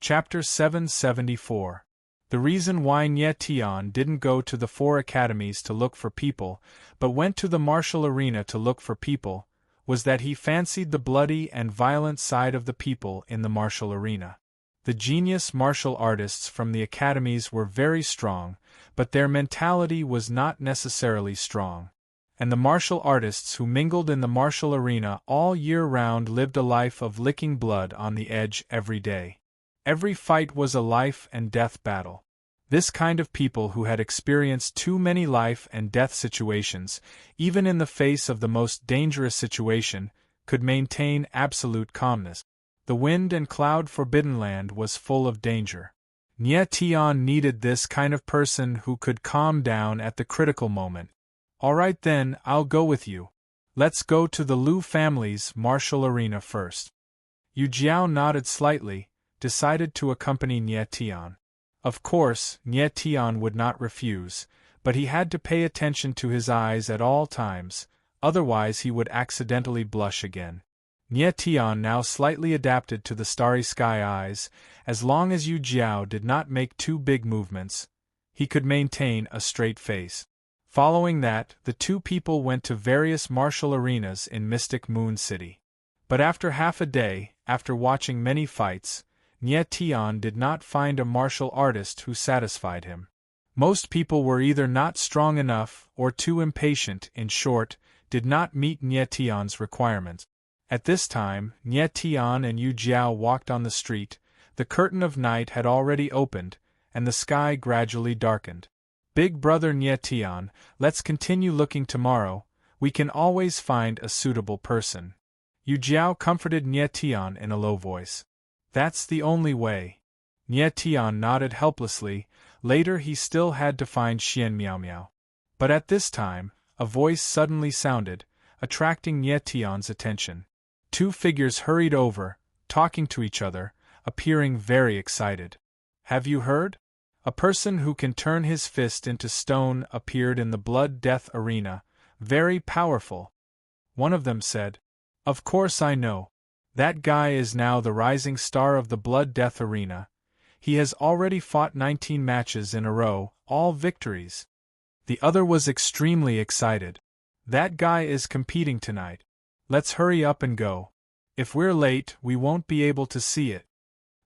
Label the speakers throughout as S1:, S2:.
S1: Chapter 774. The reason why Nye Tian didn't go to the 4 academies to look for people, but went to the martial arena to look for people, was that he fancied the bloody and violent side of the people in the martial arena. The genius martial artists from the academies were very strong, but their mentality was not necessarily strong. And the martial artists who mingled in the martial arena all year round lived a life of licking blood on the edge every day. Every fight was a life and death battle. This kind of people who had experienced too many life and death situations, even in the face of the most dangerous situation, could maintain absolute calmness. The wind and cloud forbidden land was full of danger. Nye Tian needed this kind of person who could calm down at the critical moment. All right then, I'll go with you. Let's go to the Liu family's martial arena first. Yu Jiao nodded slightly, decided to accompany Nye Tian. Of course, Nye Tian would not refuse, but he had to pay attention to his eyes at all times, otherwise he would accidentally blush again. Nye Tian now slightly adapted to the starry sky eyes. As long as Yu Jiao did not make too big movements, he could maintain a straight face. Following that, the two people went to various martial arenas in Mystic Moon City. But after half a day, after watching many fights, Nye Tian did not find a martial artist who satisfied him. Most people were either not strong enough or too impatient, in short, did not meet Nye Tian's requirements. At this time, Nye Tian and Yu Jiao walked on the street. The curtain of night had already opened, and the sky gradually darkened. Big brother Nye Tian, let's continue looking tomorrow, we can always find a suitable person. Yu Jiao comforted Nye Tian in a low voice. That's the only way. Nye Tian nodded helplessly. Later he still had to find Xian Miao Miao. But at this time, a voice suddenly sounded, attracting Nye Tian's attention. 2 figures hurried over, talking to each other, appearing very excited. Have you heard? A person who can turn his fist into stone appeared in the blood-death arena, very powerful. One of them said, Of course I know. That guy is now the rising star of the blood-death arena. He has already fought 19 matches in a row, all victories. The other was extremely excited. That guy is competing tonight. Let's hurry up and go. If we're late, we won't be able to see it.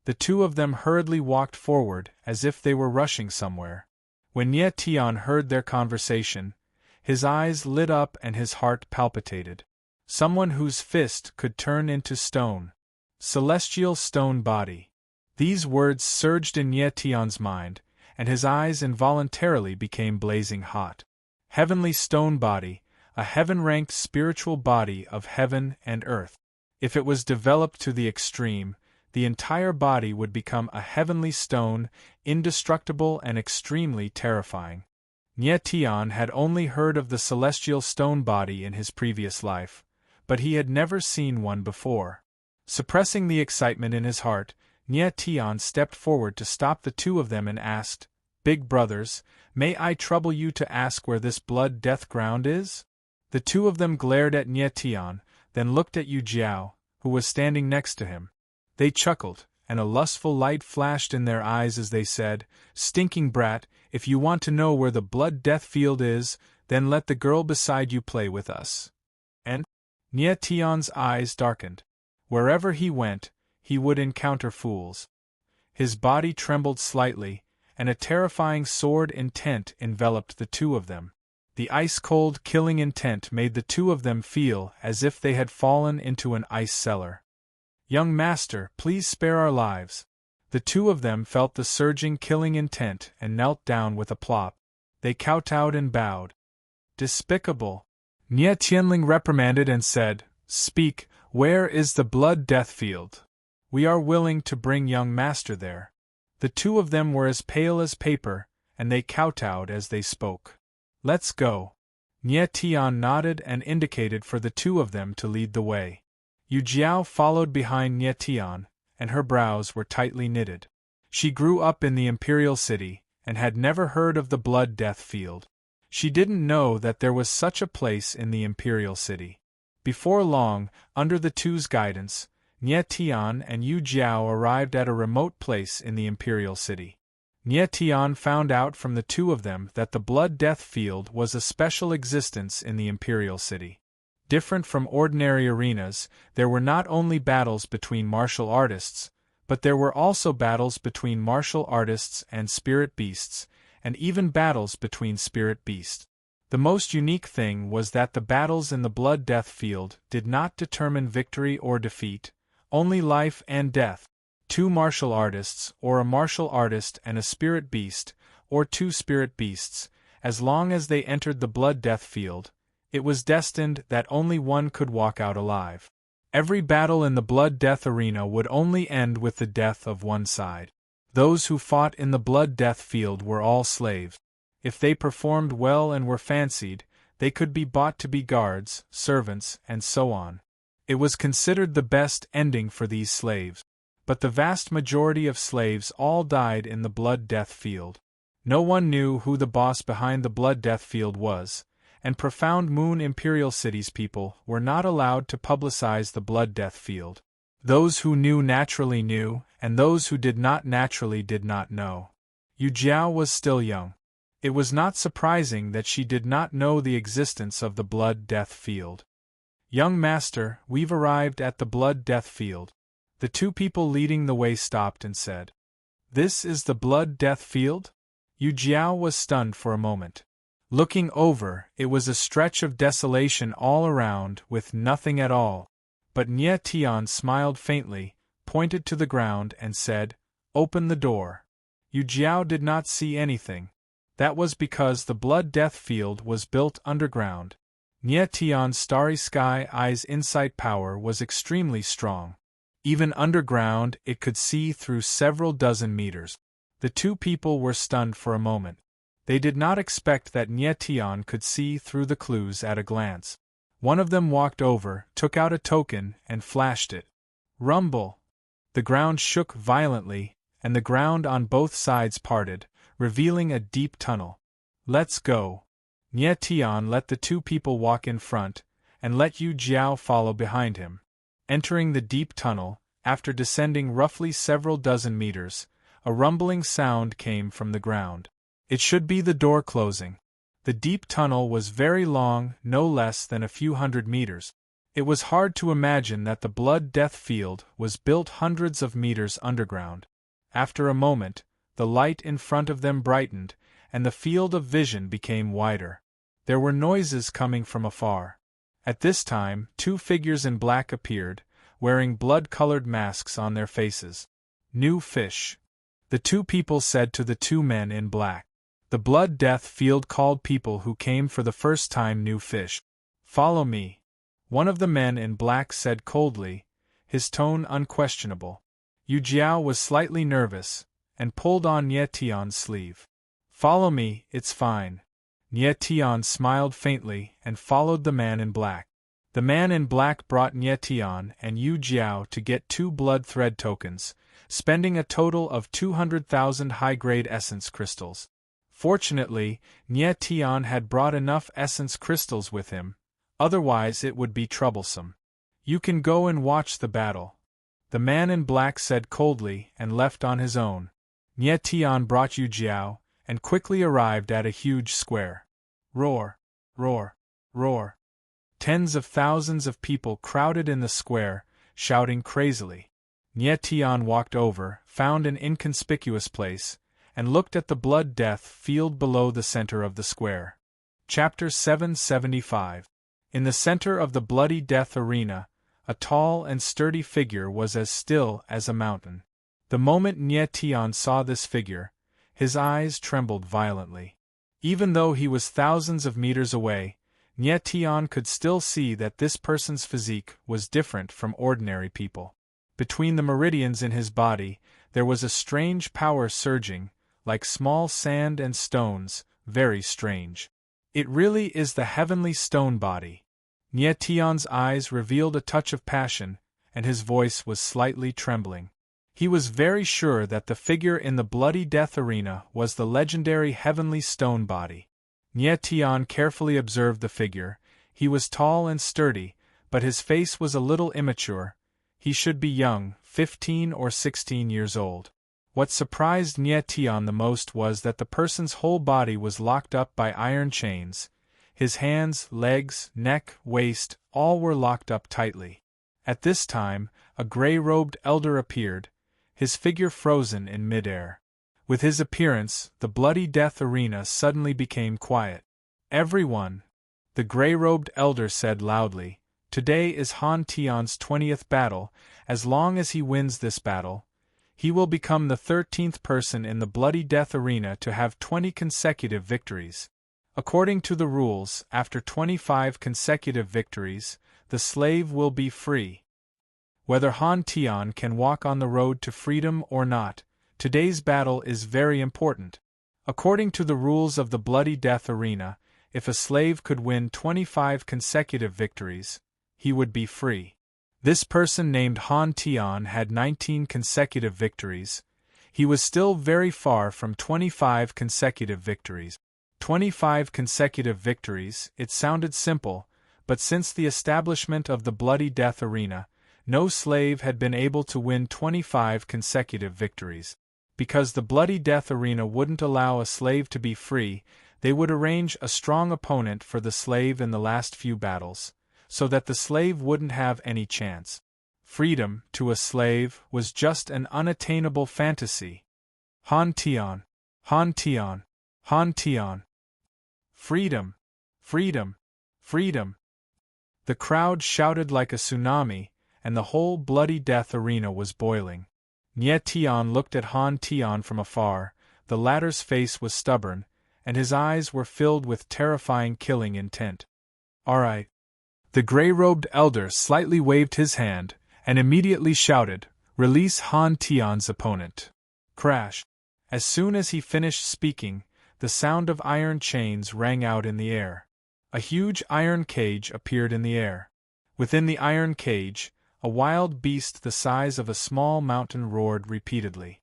S1: The two of them hurriedly walked forward, as if they were rushing somewhere. When Nye Tian heard their conversation, his eyes lit up and his heart palpitated. Someone whose fist could turn into stone. Celestial stone body. These words surged in Nye Tian's mind, and his eyes involuntarily became blazing hot. Heavenly stone body, a heaven-ranked spiritual body of heaven and earth. If it was developed to the extreme, the entire body would become a heavenly stone, indestructible and extremely terrifying. Nye Tian had only heard of the celestial stone body in his previous life, but he had never seen one before. Suppressing the excitement in his heart, Nye Tian stepped forward to stop the two of them and asked, Big brothers, may I trouble you to ask where this blood-death ground is? The two of them glared at Nye Tian, then looked at Yu Jiao, who was standing next to him. They chuckled, and a lustful light flashed in their eyes as they said, Stinking brat, if you want to know where the blood-death field is, then let the girl beside you play with us. And Nye Tian's eyes darkened. Wherever he went, he would encounter fools. His body trembled slightly, and a terrifying sword intent enveloped the two of them. The ice-cold killing intent made the two of them feel as if they had fallen into an ice cellar. Young master, please spare our lives. The two of them felt the surging killing intent and knelt down with a plop. They kowtowed and bowed. Despicable! Nye Tianling reprimanded and said, Speak, where is the blood-death field? We are willing to bring young master there. The two of them were as pale as paper, and they kowtowed as they spoke. Let's go. Nye Tian nodded and indicated for the two of them to lead the way. Yu Jiao followed behind Nye Tian, and her brows were tightly knitted. She grew up in the imperial city, and had never heard of the blood-death field. She didn't know that there was such a place in the imperial city. Before long, under the two's guidance, Nie Tian and Yu Jiao arrived at a remote place in the imperial city. Nie Tian found out from the two of them that the Blood Death Field was a special existence in the imperial city. Different from ordinary arenas, there were not only battles between martial artists, but there were also battles between martial artists and spirit beasts, and even battles between spirit beasts. The most unique thing was that the battles in the Blood Death Field did not determine victory or defeat, only life and death. Two martial artists, or a martial artist and a spirit beast, or two spirit beasts, as long as they entered the Blood Death Field, it was destined that only one could walk out alive. Every battle in the Blood Death Arena would only end with the death of one side. Those who fought in the Blood Death Field were all slaves. If they performed well and were fancied, they could be bought to be guards, servants, and so on. It was considered the best ending for these slaves. But the vast majority of slaves all died in the Blood Death Field. No one knew who the boss behind the Blood Death Field was, and Profound Moon Imperial City's people were not allowed to publicize the Blood Death Field. Those who knew naturally knew, and those who did not naturally did not know. Yu Jiao was still young. It was not surprising that she did not know the existence of the Blood Death Field. "Young master, we've arrived at the Blood Death Field." The two people leading the way stopped and said, "This is the Blood Death Field?" Yu Jiao was stunned for a moment. Looking over, it was a stretch of desolation all around, with nothing at all. But Nie Tian smiled faintly, pointed to the ground and said, "Open the door." Yu Jiao did not see anything. That was because the Blood Death Field was built underground. Nie Tian's starry sky eye's insight power was extremely strong. Even underground, it could see through several dozen meters. The two people were stunned for a moment. They did not expect that Nie Tian could see through the clues at a glance. One of them walked over, took out a token, and flashed it. Rumble! The ground shook violently, and the ground on both sides parted, revealing a deep tunnel. "Let's go." Nie Tian let the two people walk in front, and let Yu Jiao follow behind him. Entering the deep tunnel, after descending roughly several dozen meters, a rumbling sound came from the ground. It should be the door closing. The deep tunnel was very long, no less than a few hundred meters. It was hard to imagine that the Blood Death Field was built hundreds of meters underground. After a moment, the light in front of them brightened, and the field of vision became wider. There were noises coming from afar. At this time, two figures in black appeared, wearing blood-colored masks on their faces. "New fish," the two people said to the two men in black. The Blood Death Field called people who came for the first time new fish. "Follow me," one of the men in black said coldly, his tone unquestionable. Yu Jiao was slightly nervous, and pulled on Nie Tian's sleeve. "Follow me, it's fine." Nie Tian smiled faintly and followed the man in black. The man in black brought Nie Tian and Yu Jiao to get 2 blood thread tokens, spending a total of 200,000 high-grade essence crystals. Fortunately, Nie Tian had brought enough essence crystals with him, otherwise it would be troublesome. "You can go and watch the battle," the man in black said coldly and left on his own. Nie Tian brought Yu Jiao, and quickly arrived at a huge square. Roar, roar, roar. Tens of thousands of people crowded in the square, shouting crazily. Nie Tian walked over, found an inconspicuous place, and looked at the Blood Death Field below the center of the square. Chapter 775. In the center of the Bloody Death Arena, a tall and sturdy figure was as still as a mountain. The moment Nie Tian saw this figure, his eyes trembled violently. Even though he was thousands of meters away, Nie Tian could still see that this person's physique was different from ordinary people. Between the meridians in his body, there was a strange power surging, like small sand and stones, very strange. It really is the heavenly stone body. Nie Tian's eyes revealed a touch of passion, and his voice was slightly trembling. He was very sure that the figure in the Bloody Death Arena was the legendary heavenly stone body. Nie Tian carefully observed the figure. He was tall and sturdy, but his face was a little immature. He should be young, 15 or 16 years old. What surprised Nye Tian the most was that the person's whole body was locked up by iron chains. His hands, legs, neck, waist, all were locked up tightly. At this time, a gray-robed elder appeared, his figure frozen in mid-air. With his appearance, the bloody death arena suddenly became quiet. "Everyone," the gray-robed elder said loudly, "today is Han Tian's 20th battle. As long as he wins this battle, he will become the 13th person in the bloody death arena to have 20 consecutive victories. According to the rules, after 25 consecutive victories, the slave will be free. Whether Han Tian can walk on the road to freedom or not, today's battle is very important. According to the rules of the bloody death arena, if a slave could win 25 consecutive victories, he would be free. This person named Han Tian had 19 consecutive victories. He was still very far from 25 consecutive victories. 25 consecutive victories, it sounded simple, but since the establishment of the bloody death arena, no slave had been able to win 25 consecutive victories. Because the bloody death arena wouldn't allow a slave to be free, they would arrange a strong opponent for the slave in the last few battles, so that the slave wouldn't have any chance. Freedom, to a slave, was just an unattainable fantasy. Han Tian, Han Tian, Han Tian. Freedom! Freedom! Freedom! The crowd shouted like a tsunami, and the whole bloody death arena was boiling. Nye Tian looked at Han Tian from afar. The latter's face was stubborn, and his eyes were filled with terrifying killing intent. "All right." The gray-robed elder slightly waved his hand, and immediately shouted, "Release Han Tian's opponent." Crash! As soon as he finished speaking, the sound of iron chains rang out in the air. A huge iron cage appeared in the air. Within the iron cage, a wild beast the size of a small mountain roared repeatedly.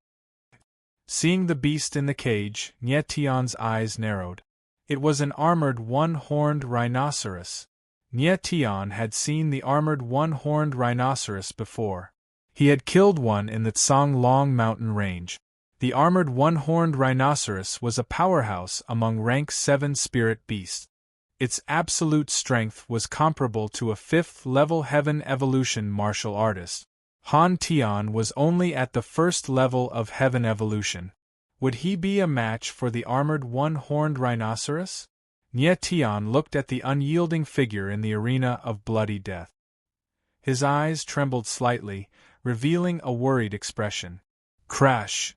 S1: Seeing the beast in the cage, Nye Tian's eyes narrowed. It was an armored one-horned rhinoceros. Nye Tian had seen the armored one-horned rhinoceros before. He had killed one in the Tsonglong mountain range. The armored one-horned rhinoceros was a powerhouse among rank 7 spirit beasts. Its absolute strength was comparable to a 5th-level heaven evolution martial artist. Han Tian was only at the 1st level of heaven evolution. Would he be a match for the armored one-horned rhinoceros? Nye Tian looked at the unyielding figure in the arena of bloody death. His eyes trembled slightly, revealing a worried expression. Crash!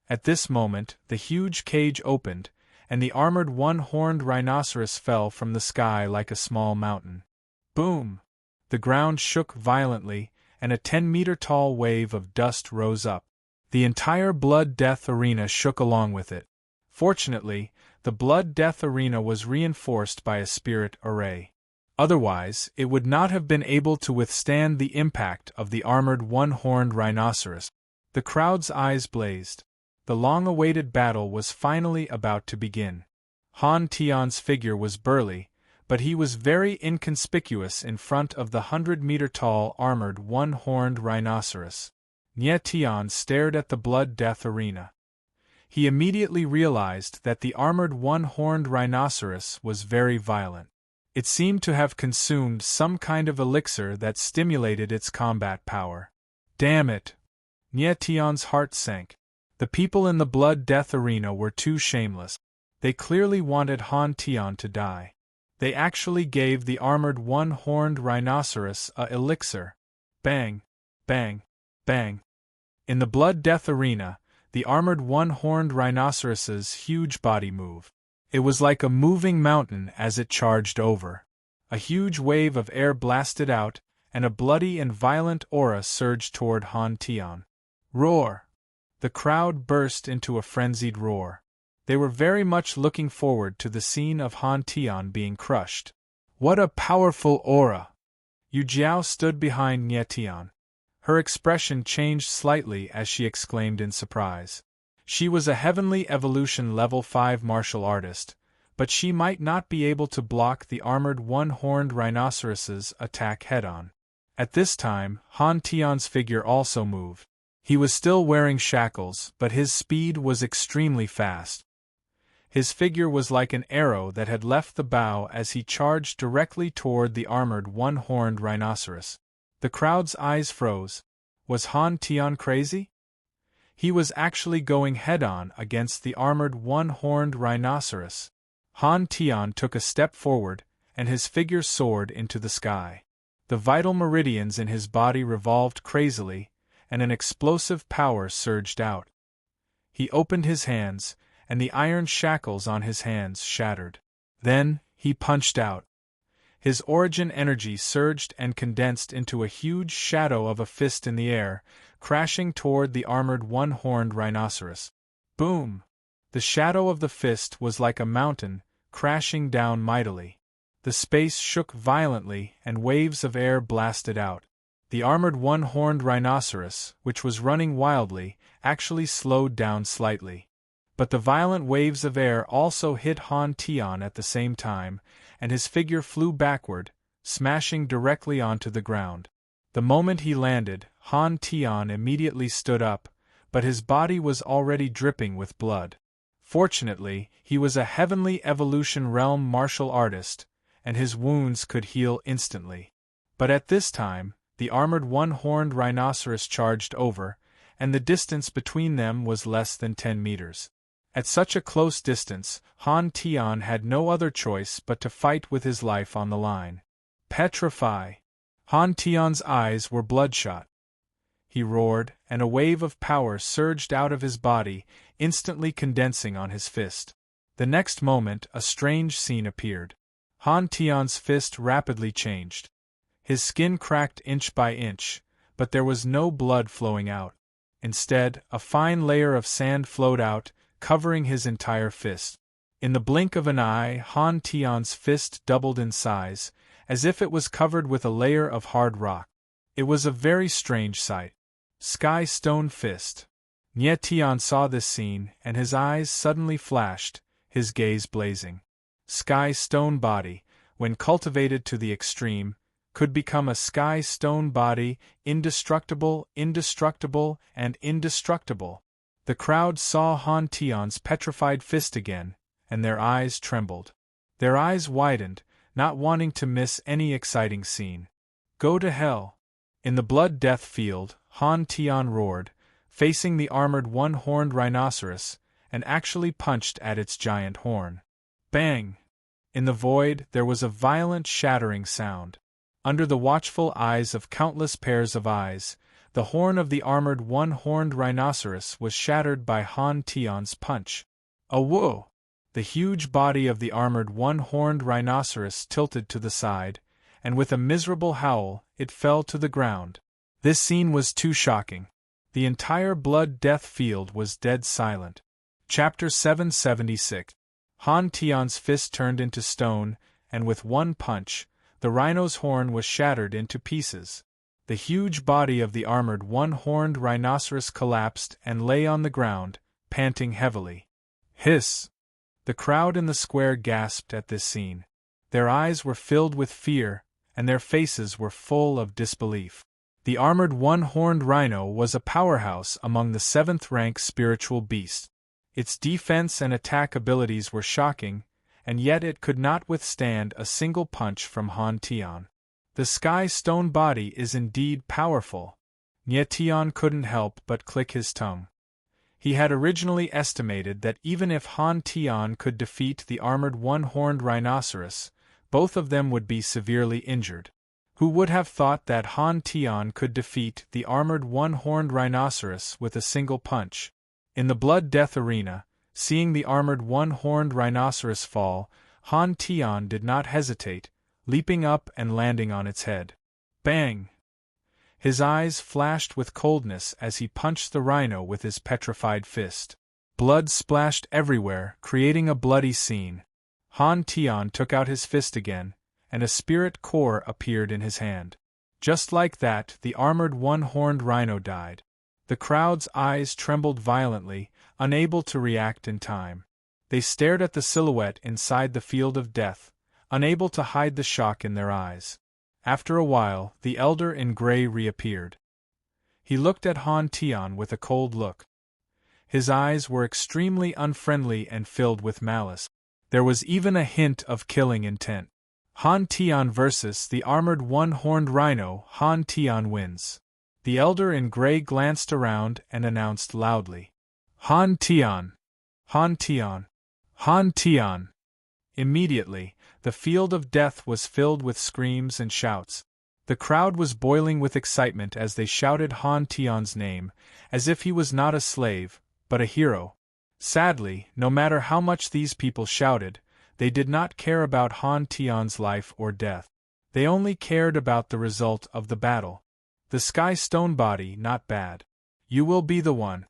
S1: At this moment, the huge cage opened, and the armored one-horned rhinoceros fell from the sky like a small mountain. Boom! The ground shook violently, and a 10-meter-tall wave of dust rose up. The entire blood death arena shook along with it. Fortunately, the blood death arena was reinforced by a spirit array. Otherwise, it would not have been able to withstand the impact of the armored one-horned rhinoceros. The crowd's eyes blazed. The long-awaited battle was finally about to begin. Han Tian's figure was burly, but he was very inconspicuous in front of the 100-meter-tall armored one-horned rhinoceros. Nye Tian stared at the blood death arena. He immediately realized that the armored one-horned rhinoceros was very violent. It seemed to have consumed some kind of elixir that stimulated its combat power. Damn it! Nye Tian's heart sank. The people in the blood death arena were too shameless. They clearly wanted Han Tian to die. They actually gave the armored one-horned rhinoceros a elixir. Bang! Bang! Bang! In the blood death arena, the armored one-horned rhinoceros's huge body moved. It was like a moving mountain as it charged over. A huge wave of air blasted out, and a bloody and violent aura surged toward Han Tian. Roar! The crowd burst into a frenzied roar. They were very much looking forward to the scene of Han Tian being crushed. What a powerful aura! Yu Jiao stood behind Nye Tian. Her expression changed slightly as she exclaimed in surprise. She was a heavenly evolution level 5 martial artist, but she might not be able to block the armored one-horned rhinoceros's attack head-on. At this time, Han Tian's figure also moved. He was still wearing shackles, but his speed was extremely fast. His figure was like an arrow that had left the bow as he charged directly toward the armored one-horned rhinoceros. The crowd's eyes froze. Was Han Tian crazy? He was actually going head-on against the armored one-horned rhinoceros. Han Tian took a step forward, and his figure soared into the sky. The vital meridians in his body revolved crazily, and an explosive power surged out. He opened his hands, and the iron shackles on his hands shattered. Then, he punched out. His origin energy surged and condensed into a huge shadow of a fist in the air, crashing toward the armored one-horned rhinoceros. Boom! The shadow of the fist was like a mountain, crashing down mightily. The space shook violently and waves of air blasted out. The armored one-horned rhinoceros, which was running wildly, actually slowed down slightly. But the violent waves of air also hit Han Tian at the same time, and his figure flew backward, smashing directly onto the ground. The moment he landed, Han Tian immediately stood up, but his body was already dripping with blood. Fortunately, he was a heavenly evolution realm martial artist, and his wounds could heal instantly. But at this time, the armored one-horned rhinoceros charged over, and the distance between them was less than 10 meters. At such a close distance, Han Tian had no other choice but to fight with his life on the line. Petrify! Han Tian's eyes were bloodshot. He roared, and a wave of power surged out of his body, instantly condensing on his fist. The next moment, a strange scene appeared. Han Tian's fist rapidly changed. His skin cracked inch by inch, but there was no blood flowing out. Instead, a fine layer of sand flowed out, covering his entire fist. In the blink of an eye, Han Tian's fist doubled in size, as if it was covered with a layer of hard rock. It was a very strange sight. Sky Stone Fist. Nie Tian saw this scene, and his eyes suddenly flashed, his gaze blazing. Sky Stone Body, when cultivated to the extreme, could become a Sky Stone Body, indestructible, indestructible, and indestructible. The crowd saw Han Tian's petrified fist again, and their eyes trembled. Their eyes widened, not wanting to miss any exciting scene. Go to hell! In the blood death field, Han Tian roared, facing the armored one-horned rhinoceros, and actually punched at its giant horn. Bang! In the void, there was a violent shattering sound. Under the watchful eyes of countless pairs of eyes, the horn of the armored one-horned rhinoceros was shattered by Han Tian's punch. Whoa! The huge body of the armored one-horned rhinoceros tilted to the side, and with a miserable howl, it fell to the ground. This scene was too shocking. The entire blood death field was dead silent. Chapter 776. Han Tian's fist turned into stone, and with one punch, the rhino's horn was shattered into pieces. The huge body of the armored one-horned rhinoceros collapsed and lay on the ground, panting heavily. Hiss! The crowd in the square gasped at this scene. Their eyes were filled with fear, and their faces were full of disbelief. The armored one-horned rhino was a powerhouse among the 7th-rank spiritual beasts. Its defense and attack abilities were shocking, and yet it could not withstand a single punch from Han Tian. The Sky Stone Body is indeed powerful. Nie Tian couldn't help but click his tongue. He had originally estimated that even if Han Tian could defeat the armored one-horned rhinoceros, both of them would be severely injured. Who would have thought that Han Tian could defeat the armored one-horned rhinoceros with a single punch? In the blood death arena, seeing the armored one-horned rhinoceros fall, Han Tian did not hesitate, leaping up and landing on its head. Bang! His eyes flashed with coldness as he punched the rhino with his petrified fist. Blood splashed everywhere, creating a bloody scene. Han Tian took out his fist again, and a spirit core appeared in his hand. Just like that, the armored one-horned rhino died. The crowd's eyes trembled violently, unable to react in time. They stared at the silhouette inside the field of death, unable to hide the shock in their eyes. After a while, the elder in gray reappeared. He looked at Han Tian with a cold look. His eyes were extremely unfriendly and filled with malice. There was even a hint of killing intent. Han Tian versus the armored one-horned rhino. Han Tian wins. The elder in gray glanced around and announced loudly. Han Tian! Han Tian! Han Tian! Immediately, the field of death was filled with screams and shouts. The crowd was boiling with excitement as they shouted Han Tian's name, as if he was not a slave, but a hero. Sadly, no matter how much these people shouted, they did not care about Han Tian's life or death. They only cared about the result of the battle. The sky stone body, not bad. You will be the one.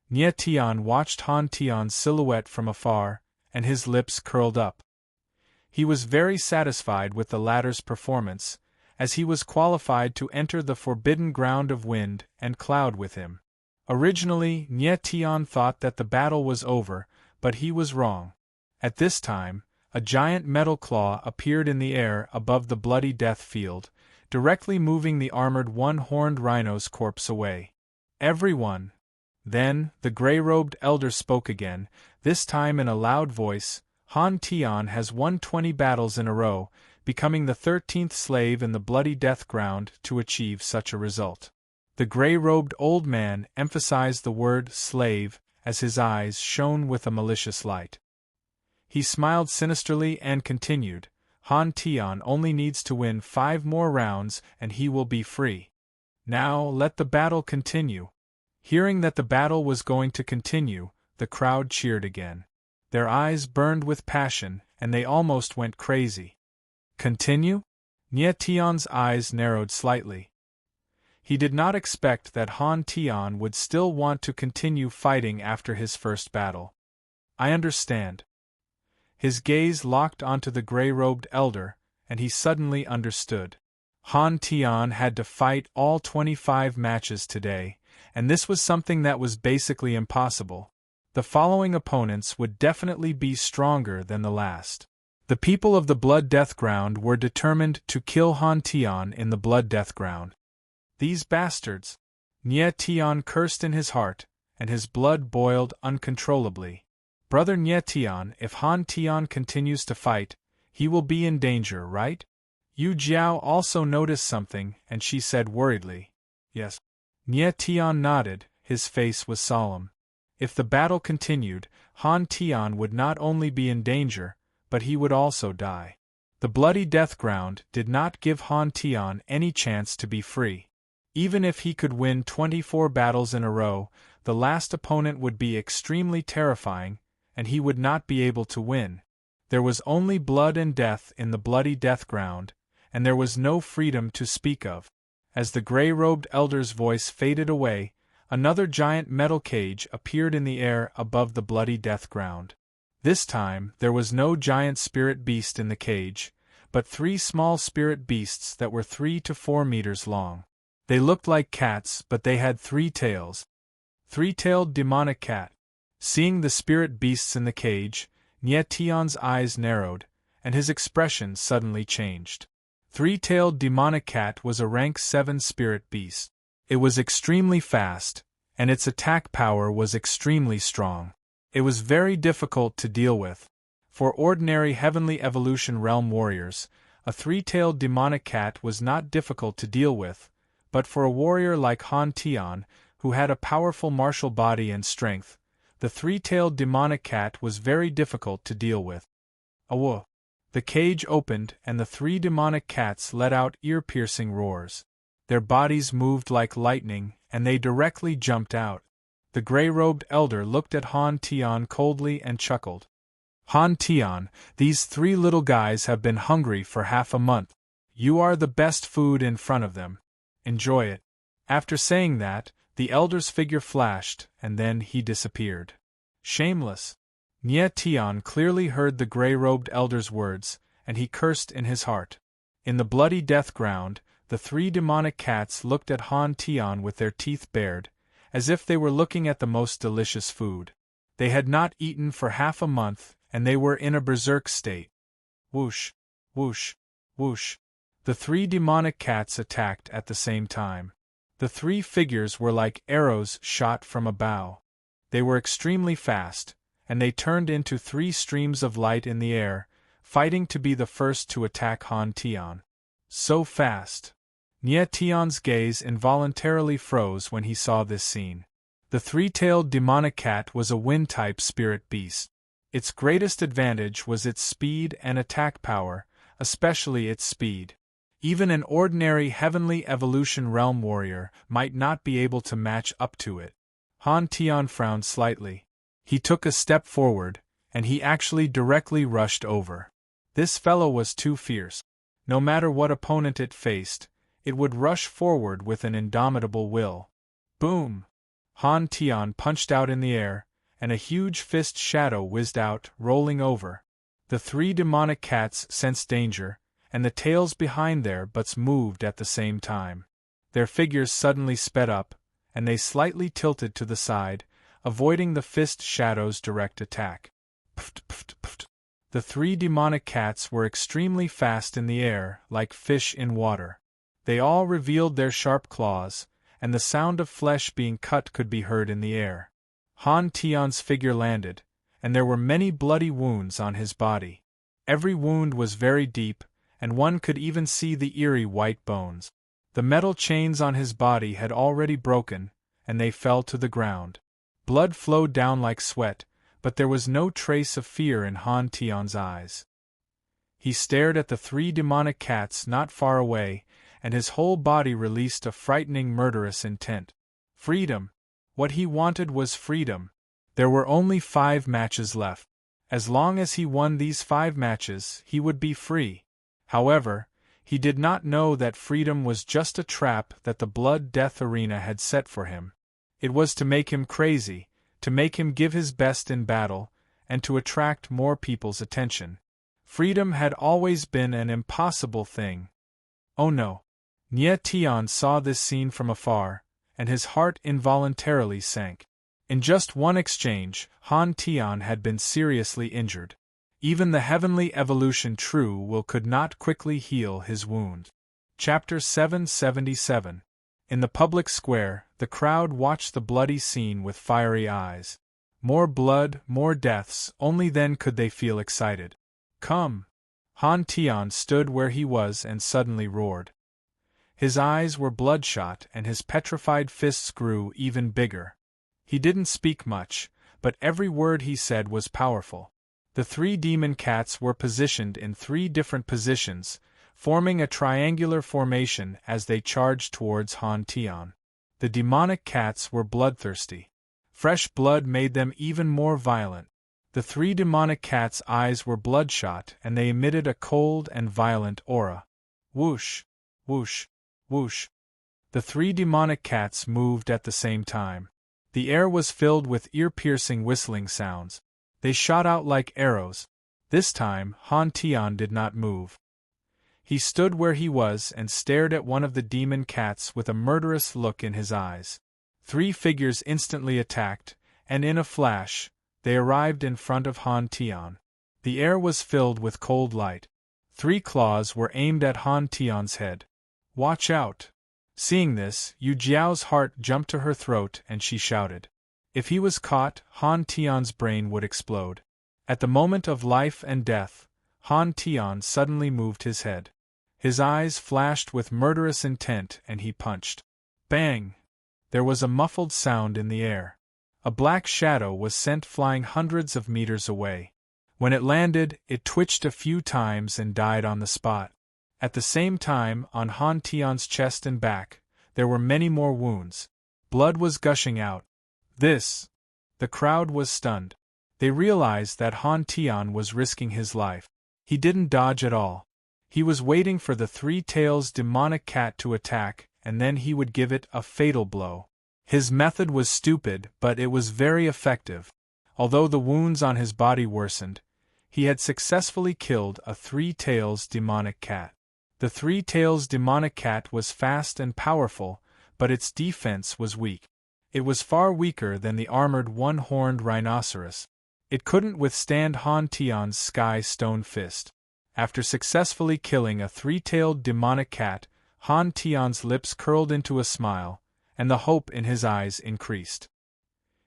S1: Nie Tian watched Han Tian's silhouette from afar, and his lips curled up. He was very satisfied with the latter's performance, as he was qualified to enter the forbidden ground of wind and cloud with him. Originally, Nie Tian thought that the battle was over, but he was wrong. At this time, a giant metal claw appeared in the air above the bloody death field, directly moving the armored one-horned rhino's corpse away. Everyone! Then, the gray-robed elder spoke again, this time in a loud voice. Han Tian has won 20 battles in a row, becoming the 13th slave in the bloody death ground to achieve such a result. The gray-robed old man emphasized the word slave as his eyes shone with a malicious light. He smiled sinisterly and continued, Han Tian only needs to win 5 more rounds and he will be free. Now let the battle continue. Hearing that the battle was going to continue, the crowd cheered again. Their eyes burned with passion, and they almost went crazy. Continue? Nie Tian's eyes narrowed slightly. He did not expect that Han Tian would still want to continue fighting after his first battle. I understand. His gaze locked onto the gray-robed elder, and he suddenly understood. Han Tian had to fight all 25 matches today, and this was something that was basically impossible. The following opponents would definitely be stronger than the last. The people of the Blood Death Ground were determined to kill Han Tian in the Blood Death Ground. These bastards! Nie Tian cursed in his heart, and his blood boiled uncontrollably. Brother Nie Tian, if Han Tian continues to fight, he will be in danger, right? Yu Jiao also noticed something, and she said worriedly, Yes. Nie Tian nodded, his face was solemn. If the battle continued, Han Tian would not only be in danger, but he would also die. The bloody death ground did not give Han Tian any chance to be free. Even if he could win 24 battles in a row, the last opponent would be extremely terrifying, and he would not be able to win. There was only blood and death in the bloody death ground, and there was no freedom to speak of. As the gray-robed elder's voice faded away, another giant metal cage appeared in the air above the bloody death ground. This time, there was no giant spirit beast in the cage, but 3 small spirit beasts that were 3 to 4 meters long. They looked like cats, but they had 3 tails. 3-tailed demonic cat. Seeing the spirit beasts in the cage, Nie Tian's eyes narrowed, and his expression suddenly changed. 3-tailed demonic cat was a rank 7 spirit beast. It was extremely fast, and its attack power was extremely strong. It was very difficult to deal with. For ordinary Heavenly Evolution Realm warriors, a 3-tailed demonic cat was not difficult to deal with, but for a warrior like Han Tian, who had a powerful martial body and strength, the 3-tailed demonic cat was very difficult to deal with. Awoof! The cage opened and the 3 demonic cats let out ear-piercing roars. Their bodies moved like lightning, and they directly jumped out. The gray-robed elder looked at Han Tian coldly and chuckled. Han Tian, these 3 little guys have been hungry for half a month. You are the best food in front of them. Enjoy it. After saying that, the elder's figure flashed, and then he disappeared. Shameless! Nie Tian clearly heard the gray-robed elder's words, and he cursed in his heart. In the bloody death ground, the 3 demonic cats looked at Han Tian with their teeth bared, as if they were looking at the most delicious food. They had not eaten for half a month, and they were in a berserk state. Whoosh! Whoosh! Whoosh! The three demonic cats attacked at the same time. The three figures were like arrows shot from a bow. They were extremely fast, and they turned into three streams of light in the air, fighting to be the first to attack Han Tian. So fast! Nie Tian's gaze involuntarily froze when he saw this scene. The three-tailed demonic cat was a wind-type spirit beast. Its greatest advantage was its speed and attack power, especially its speed. Even an ordinary heavenly evolution realm warrior might not be able to match up to it. Han Tian frowned slightly. He took a step forward, and he actually directly rushed over. This fellow was too fierce. No matter what opponent it faced, it would rush forward with an indomitable will. Boom! Han Tian punched out in the air, and a huge fist shadow whizzed out, rolling over. The three demonic cats sensed danger, and the tails behind their butts moved at the same time. Their figures suddenly sped up, and they slightly tilted to the side, avoiding the fist shadow's direct attack. Pft, pft, pft. The three demonic cats were extremely fast in the air, like fish in water. They all revealed their sharp claws, and the sound of flesh being cut could be heard in the air. Han Tian's figure landed, and there were many bloody wounds on his body. Every wound was very deep, and one could even see the eerie white bones. The metal chains on his body had already broken, and they fell to the ground. Blood flowed down like sweat, but there was no trace of fear in Han Tian's eyes. He stared at the three demonic cats not far away, and his whole body released a frightening murderous intent. Freedom! What he wanted was freedom. There were only 5 matches left. As long as he won these 5 matches, he would be free. However, he did not know that freedom was just a trap that the blood-death arena had set for him. It was to make him crazy, to make him give his best in battle, and to attract more people's attention. Freedom had always been an impossible thing. Oh no! Nie Tian saw this scene from afar, and his heart involuntarily sank. In just one exchange, Han Tian had been seriously injured. Even the heavenly evolution true will could not quickly heal his wound. Chapter 777. In the public square, the crowd watched the bloody scene with fiery eyes. More blood, more deaths, only then could they feel excited. Come! Han Tian stood where he was and suddenly roared. His eyes were bloodshot and his petrified fists grew even bigger. He didn't speak much, but every word he said was powerful. The 3 demon cats were positioned in 3 different positions, forming a triangular formation as they charged towards Han Tian. The demonic cats were bloodthirsty. Fresh blood made them even more violent. The 3 demonic cats' eyes were bloodshot and they emitted a cold and violent aura. Whoosh! Whoosh! Whoosh! The 3 demonic cats moved at the same time. The air was filled with ear-piercing whistling sounds. They shot out like arrows. This time, Han Tian did not move. He stood where he was and stared at one of the demon cats with a murderous look in his eyes. 3 figures instantly attacked, and in a flash, they arrived in front of Han Tian. The air was filled with cold light. 3 claws were aimed at Han Tian's head. Watch out! Seeing this, Yu Jiao's heart jumped to her throat and she shouted. If he was caught, Han Tian's brain would explode. At the moment of life and death, Han Tian suddenly moved his head. His eyes flashed with murderous intent and he punched. Bang! There was a muffled sound in the air. A black shadow was sent flying hundreds of meters away. When it landed, it twitched a few times and died on the spot. At the same time, on Han Tian's chest and back, there were many more wounds. Blood was gushing out. This! The crowd was stunned. They realized that Han Tian was risking his life. He didn't dodge at all. He was waiting for the 3 tails demonic cat to attack, and then he would give it a fatal blow. His method was stupid, but it was very effective. Although the wounds on his body worsened, he had successfully killed a 3 tails demonic cat. The 3 tails demonic cat was fast and powerful, but its defense was weak. It was far weaker than the armored 1-horned rhinoceros. It couldn't withstand Han Tian's sky stone fist. After successfully killing a three-tailed demonic cat, Han Tian's lips curled into a smile, and the hope in his eyes increased.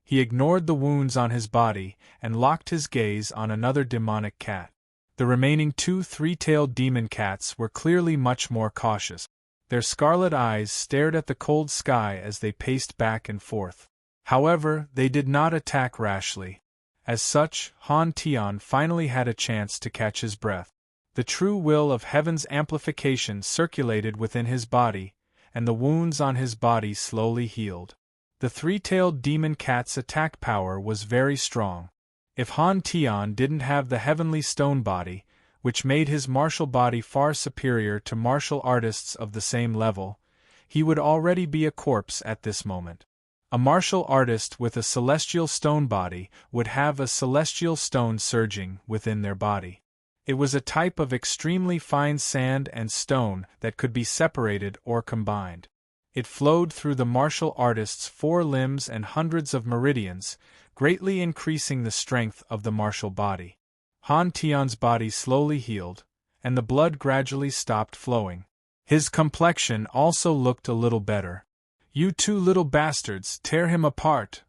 S1: He ignored the wounds on his body and locked his gaze on another demonic cat. The remaining two three-tailed demon cats were clearly much more cautious. Their scarlet eyes stared at the cold sky as they paced back and forth. However, they did not attack rashly. As such, Han Tian finally had a chance to catch his breath. The true will of heaven's amplification circulated within his body, and the wounds on his body slowly healed. The three-tailed demon cat's attack power was very strong. If Han Tian didn't have the heavenly stone body, which made his martial body far superior to martial artists of the same level, he would already be a corpse at this moment. A martial artist with a celestial stone body would have a celestial stone surging within their body. It was a type of extremely fine sand and stone that could be separated or combined. It flowed through the martial artist's 4 limbs and hundreds of meridians, greatly increasing the strength of the martial body. Han Tian's body slowly healed, and the blood gradually stopped flowing. His complexion also looked a little better. "You two little bastards, tear him apart!"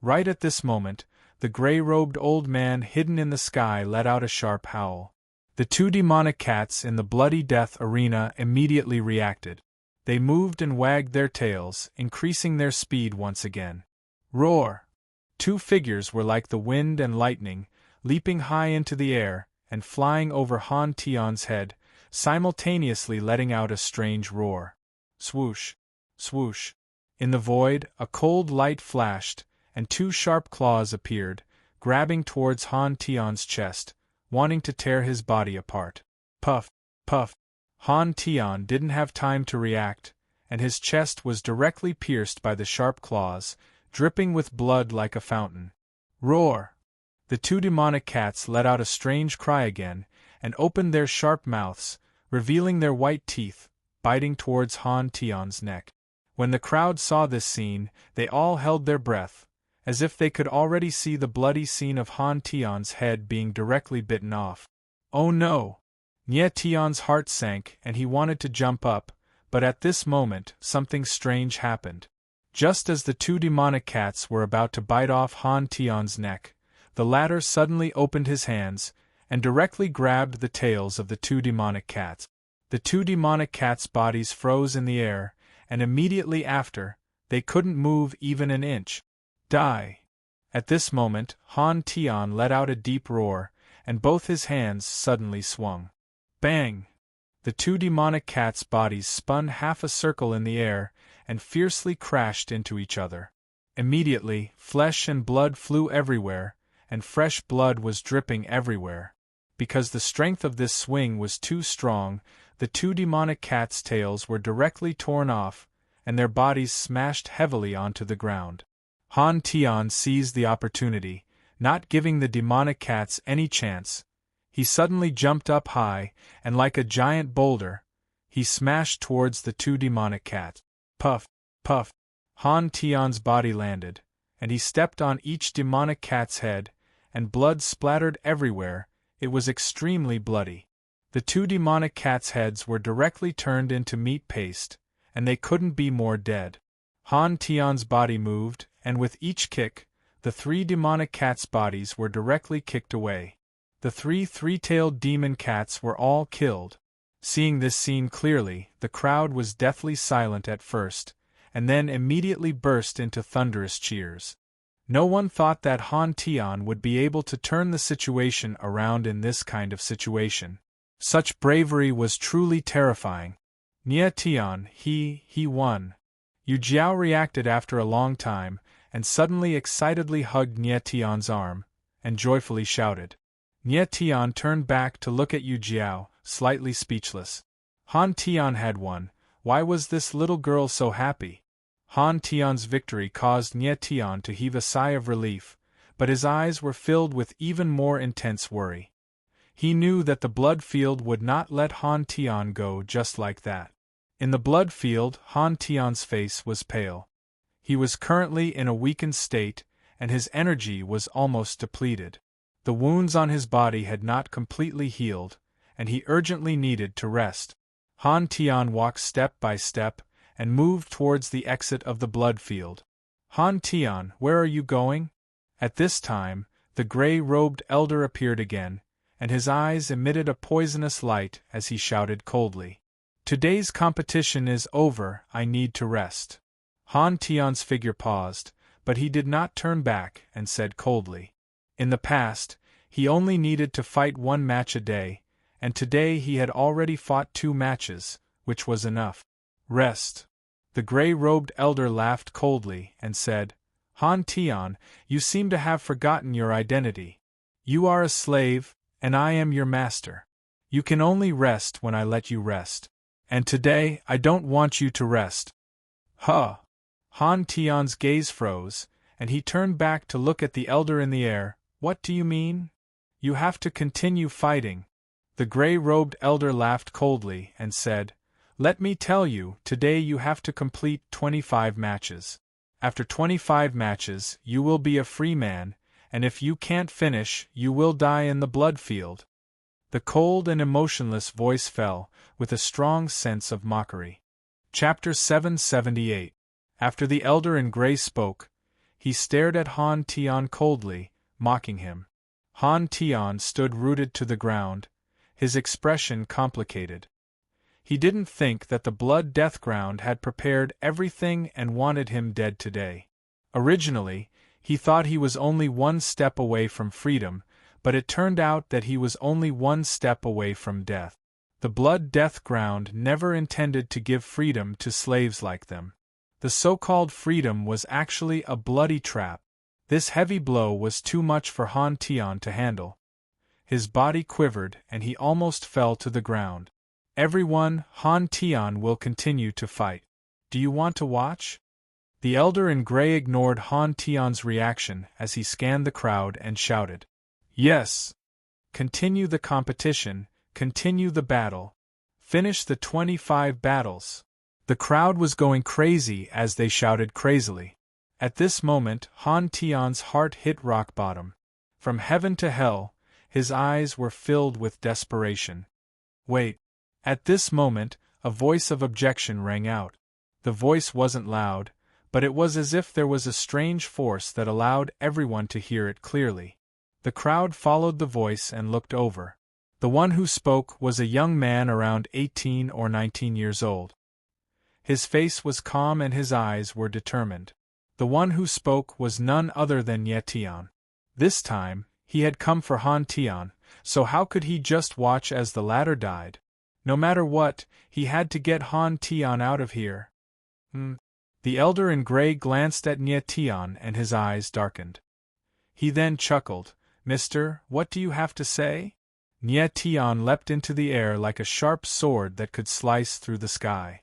S1: Right at this moment, the gray-robed old man hidden in the sky let out a sharp howl. The two demonic cats in the bloody death arena immediately reacted. They moved and wagged their tails, increasing their speed once again. Roar! Two figures were like the wind and lightning, leaping high into the air and flying over Han Tian's head, simultaneously letting out a strange roar. Swoosh! Swoosh! In the void, a cold light flashed, and 2 sharp claws appeared, grabbing towards Han Tian's chest, wanting to tear his body apart. Puff! Puff! Han Tian didn't have time to react, and his chest was directly pierced by the sharp claws, dripping with blood like a fountain. Roar! The 2 demonic cats let out a strange cry again, and opened their sharp mouths, revealing their white teeth, biting towards Han Tian's neck. When the crowd saw this scene, they all held their breath, as if they could already see the bloody scene of Han Tian's head being directly bitten off. Oh no! Nie Tian's heart sank and he wanted to jump up, but at this moment something strange happened. Just as the 2 demonic cats were about to bite off Han Tian's neck, the latter suddenly opened his hands and directly grabbed the tails of the 2 demonic cats. The 2 demonic cats' bodies froze in the air, and immediately after, they couldn't move even an inch. Die! At this moment, Han Tian let out a deep roar, and both his hands suddenly swung. Bang! The 2 demonic cats' bodies spun half a circle in the air, and fiercely crashed into each other. Immediately, flesh and blood flew everywhere, and fresh blood was dripping everywhere. Because the strength of this swing was too strong, the 2 demonic cats' tails were directly torn off, and their bodies smashed heavily onto the ground. Han Tian seized the opportunity, not giving the demonic cats any chance. He suddenly jumped up high, and like a giant boulder, he smashed towards the 2 demonic cats. Puff! Puff! Han Tian's body landed, and he stepped on each demonic cat's head, and blood splattered everywhere. It was extremely bloody. The 2 demonic cats' heads were directly turned into meat paste, and they couldn't be more dead. Han Tian's body moved, and with each kick, the 3 demonic cats' bodies were directly kicked away. The 3 three-tailed demon cats were all killed. Seeing this scene clearly, the crowd was deathly silent at first, and then immediately burst into thunderous cheers. No one thought that Han Tian would be able to turn the situation around in this kind of situation. Such bravery was truly terrifying. Nie Tian, he won. Yu Jiao reacted after a long time, and suddenly excitedly hugged Nie Tian's arm, and joyfully shouted. Nie Tian turned back to look at Yu Jiao, slightly speechless. Han Tian had won. Why was this little girl so happy? Han Tian's victory caused Nie Tian to heave a sigh of relief, but his eyes were filled with even more intense worry. He knew that the blood field would not let Han Tian go just like that. In the blood field, Han Tian's face was pale. He was currently in a weakened state, and his energy was almost depleted. The wounds on his body had not completely healed, and he urgently needed to rest. Han Tian walked step by step, and moved towards the exit of the blood field. Han Tian, where are you going? At this time, the gray-robed elder appeared again, and his eyes emitted a poisonous light as he shouted coldly. Today's competition is over, I need to rest. Han Tian's figure paused, but he did not turn back and said coldly. In the past, he only needed to fight 1 match a day, and today he had already fought 2 matches, which was enough. Rest. The gray-robed elder laughed coldly and said, Han Tian, you seem to have forgotten your identity. You are a slave, and I am your master. You can only rest when I let you rest. And today, I don't want you to rest. Huh! Han Tian's gaze froze, and he turned back to look at the elder in the air. What do you mean? You have to continue fighting. The gray-robed elder laughed coldly and said, Let me tell you, today you have to complete 25 matches. After 25 matches, you will be a free man, and if you can't finish, you will die in the blood field. The cold and emotionless voice fell, with a strong sense of mockery. Chapter 778. After the elder in gray spoke, he stared at Han Tian coldly, mocking him. Han Tian stood rooted to the ground, his expression complicated. He didn't think that the Blood Death Ground had prepared everything and wanted him dead today. Originally, he thought he was only 1 step away from freedom, but it turned out that he was only 1 step away from death. The Blood Death Ground never intended to give freedom to slaves like them. The so-called freedom was actually a bloody trap. This heavy blow was too much for Han Tian to handle. His body quivered and he almost fell to the ground. Everyone, Han Tian will continue to fight. Do you want to watch? The elder in gray ignored Han Tian's reaction as he scanned the crowd and shouted, Yes! Continue the competition, continue the battle. Finish the 25 battles. The crowd was going crazy as they shouted crazily. At this moment, Han Tian's heart hit rock bottom. From heaven to hell, his eyes were filled with desperation. Wait. At this moment, a voice of objection rang out. The voice wasn't loud, but it was as if there was a strange force that allowed everyone to hear it clearly. The crowd followed the voice and looked over. The one who spoke was a young man around 18 or 19 years old. His face was calm and his eyes were determined. The one who spoke was none other than Ye Tian. This time, he had come for Han Tian, so how could he just watch as the latter died? No matter what, he had to get Han Tian out of here. The elder in gray glanced at Ye Tian and his eyes darkened. He then chuckled, Mister, what do you have to say? Ye Tian leapt into the air like a sharp sword that could slice through the sky.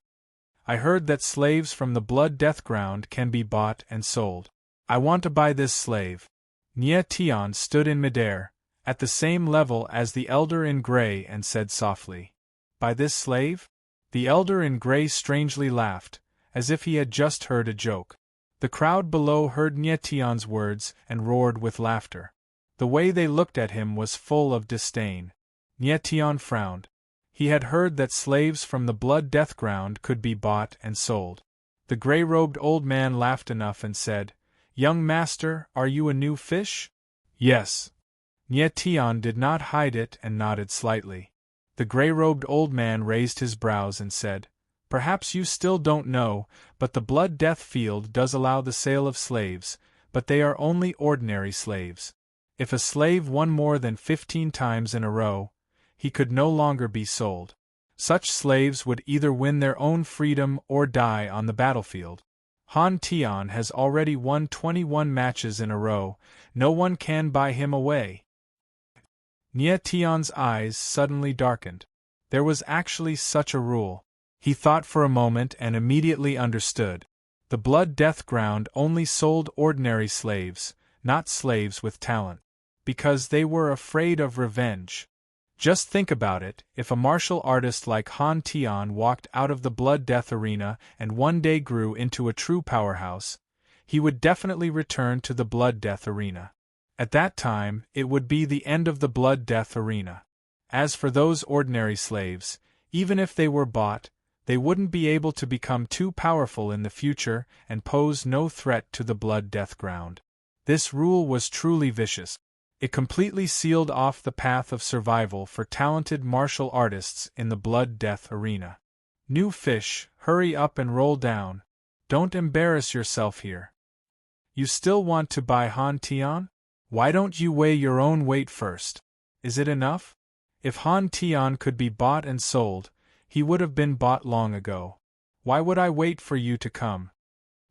S1: I heard that slaves from the Blood Death Ground can be bought and sold. I want to buy this slave. Ye Tian stood in midair, at the same level as the elder in gray and said softly, Buy this slave? The elder in gray strangely laughed, as if he had just heard a joke. The crowd below heard Ye Tian's words and roared with laughter. The way they looked at him was full of disdain. Ye Tian frowned. He had heard that slaves from the Blood Death Ground could be bought and sold. The gray-robed old man laughed enough and said, Young master, are you a new fish? Yes. Ye Tian did not hide it and nodded slightly. The gray-robed old man raised his brows and said, Perhaps you still don't know, but the Blood Death Field does allow the sale of slaves, but they are only ordinary slaves. If a slave won more than 15 times in a row, he could no longer be sold. Such slaves would either win their own freedom or die on the battlefield. Han Tian has already won 21 matches in a row, no one can buy him away. Ye Tian's eyes suddenly darkened. There was actually such a rule. He thought for a moment and immediately understood. The Blood Death Ground only sold ordinary slaves, not slaves with talent. Because they were afraid of revenge. Just think about it, if a martial artist like Han Tian walked out of the Blood Death arena and one day grew into a true powerhouse, he would definitely return to the Blood Death arena. At that time, it would be the end of the Blood Death arena. As for those ordinary slaves, even if they were bought, they wouldn't be able to become too powerful in the future and pose no threat to the blood-death ground. This rule was truly vicious. It completely sealed off the path of survival for talented martial artists in the blood-death arena. New fish, hurry up and roll down. Don't embarrass yourself here. You still want to buy Han Tian? Why don't you weigh your own weight first? Is it enough? If Han Tian could be bought and sold, he would have been bought long ago. Why would I wait for you to come?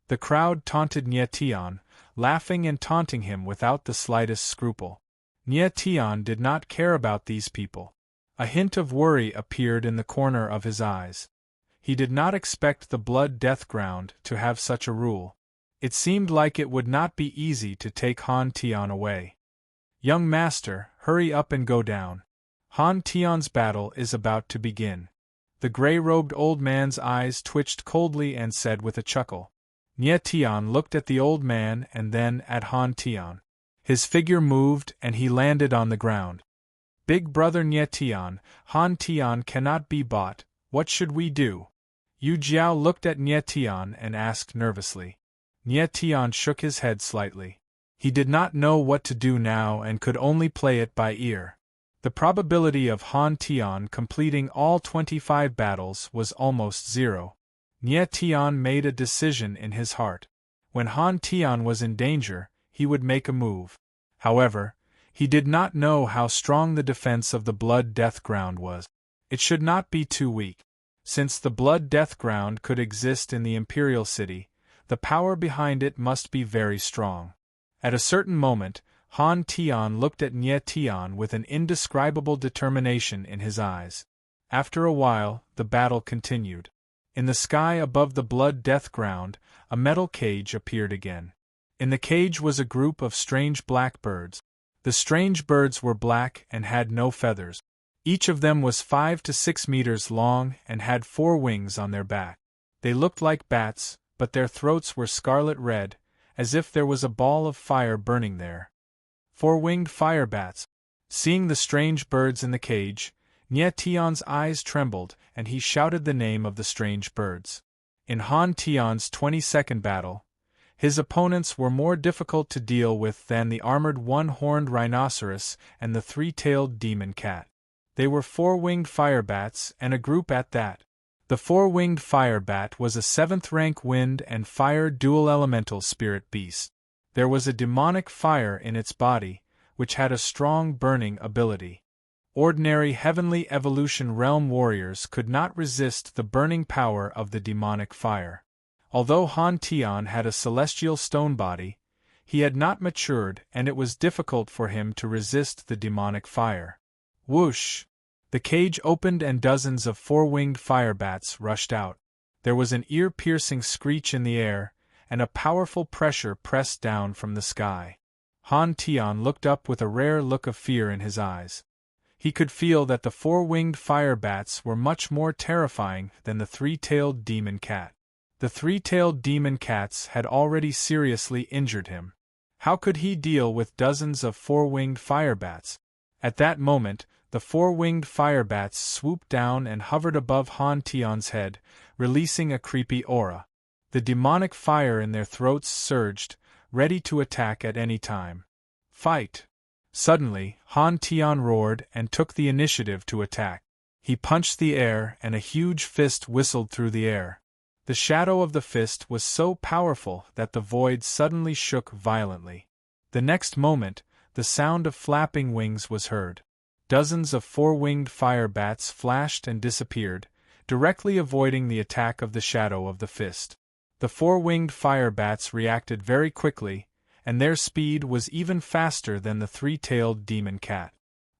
S1: The crowd taunted Nie Tian, laughing and taunting him without the slightest scruple. Nie Tian did not care about these people. A hint of worry appeared in the corner of his eyes. He did not expect the blood-death ground to have such a rule. It seemed like it would not be easy to take Han Tian away. Young master, hurry up and go down. Han Tian's battle is about to begin. The gray-robed old man's eyes twitched coldly and said with a chuckle. Nie Tian looked at the old man and then at Han Tian. His figure moved and he landed on the ground. Big brother Nie Tian, Han Tian cannot be bought, what should we do? Yu Jiao looked at Nie Tian and asked nervously. Nie Tian shook his head slightly. He did not know what to do now and could only play it by ear. The probability of Han Tian completing all 25 battles was almost zero. Nie Tian made a decision in his heart. When Han Tian was in danger, he would make a move. However, he did not know how strong the defense of the blood-death ground was. It should not be too weak. Since the blood-death ground could exist in the Imperial City, the power behind it must be very strong. At a certain moment, Han Tian looked at Nie Tian with an indescribable determination in his eyes. After a while, the battle continued. In the sky above the blood-death ground, a metal cage appeared again. In the cage was a group of strange black birds. The strange birds were black and had no feathers. Each of them was 5 to 6 meters long and had 4 wings on their back. They looked like bats, but their throats were scarlet red, as if there was a ball of fire burning there. 4-winged fire bats. Seeing the strange birds in the cage, Nie Tian's eyes trembled and he shouted the name of the strange birds. In Han Tian's 22nd battle, his opponents were more difficult to deal with than the armored one-horned rhinoceros and the 3-tailed demon cat. They were 4-winged fire bats and a group at that. The 4-winged fire bat was a 7th-rank wind and fire dual-elemental spirit beast. There was a demonic fire in its body, which had a strong burning ability. Ordinary heavenly evolution realm warriors could not resist the burning power of the demonic fire. Although Han Tian had a celestial stone body, he had not matured and it was difficult for him to resist the demonic fire. Whoosh! The cage opened and dozens of 4-winged fire bats rushed out. There was an ear-piercing screech in the air, and a powerful pressure pressed down from the sky. Han Tian looked up with a rare look of fear in his eyes. He could feel that the 4-winged fire bats were much more terrifying than the 3-tailed demon cat. The 3-tailed demon cats had already seriously injured him. How could he deal with dozens of 4-winged fire bats? At that moment, the 4-winged fire bats swooped down and hovered above Han Tian's head, releasing a creepy aura. The demonic fire in their throats surged, ready to attack at any time. Fight! Suddenly, Han Tian roared and took the initiative to attack. He punched the air and a huge fist whistled through the air. The shadow of the fist was so powerful that the void suddenly shook violently. The next moment, the sound of flapping wings was heard. Dozens of 4-winged fire bats flashed and disappeared, directly avoiding the attack of the shadow of the fist. The 4-winged fire bats reacted very quickly, and their speed was even faster than the 3-tailed demon cat.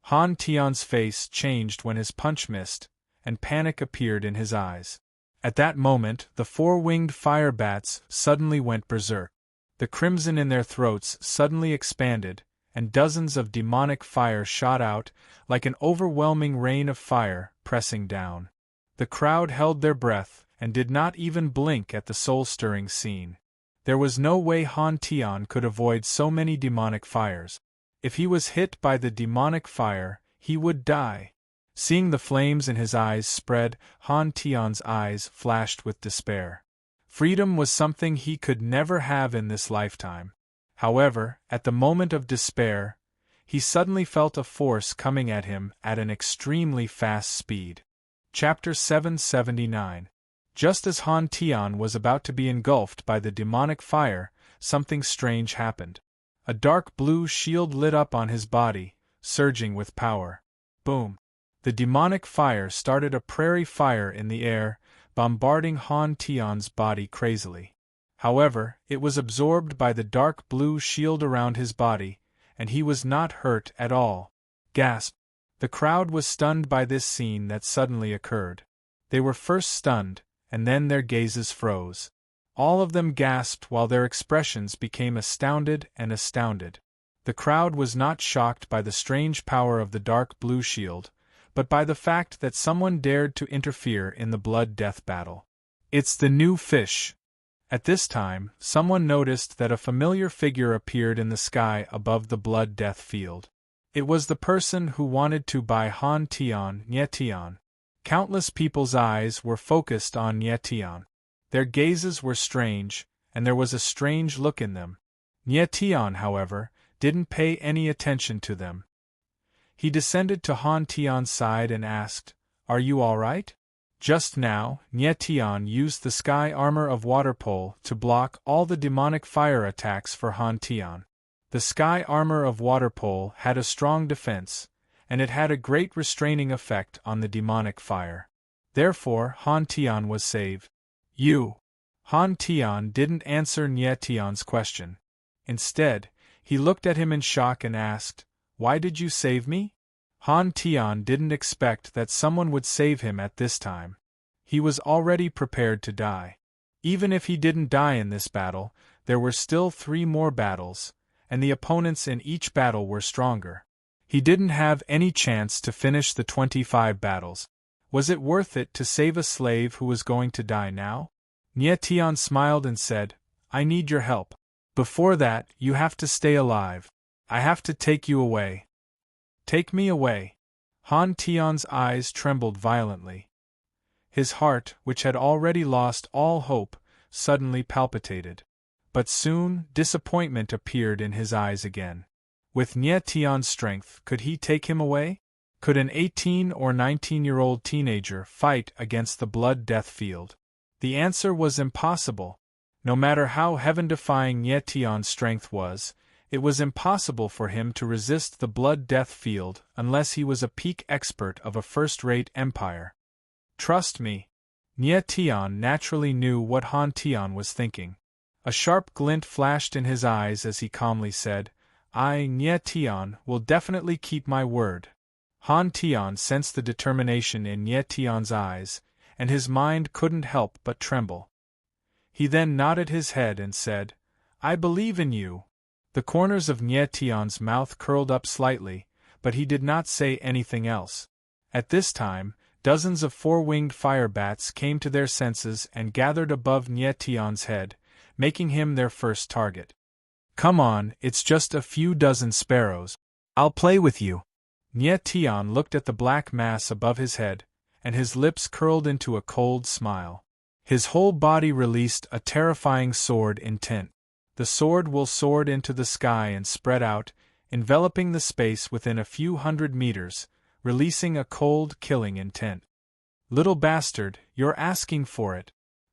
S1: Han Tian's face changed when his punch missed, and panic appeared in his eyes. At that moment, the 4-winged fire bats suddenly went berserk. The crimson in their throats suddenly expanded, and dozens of demonic fire shot out, like an overwhelming rain of fire, pressing down. The crowd held their breath, and did not even blink at the soul-stirring scene. There was no way Han Tian could avoid so many demonic fires. If he was hit by the demonic fire, he would die. Seeing the flames in his eyes spread, Han Tian's eyes flashed with despair. Freedom was something he could never have in this lifetime. However, at the moment of despair, he suddenly felt a force coming at him at an extremely fast speed. Chapter 779. Just as Han Tian was about to be engulfed by the demonic fire, something strange happened. A dark blue shield lit up on his body, surging with power. Boom! The demonic fire started a prairie fire in the air, bombarding Han Tian's body crazily. However, it was absorbed by the dark blue shield around his body, and he was not hurt at all. Gasp! The crowd was stunned by this scene that suddenly occurred. They were first stunned, and then their gazes froze. All of them gasped while their expressions became astounded and astounded. The crowd was not shocked by the strange power of the dark blue shield, but by the fact that someone dared to interfere in the blood-death battle. It's the new fish! At this time, someone noticed that a familiar figure appeared in the sky above the blood-death field. It was the person who wanted to buy Han Tian, Nye Tian. Countless people's eyes were focused on Nye Tian. Their gazes were strange, and there was a strange look in them. Nye Tian, however, didn't pay any attention to them. He descended to Han Tian's side and asked, "Are you all right?" Just now, Nye Tian used the sky armor of Waterpole to block all the demonic fire attacks for Han Tian. The sky armor of Waterpole had a strong defense, and it had a great restraining effect on the demonic fire. Therefore, Han Tian was saved. "You!" Han Tian didn't answer Nye Tian's question. Instead, he looked at him in shock and asked, "Why did you save me?" Han Tian didn't expect that someone would save him at this time. He was already prepared to die. Even if he didn't die in this battle, there were still 3 more battles, and the opponents in each battle were stronger. He didn't have any chance to finish the 25 battles. Was it worth it to save a slave who was going to die now? Nye Tian smiled and said, "I need your help. Before that, you have to stay alive. I have to take you away." "Take me away." Han Tian's eyes trembled violently. His heart, which had already lost all hope, suddenly palpitated. But soon, disappointment appeared in his eyes again. With Nye Tian's strength, could he take him away? Could an 18 or 19-year-old teenager fight against the blood-death field? The answer was impossible. No matter how heaven-defying Nye Tian's strength was, it was impossible for him to resist the blood-death field unless he was a peak expert of a first-rate empire. Trust me. Nye Tian naturally knew what Han Tian was thinking. A sharp glint flashed in his eyes as he calmly said, "I, Nye Tian, will definitely keep my word." Han Tian sensed the determination in Nye Tian's eyes, and his mind couldn't help but tremble. He then nodded his head and said, "I believe in you." The corners of Nye Tian's mouth curled up slightly, but he did not say anything else. At this time, dozens of 4-winged fire bats came to their senses and gathered above Nye Tian's head, making him their first target. "Come on, it's just a few dozen sparrows. I'll play with you." Nye Tian looked at the black mass above his head, and his lips curled into a cold smile. His whole body released a terrifying sword intent. The sword will soared into the sky and spread out, enveloping the space within a few hundred meters, releasing a cold, killing intent. "Little bastard, you're asking for it."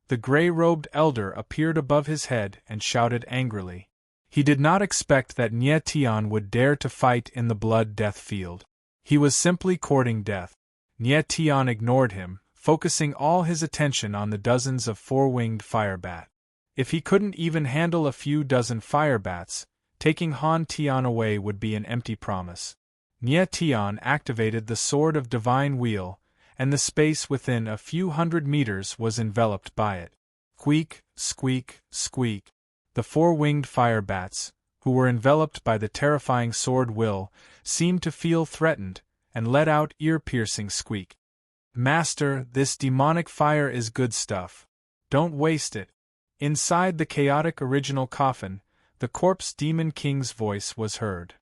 S1: The gray-robed elder appeared above his head and shouted angrily. He did not expect that Nye Tian would dare to fight in the blood-death field. He was simply courting death. Nye Tian ignored him, focusing all his attention on the dozens of 4-winged fire bat. If he couldn't even handle a few dozen fire bats, taking Han Tian away would be an empty promise. Nye Tian activated the Sword of Divine Wheel, and the space within a few hundred meters was enveloped by it. Squeak, squeak, squeak. The 4-winged fire bats, who were enveloped by the terrifying sword will, seemed to feel threatened, and let out ear-piercing squeak. "Master, this demonic fire is good stuff. Don't waste it." Inside the chaotic original coffin, the corpse demon king's voice was heard.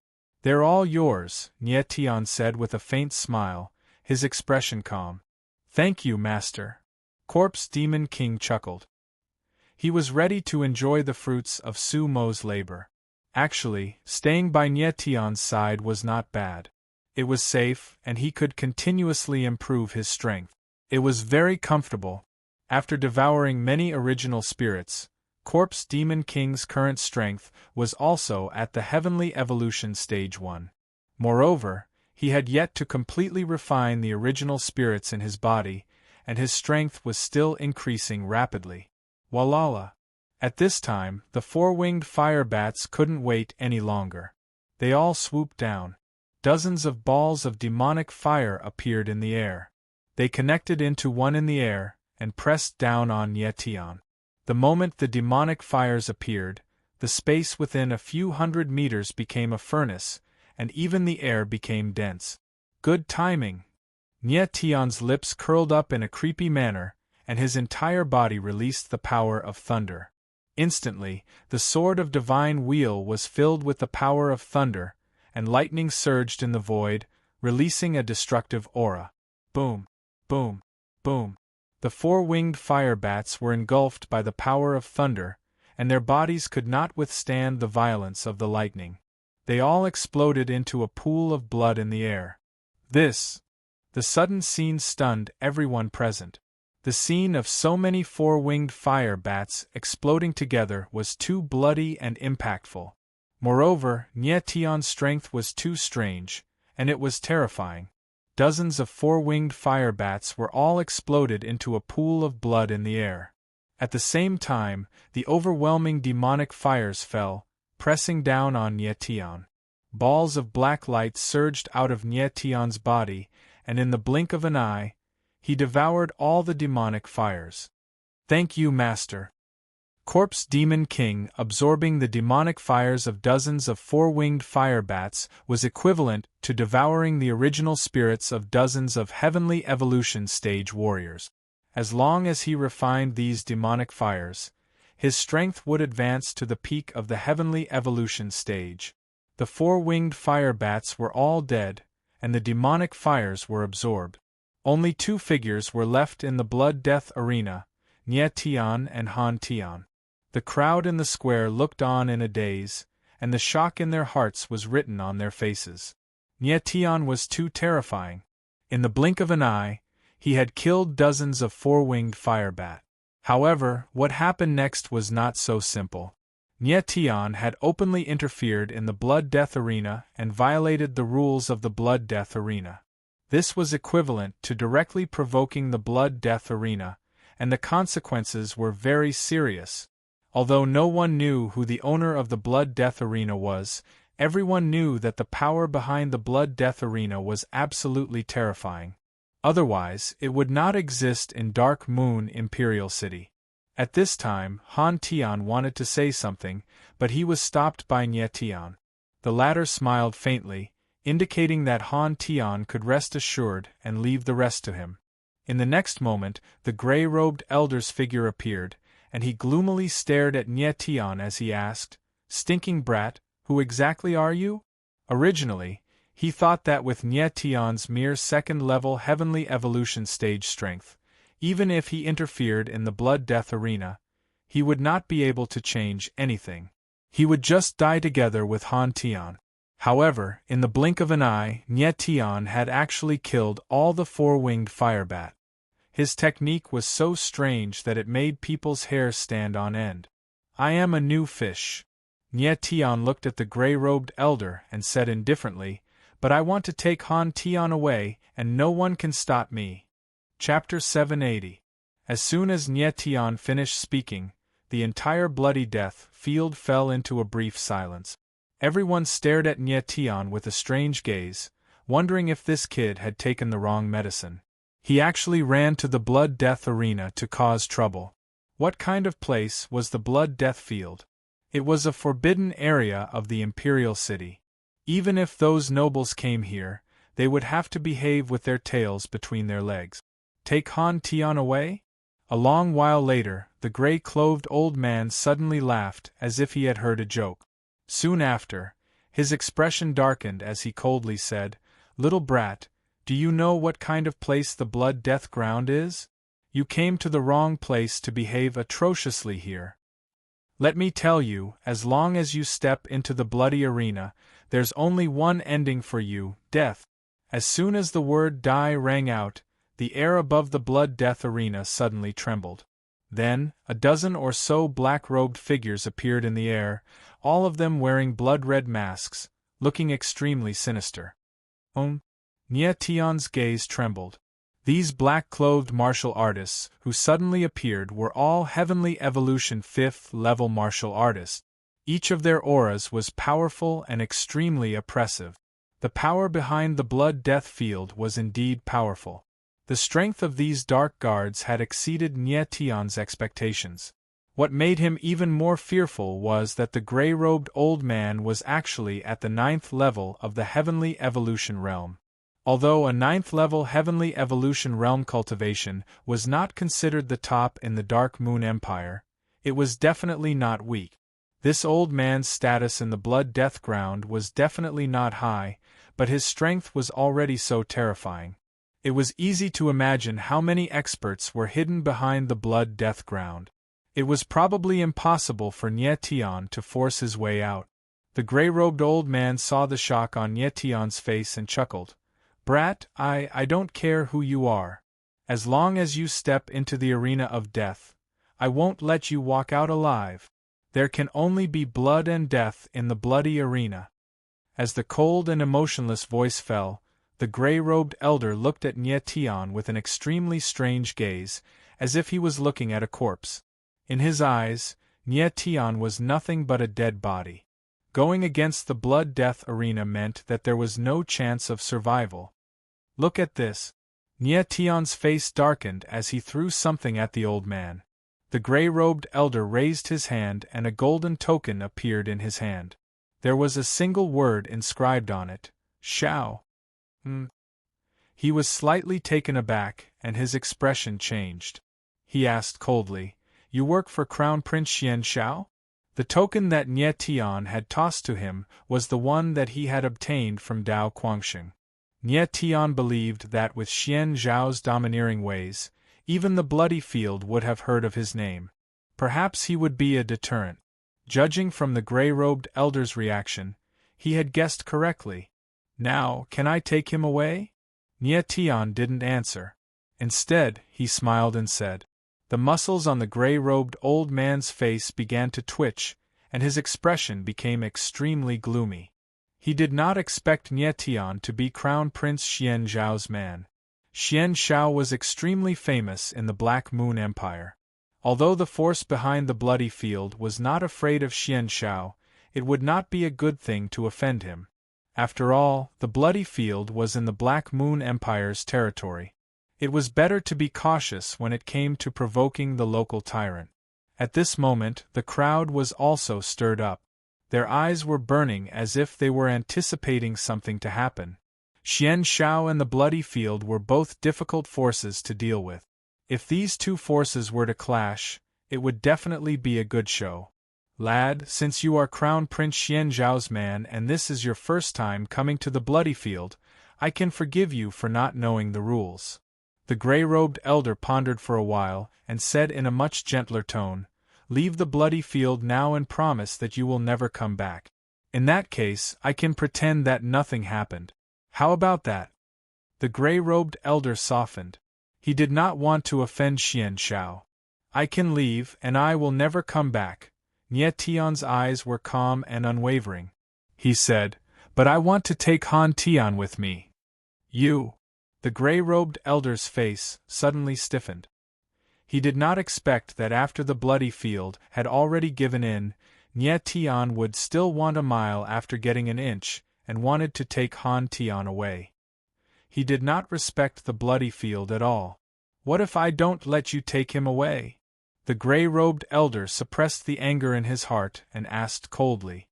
S1: "They're all yours," Nye Tian said with a faint smile, his expression calm. "Thank you, Master." Corpse Demon King chuckled. He was ready to enjoy the fruits of Su Mo's labor. Actually, staying by Nie Tian's side was not bad. It was safe, and he could continuously improve his strength. It was very comfortable. After devouring many original spirits, Corpse Demon King's current strength was also at the Heavenly Evolution Stage 1. Moreover, he had yet to completely refine the original spirits in his body, and his strength was still increasing rapidly. Walala! At this time, the four-winged fire bats couldn't wait any longer. They all swooped down. Dozens of balls of demonic fire appeared in the air. They connected into one in the air, and pressed down on Nie Tian. The moment the demonic fires appeared, the space within a few hundred meters became a furnace, and even the air became dense. Good timing! Nie Tian's lips curled up in a creepy manner, and his entire body released the power of thunder. Instantly, the sword of divine wheel was filled with the power of thunder, and lightning surged in the void, releasing a destructive aura. Boom! Boom! Boom! The four-winged fire bats were engulfed by the power of thunder, and their bodies could not withstand the violence of the lightning. They all exploded into a pool of blood in the air. The sudden scene stunned everyone present. The scene of so many four-winged fire bats exploding together was too bloody and impactful. Moreover, Nie Tian's strength was too strange, and it was terrifying. Dozens of four-winged fire bats were all exploded into a pool of blood in the air. At the same time, the overwhelming demonic fires fell, pressing down on Nie Tian. Balls of black light surged out of Nie Tian's body, and in the blink of an eye, he devoured all the demonic fires. "Thank you, Master." Corpse Demon King absorbing the demonic fires of dozens of four-winged fire bats was equivalent to devouring the original spirits of dozens of Heavenly Evolution Stage warriors. As long as he refined these demonic fires, his strength would advance to the peak of the Heavenly Evolution Stage. The four-winged fire bats were all dead, and the demonic fires were absorbed. Only two figures were left in the Blood Death Arena, Nie Tian and Han Tian. The crowd in the square looked on in a daze, and the shock in their hearts was written on their faces. Nie Tian was too terrifying. In the blink of an eye, he had killed dozens of four-winged fire bat. However, what happened next was not so simple. Nie Tian had openly interfered in the Blood Death Arena and violated the rules of the Blood Death Arena. This was equivalent to directly provoking the Blood Death Arena, and the consequences were very serious. Although no one knew who the owner of the Blood Death Arena was, everyone knew that the power behind the Blood Death Arena was absolutely terrifying. Otherwise, it would not exist in Dark Moon Imperial City. At this time, Han Tian wanted to say something, but he was stopped by Nie Tian. The latter smiled faintly, indicating that Han Tian could rest assured and leave the rest to him. In the next moment, the gray-robed elder's figure appeared, and he gloomily stared at Nie Tian as he asked, "Stinking brat, who exactly are you?" Originally, he thought that with Nie Tian's mere second-level Heavenly Evolution Stage strength, even if he interfered in the Blood Death Arena, he would not be able to change anything. He would just die together with Han Tian. However, in the blink of an eye, Nie Tian had actually killed all the four-winged firebat. His technique was so strange that it made people's hair stand on end. "I am a new fish." Nie Tian looked at the gray-robed elder and said indifferently, "But I want to take Han Tian away, and no one can stop me." Chapter 780. As soon as Nie Tian finished speaking, the entire Bloody Death field fell into a brief silence. Everyone stared at Nie Tian with a strange gaze, wondering if this kid had taken the wrong medicine. He actually ran to the Blood Death Arena to cause trouble. What kind of place was the Blood Death Field? It was a forbidden area of the Imperial City. Even if those nobles came here, they would have to behave with their tails between their legs. Take Han Tian away? A long while later, the gray-clothed old man suddenly laughed as if he had heard a joke. Soon after, his expression darkened as he coldly said, "Little brat, Do you know what kind of place the blood death ground is? You came to the wrong place to behave atrociously here. Let me tell you, as long as you step into the bloody arena, there's only one ending for you, death. As soon as the word die rang out, the air above the blood death arena suddenly trembled. Then, a dozen or so black-robed figures appeared in the air, all of them wearing blood-red masks, looking extremely sinister. Nye Tion's gaze trembled. These black-clothed martial artists who suddenly appeared were all Heavenly Evolution 5th-level martial artists. Each of their auras was powerful and extremely oppressive. The power behind the blood death field was indeed powerful. The strength of these dark guards had exceeded Nye Tion's expectations. What made him even more fearful was that the gray-robed old man was actually at the 9th level of the Heavenly Evolution realm. Although a 9th-level Heavenly Evolution realm cultivation was not considered the top in the Dark Moon Empire, it was definitely not weak. This old man's status in the Blood Death ground was definitely not high, but his strength was already so terrifying. It was easy to imagine how many experts were hidden behind the Blood Death ground. It was probably impossible for Nye Tion to force his way out. The gray-robed old man saw the shock on Nye Tion's face and chuckled. Brat, I don't care who you are. As long as you step into the arena of death, I won't let you walk out alive. There can only be blood and death in the bloody arena. As the cold and emotionless voice fell, the gray-robed elder looked at Nye Tion with an extremely strange gaze, as if he was looking at a corpse. In his eyes, Nye Tion was nothing but a dead body. Going against the blood death arena meant that there was no chance of survival. Look at this. Nye Tion's face darkened as he threw something at the old man. The gray-robed elder raised his hand and a golden token appeared in his hand. There was a single word inscribed on it, Shao. He was slightly taken aback, and his expression changed. He asked coldly, You work for Crown Prince Xian Shao? The token that Nye Tion had tossed to him was the one that he had obtained from Dao Guangxing. Nye Tion believed that with Xian Zhao's domineering ways, even the bloody field would have heard of his name. Perhaps he would be a deterrent. Judging from the gray-robed elder's reaction, he had guessed correctly. Now, can I take him away? Nye Tion didn't answer. Instead, he smiled and said. The muscles on the gray-robed old man's face began to twitch, and his expression became extremely gloomy. He did not expect Nye Tion to be Crown Prince Xian Zhao's man. Xian Zhao was extremely famous in the Black Moon Empire. Although the force behind the bloody field was not afraid of Xian Zhao, it would not be a good thing to offend him. After all, the bloody field was in the Black Moon Empire's territory. It was better to be cautious when it came to provoking the local tyrant. At this moment, the crowd was also stirred up. Their eyes were burning as if they were anticipating something to happen. Xian Zhao and the bloody field were both difficult forces to deal with. If these two forces were to clash, it would definitely be a good show. Lad, since you are Crown Prince Xian Zhao's man and this is your first time coming to the bloody field, I can forgive you for not knowing the rules. The gray-robed elder pondered for a while and said in a much gentler tone, Leave the bloody field now and promise that you will never come back. In that case, I can pretend that nothing happened. How about that? The gray-robed elder softened. He did not want to offend Xian Zhao. I can leave, and I will never come back. Nye Tion's eyes were calm and unwavering. He said, But I want to take Han Tian with me. You. The gray-robed elder's face suddenly stiffened. He did not expect that after the bloody field had already given in, Nye Tion would still want a mile after getting an inch, and wanted to take Han Tian away. He did not respect the bloody field at all. What if I don't let you take him away? The gray-robed elder suppressed the anger in his heart and asked coldly.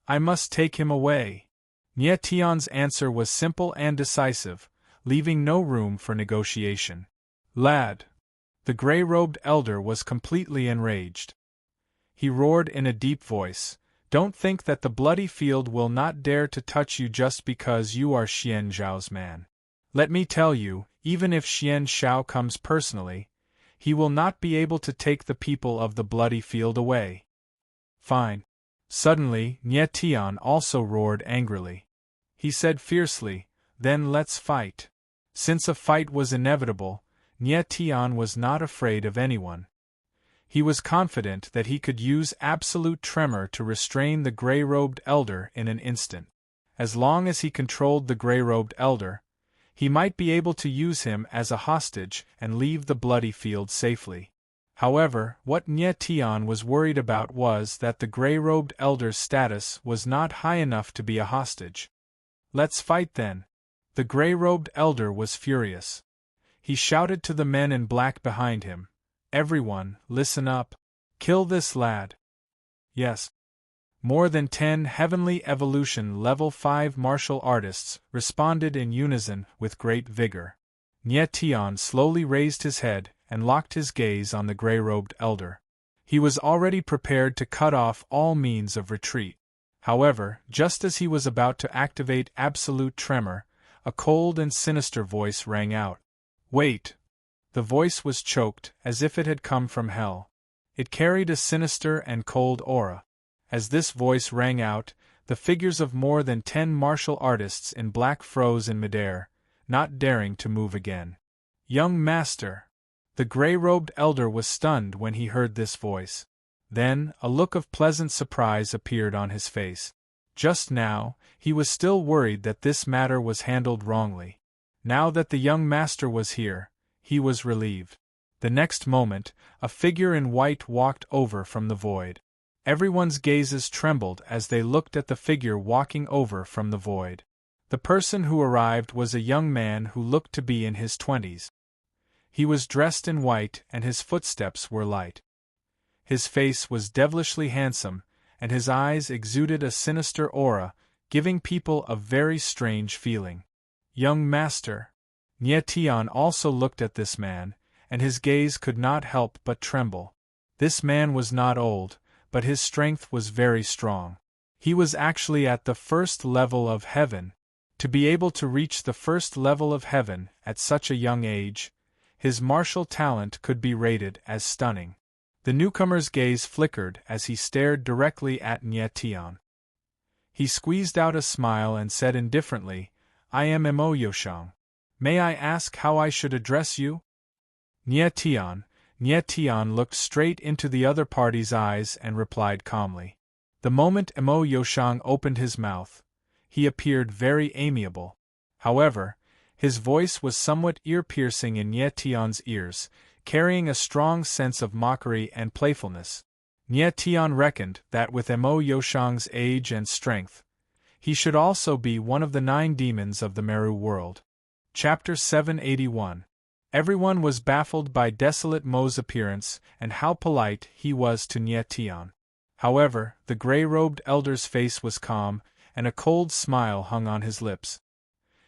S1: I must take him away. Nye Tion's answer was simple and decisive, leaving no room for negotiation. Lad. The gray-robed elder was completely enraged. He roared in a deep voice, Don't think that the bloody field will not dare to touch you just because you are Xian Zhao's man. Let me tell you, even if Xian Shao comes personally, he will not be able to take the people of the bloody field away. Fine. Suddenly, Nie Tian also roared angrily. He said fiercely, then let's fight. Since a fight was inevitable, Nie Tian was not afraid of anyone. He was confident that he could use absolute tremor to restrain the gray-robed elder in an instant. As long as he controlled the gray-robed elder, he might be able to use him as a hostage and leave the bloody field safely. However, what Nie Tian was worried about was that the gray-robed elder's status was not high enough to be a hostage. Let's fight then. The gray-robed elder was furious. He shouted to the men in black behind him, "Everyone, listen up. Kill this lad." Yes. More than 10 Heavenly Evolution Level 5 martial artists responded in unison with great vigor. Nie Tian slowly raised his head and locked his gaze on the gray-robed elder. He was already prepared to cut off all means of retreat. However, just as he was about to activate absolute tremor, a cold and sinister voice rang out. Wait! The voice was choked, as if it had come from hell. It carried a sinister and cold aura. As this voice rang out, the figures of more than 10 martial artists in black froze in midair, not daring to move again. Young master! The gray-robed elder was stunned when he heard this voice. Then, a look of pleasant surprise appeared on his face. Just now, he was still worried that this matter was handled wrongly. Now that the young master was here, he was relieved. The next moment, a figure in white walked over from the void. Everyone's gazes trembled as they looked at the figure walking over from the void. The person who arrived was a young man who looked to be in his 20s. He was dressed in white and his footsteps were light. His face was devilishly handsome, and his eyes exuded a sinister aura, giving people a very strange feeling. Young master! Nie Tian also looked at this man, and his gaze could not help but tremble. This man was not old, but his strength was very strong. He was actually at the first level of heaven. To be able to reach the first level of heaven at such a young age, his martial talent could be rated as stunning. The newcomer's gaze flickered as he stared directly at Nie Tian. He squeezed out a smile and said indifferently, "I am Mo Yoshang. May I ask how I should address you?" Nie Tian looked straight into the other party's eyes and replied calmly. The moment Mo Yoshang opened his mouth, he appeared very amiable. However, his voice was somewhat ear-piercing in Nie Tian's ears, carrying a strong sense of mockery and playfulness. Nie Tian reckoned that with Mo Yoshang's age and strength, he should also be one of the 9 demons of the Meru world. Chapter 781. Everyone was baffled by Desolate Mo's appearance and how polite he was to Nie Tian. However, the gray-robed elder's face was calm, and a cold smile hung on his lips.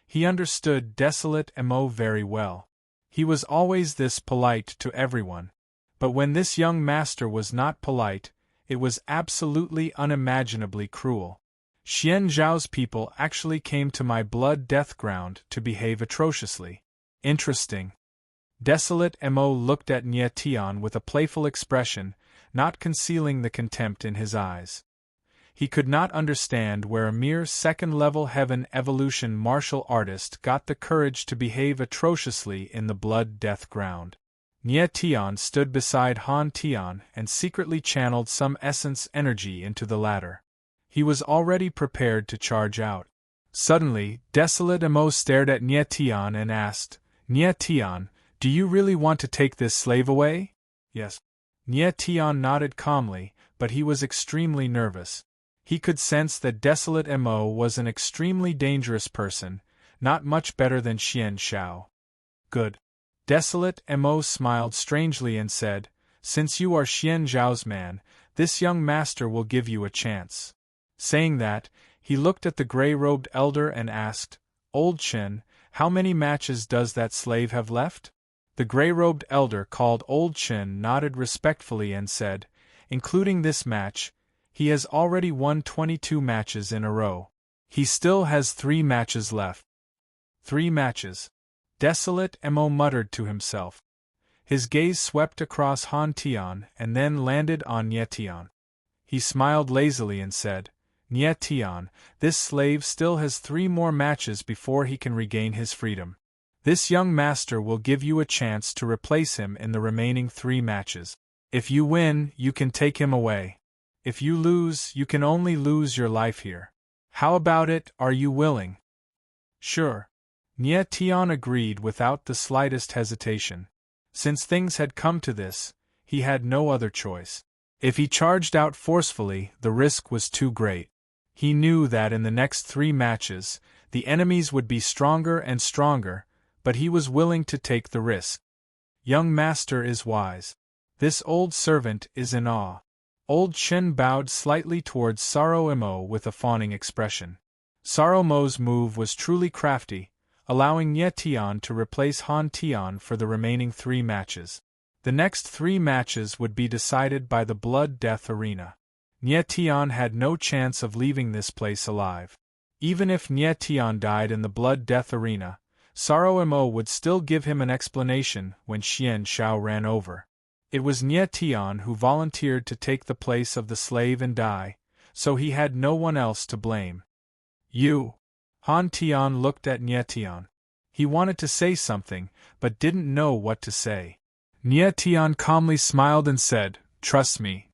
S1: He understood Desolate Mo very well. He was always this polite to everyone. But when this young master was not polite, it was absolutely unimaginably cruel. Xian Zhao's people actually came to my blood death ground to behave atrociously. Interesting. Desolate Mo looked at Nie Tian with a playful expression, not concealing the contempt in his eyes. He could not understand where a mere second-level heaven evolution martial artist got the courage to behave atrociously in the blood death ground. Nie Tian stood beside Han Tian and secretly channeled some essence energy into the latter. He was already prepared to charge out. Suddenly, Desolate Mo stared at Nie Tian and asked, "Nie Tian, do you really want to take this slave away?" "Yes." Nie Tian nodded calmly, but he was extremely nervous. He could sense that Desolate Mo was an extremely dangerous person, not much better than Xian Shao. "Good." Desolate Mo smiled strangely and said, "Since you are Xian Zhao's man, this young master will give you a chance." Saying that, he looked at the gray-robed elder and asked, "Old Chen, how many matches does that slave have left?" The gray-robed elder called Old Chen nodded respectfully and said, "Including this match, he has already won 22 matches in a row. He still has 3 matches left." 3 matches. Desolate, Mo muttered to himself. His gaze swept across Han Tian and then landed on Nye Tian. He smiled lazily and said, Nye Tian, this slave still has 3 more matches before he can regain his freedom. This young master will give you a chance to replace him in the remaining 3 matches. If you win, you can take him away. If you lose, you can only lose your life here. How about it, are you willing? Sure. Nye Tian agreed without the slightest hesitation. Since things had come to this, he had no other choice. If he charged out forcefully, the risk was too great. He knew that in the next 3 matches, the enemies would be stronger and stronger, but he was willing to take the risk. Young master is wise. This old servant is in awe. Old Chen bowed slightly towards Saro Mo with a fawning expression. Saro Mo's move was truly crafty, allowing Nye Tian to replace Han Tian for the remaining 3 matches. The next 3 matches would be decided by the Blood Death Arena. Nye Tian had no chance of leaving this place alive. Even if Nye Tian died in the Blood Death Arena, Saro Mo would still give him an explanation when Xian Xiao ran over. It was Nye Tian who volunteered to take the place of the slave and die, so he had no one else to blame. You. Han Tian looked at Nye Tian. He wanted to say something, but didn't know what to say. Nye Tian calmly smiled and said, Trust me.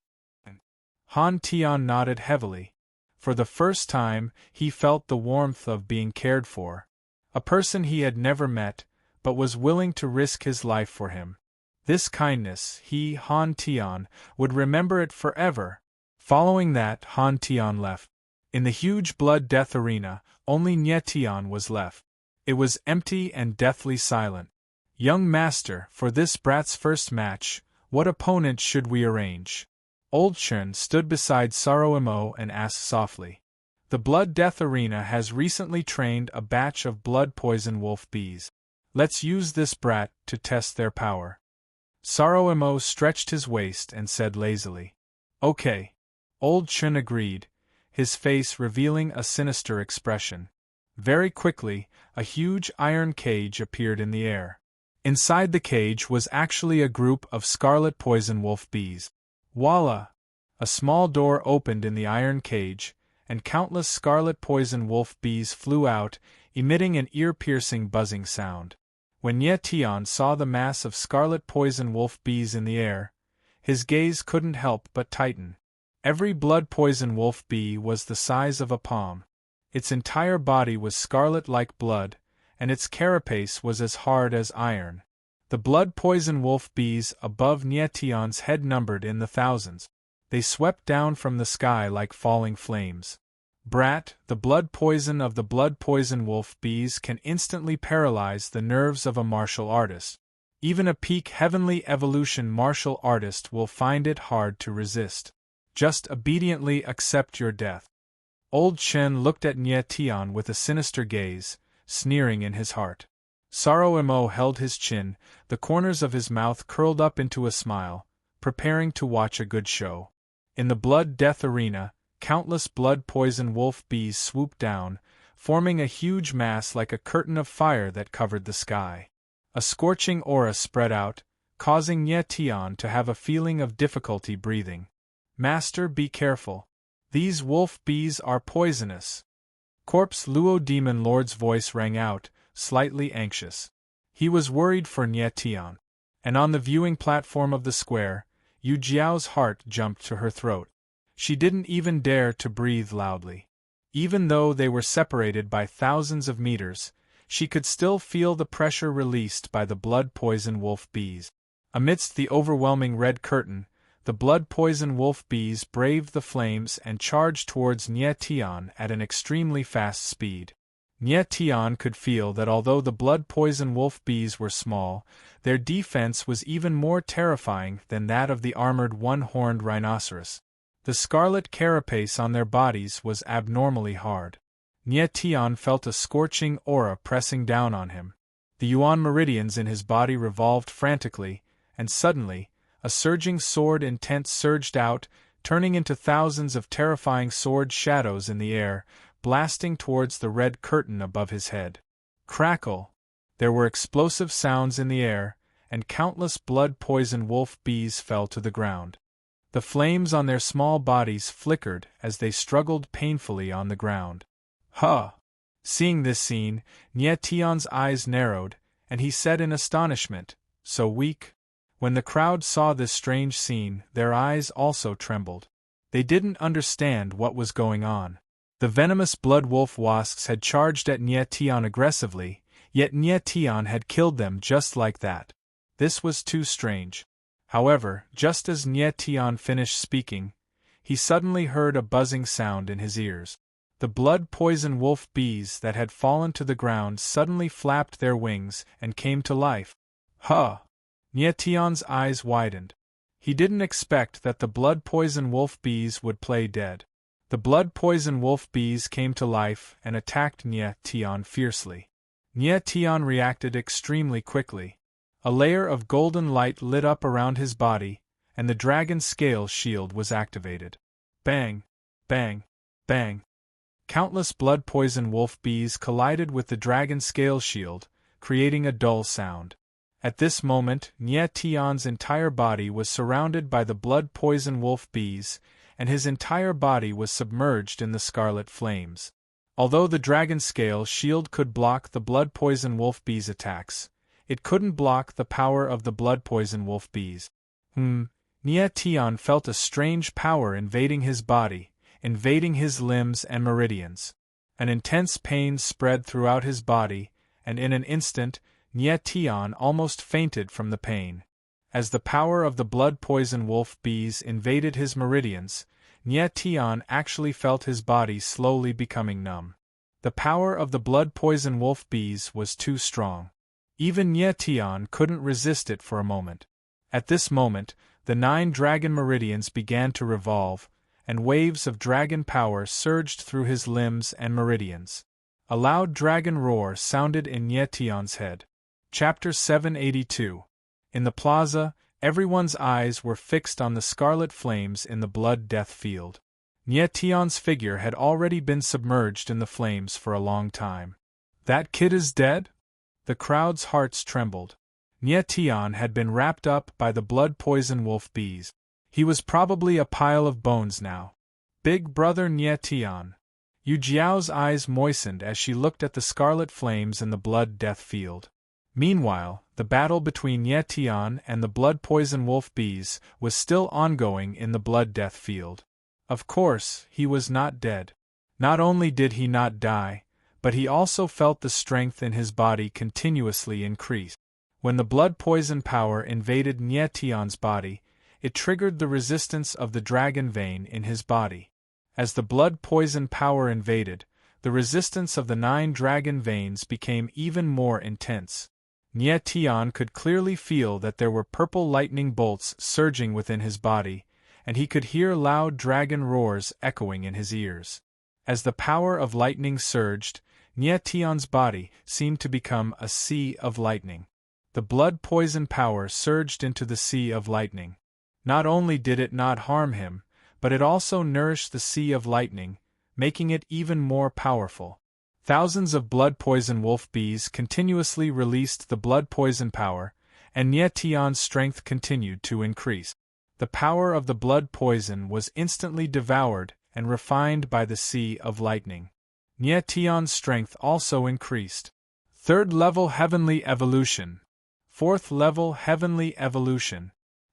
S1: Han Tian nodded heavily. For the first time, he felt the warmth of being cared for. A person he had never met, but was willing to risk his life for him. This kindness, he, Han Tian, would remember it forever. Following that, Han Tian left. In the huge Blood Death Arena, only Nye Tian was left. It was empty and deathly silent. Young master, for this brat's first match, what opponent should we arrange? Old Chen stood beside Saro Mo and asked softly. The Blood Death Arena has recently trained a batch of blood poison wolf bees. Let's use this brat to test their power. Saro Mo stretched his waist and said lazily. Okay. Old Chen agreed, his face revealing a sinister expression. Very quickly, a huge iron cage appeared in the air. Inside the cage was actually a group of scarlet poison wolf bees. Voila! A small door opened in the iron cage, and countless scarlet poison wolf bees flew out, emitting an ear-piercing buzzing sound. When Nye Tian saw the mass of scarlet poison wolf bees in the air, his gaze couldn't help but tighten. Every blood poison wolf bee was the size of a palm. Its entire body was scarlet like blood, and its carapace was as hard as iron. The blood poison wolf bees above Nye Tian's head numbered in the thousands. They swept down from the sky like falling flames. Brat, the blood poison of the blood poison wolf bees can instantly paralyze the nerves of a martial artist. Even a peak heavenly evolution martial artist will find it hard to resist. Just obediently accept your death. Old Chen looked at Nye Tian with a sinister gaze, sneering in his heart. Saro Mo held his chin, the corners of his mouth curled up into a smile, preparing to watch a good show. In the Blood Death Arena, countless blood poison wolf bees swooped down, forming a huge mass like a curtain of fire that covered the sky. A scorching aura spread out, causing Nye Tian to have a feeling of difficulty breathing. Master, be careful. These wolf bees are poisonous. Corpse Luo Demon Lord's voice rang out, slightly anxious. He was worried for Nye Tian. And on the viewing platform of the square, Yu Jiao's heart jumped to her throat. She didn't even dare to breathe loudly. Even though they were separated by thousands of meters, she could still feel the pressure released by the blood poison wolf bees. Amidst the overwhelming red curtain, the blood poison wolf bees braved the flames and charged towards Nye Tian at an extremely fast speed. Nye Tian could feel that although the blood poison wolf bees were small, their defense was even more terrifying than that of the armored one-horned rhinoceros. The scarlet carapace on their bodies was abnormally hard. Nye Tian felt a scorching aura pressing down on him. The yuan meridians in his body revolved frantically, and suddenly, a surging sword intent surged out, turning into thousands of terrifying sword shadows in the air, blasting towards the red curtain above his head. Crackle! There were explosive sounds in the air, and countless blood-poison wolf bees fell to the ground. The flames on their small bodies flickered as they struggled painfully on the ground. Huh! Seeing this scene, Nietion's eyes narrowed, and he said in astonishment, "So weak?" When the crowd saw this strange scene, their eyes also trembled. They didn't understand what was going on. The venomous blood wolf wasps had charged at Nietion aggressively, yet Nietion had killed them just like that. This was too strange. However, just as Nietion finished speaking, he suddenly heard a buzzing sound in his ears. The blood-poison wolf bees that had fallen to the ground suddenly flapped their wings and came to life. Huh! Nietion's eyes widened. He didn't expect that the blood-poison wolf bees would play dead. The blood-poison wolf bees came to life and attacked Nietion fiercely. Nietion reacted extremely quickly. A layer of golden light lit up around his body, and the dragon scale shield was activated. Bang! Bang! Bang! Countless blood-poison wolf bees collided with the dragon scale shield, creating a dull sound. At this moment, Nietion's entire body was surrounded by the blood-poison wolf bees, and his entire body was submerged in the scarlet flames. Although the dragon scale shield could block the blood-poison wolf bees' attacks, it couldn't block the power of the blood-poison wolf bees. Nietion felt a strange power invading his body, invading his limbs and meridians. An intense pain spread throughout his body, and in an instant, Nietion almost fainted from the pain. As the power of the blood-poison wolf bees invaded his meridians, Nietion actually felt his body slowly becoming numb. The power of the blood-poison wolf bees was too strong. Even Nietion couldn't resist it for a moment. At this moment, the 9 dragon meridians began to revolve, and waves of dragon power surged through his limbs and meridians. A loud dragon roar sounded in Nietion's head. Chapter 782. In the plaza, everyone's eyes were fixed on the scarlet flames in the blood death field. Nietion's figure had already been submerged in the flames for a long time. That kid is dead? The crowd's hearts trembled. Nietion had been wrapped up by the blood-poison wolf bees. He was probably a pile of bones now. Big brother Nietion. Yu Jiao's eyes moistened as she looked at the scarlet flames in the blood death field. Meanwhile, the battle between Nietion and the blood-poison wolf bees was still ongoing in the blood death field. Of course, he was not dead. Not only did he not die, but he also felt the strength in his body continuously increase. When the blood poison power invaded Nietion's body, it triggered the resistance of the dragon vein in his body. As the blood poison power invaded, the resistance of the 9 dragon veins became even more intense. Nietion could clearly feel that there were purple lightning bolts surging within his body, and he could hear loud dragon roars echoing in his ears. As the power of lightning surged, Nietion's body seemed to become a sea of lightning. The blood poison power surged into the sea of lightning. Not only did it not harm him, but it also nourished the sea of lightning, making it even more powerful. Thousands of blood poison wolf bees continuously released the blood poison power, and Nietion's strength continued to increase. The power of the blood poison was instantly devoured and refined by the sea of lightning. Nietion's strength also increased. 3rd level Heavenly Evolution. 4th level Heavenly Evolution.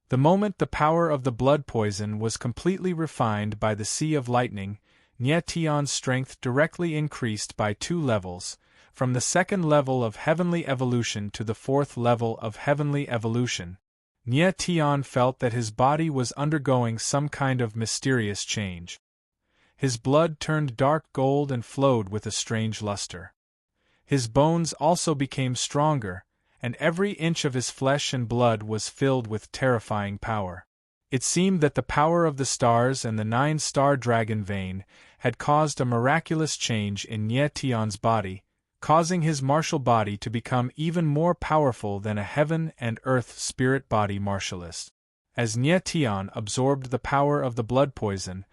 S1: The moment the power of the blood poison was completely refined by the sea of lightning, Nietion's strength directly increased by 2 levels, from the 2nd level of Heavenly Evolution to the 4th level of Heavenly Evolution. Nietion felt that his body was undergoing some kind of mysterious change. His blood turned dark gold and flowed with a strange luster. His bones also became stronger, and every inch of his flesh and blood was filled with terrifying power. It seemed that the power of the stars and the 9-star dragon vein had caused a miraculous change in Nietion's body, causing his martial body to become even more powerful than a heaven and earth spirit body martialist. As Nietion absorbed the power of the blood poison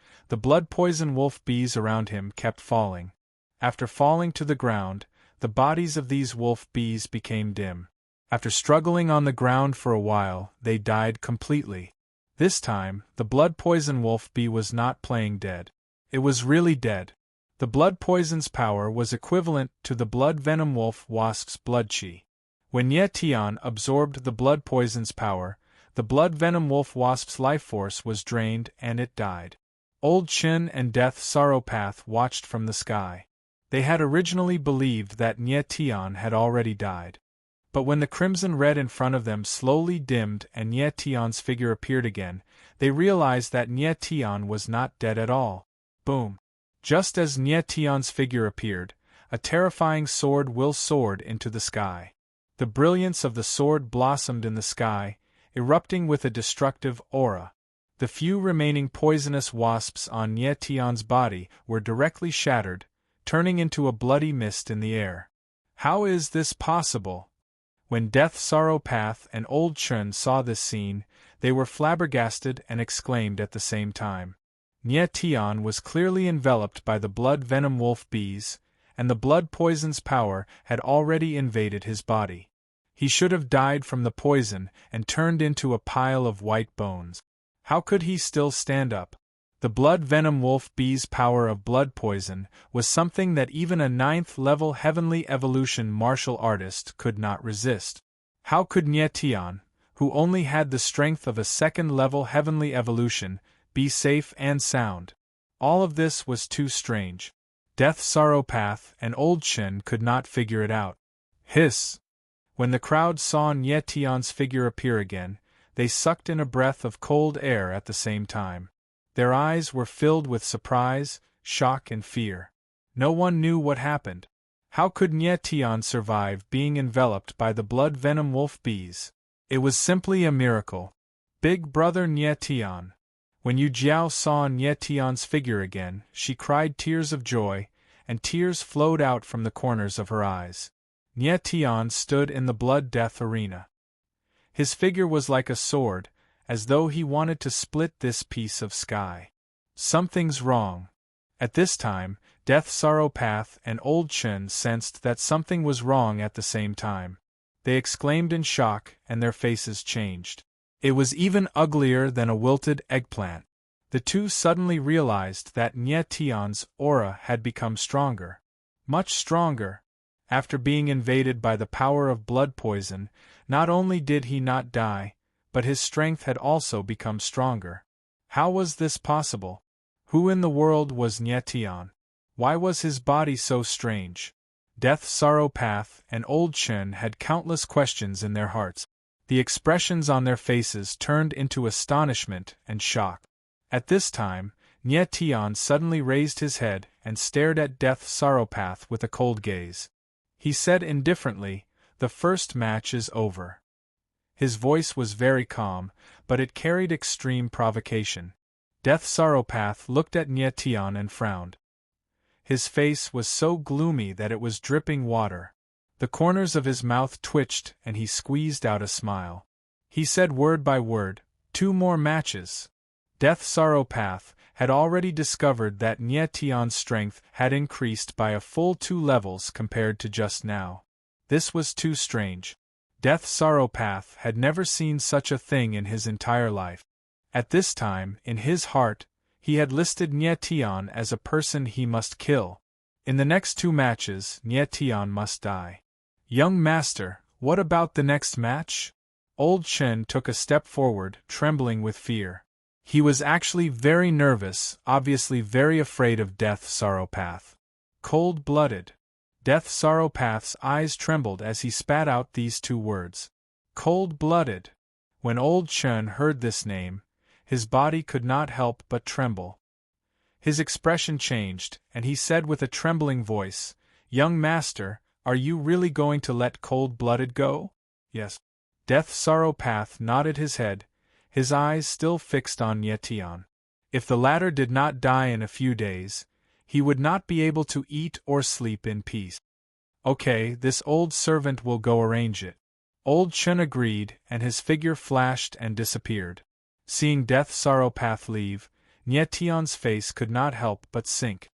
S1: wolf bees around him kept falling. After falling to the ground, the bodies of these wolf bees became dim. After struggling on the ground for a while, they died completely. This time, the blood poison wolf bee was not playing dead. It was really dead. The blood poison's power was equivalent to the blood venom wolf wasp's blood chi. When Nye Tian absorbed the blood poison's power, the blood venom wolf wasp's life force was drained and it died. Old Chen and Death Sorrow Path watched from the sky. They had originally believed that Nye Tian had already died. But when the crimson red in front of them slowly dimmed and Nye Tian's figure appeared again, they realized that Nye Tian was not dead at all. Boom! Just as Nye Tian's figure appeared, a terrifying sword soared into the sky. The brilliance of the sword blossomed in the sky, erupting with a destructive aura. The few remaining poisonous wasps on Nye Tian's body were directly shattered, turning into a bloody mist in the air. How is this possible? When Death Sorrow Path and Old Chen saw this scene, they were flabbergasted and exclaimed at the same time. Nye Tian was clearly enveloped by the blood venom wolf bees, and the blood poison's power had already invaded his body. He should have died from the poison and turned into a pile of white bones. How could he still stand up? The blood venom wolf bee's power of blood poison was something that even a 9th-level heavenly evolution martial artist could not resist. How could Nye Tian, who only had the strength of a 2nd-level heavenly evolution, be safe and sound? All of this was too strange. Death Sorrow Path and Old Chen could not figure it out. Hiss! When the crowd saw Nye Tian's figure appear again, they sucked in a breath of cold air at the same time. Their eyes were filled with surprise, shock and fear. No one knew what happened. How could Nye Tian survive being enveloped by the blood venom wolf bees? It was simply a miracle. Big brother Nye Tian. When Yu Jiao saw Nye Tian's figure again, she cried tears of joy, and tears flowed out from the corners of her eyes. Nye Tian stood in the blood death arena. His figure was like a sword, as though he wanted to split this piece of sky. Something's wrong. At this time, Death Sorrow Path and Old Chen sensed that something was wrong at the same time. They exclaimed in shock, and their faces changed. It was even uglier than a wilted eggplant. The two suddenly realized that Nye Tian's aura had become stronger. Much stronger. After being invaded by the power of blood poison, not only did he not die, but his strength had also become stronger. How was this possible? Who in the world was Nye Tian? Why was his body so strange? Death Sorrow Path and Old Chen had countless questions in their hearts. The expressions on their faces turned into astonishment and shock. At this time, Nye Tian suddenly raised his head and stared at Death Sorrow Path with a cold gaze. He said indifferently, "The first match is over." His voice was very calm, but it carried extreme provocation. Death Sorrow Path looked at Nye Tian and frowned. His face was so gloomy that it was dripping water. The corners of his mouth twitched and he squeezed out a smile. He said word by word, "2 more matches." Death Sorrow Path had already discovered that Nye Tian's strength had increased by a full 2 levels compared to just now. This was too strange. Death Sorrow Path had never seen such a thing in his entire life. At this time, in his heart, he had listed Nye Tian as a person he must kill. In the next 2 matches, Nye Tian must die. "Young master, what about the next match?" Old Chen took a step forward, trembling with fear. He was actually very nervous, obviously very afraid of Death Sorrow Path. Cold-blooded. Death Sorrow Path's eyes trembled as he spat out these 2 words. Cold-blooded. When Old Chen heard this name, his body could not help but tremble. His expression changed, and he said with a trembling voice, "Young master, are you really going to let Cold-blooded go?" "Yes." Death Sorrow Path nodded his head, his eyes still fixed on Nye Tian. If the latter did not die in a few days, he would not be able to eat or sleep in peace. "Okay, this old servant will go arrange it." Old Chen agreed, and his figure flashed and disappeared. Seeing Death Sorrow Path leave, Nye Tian's face could not help but sink.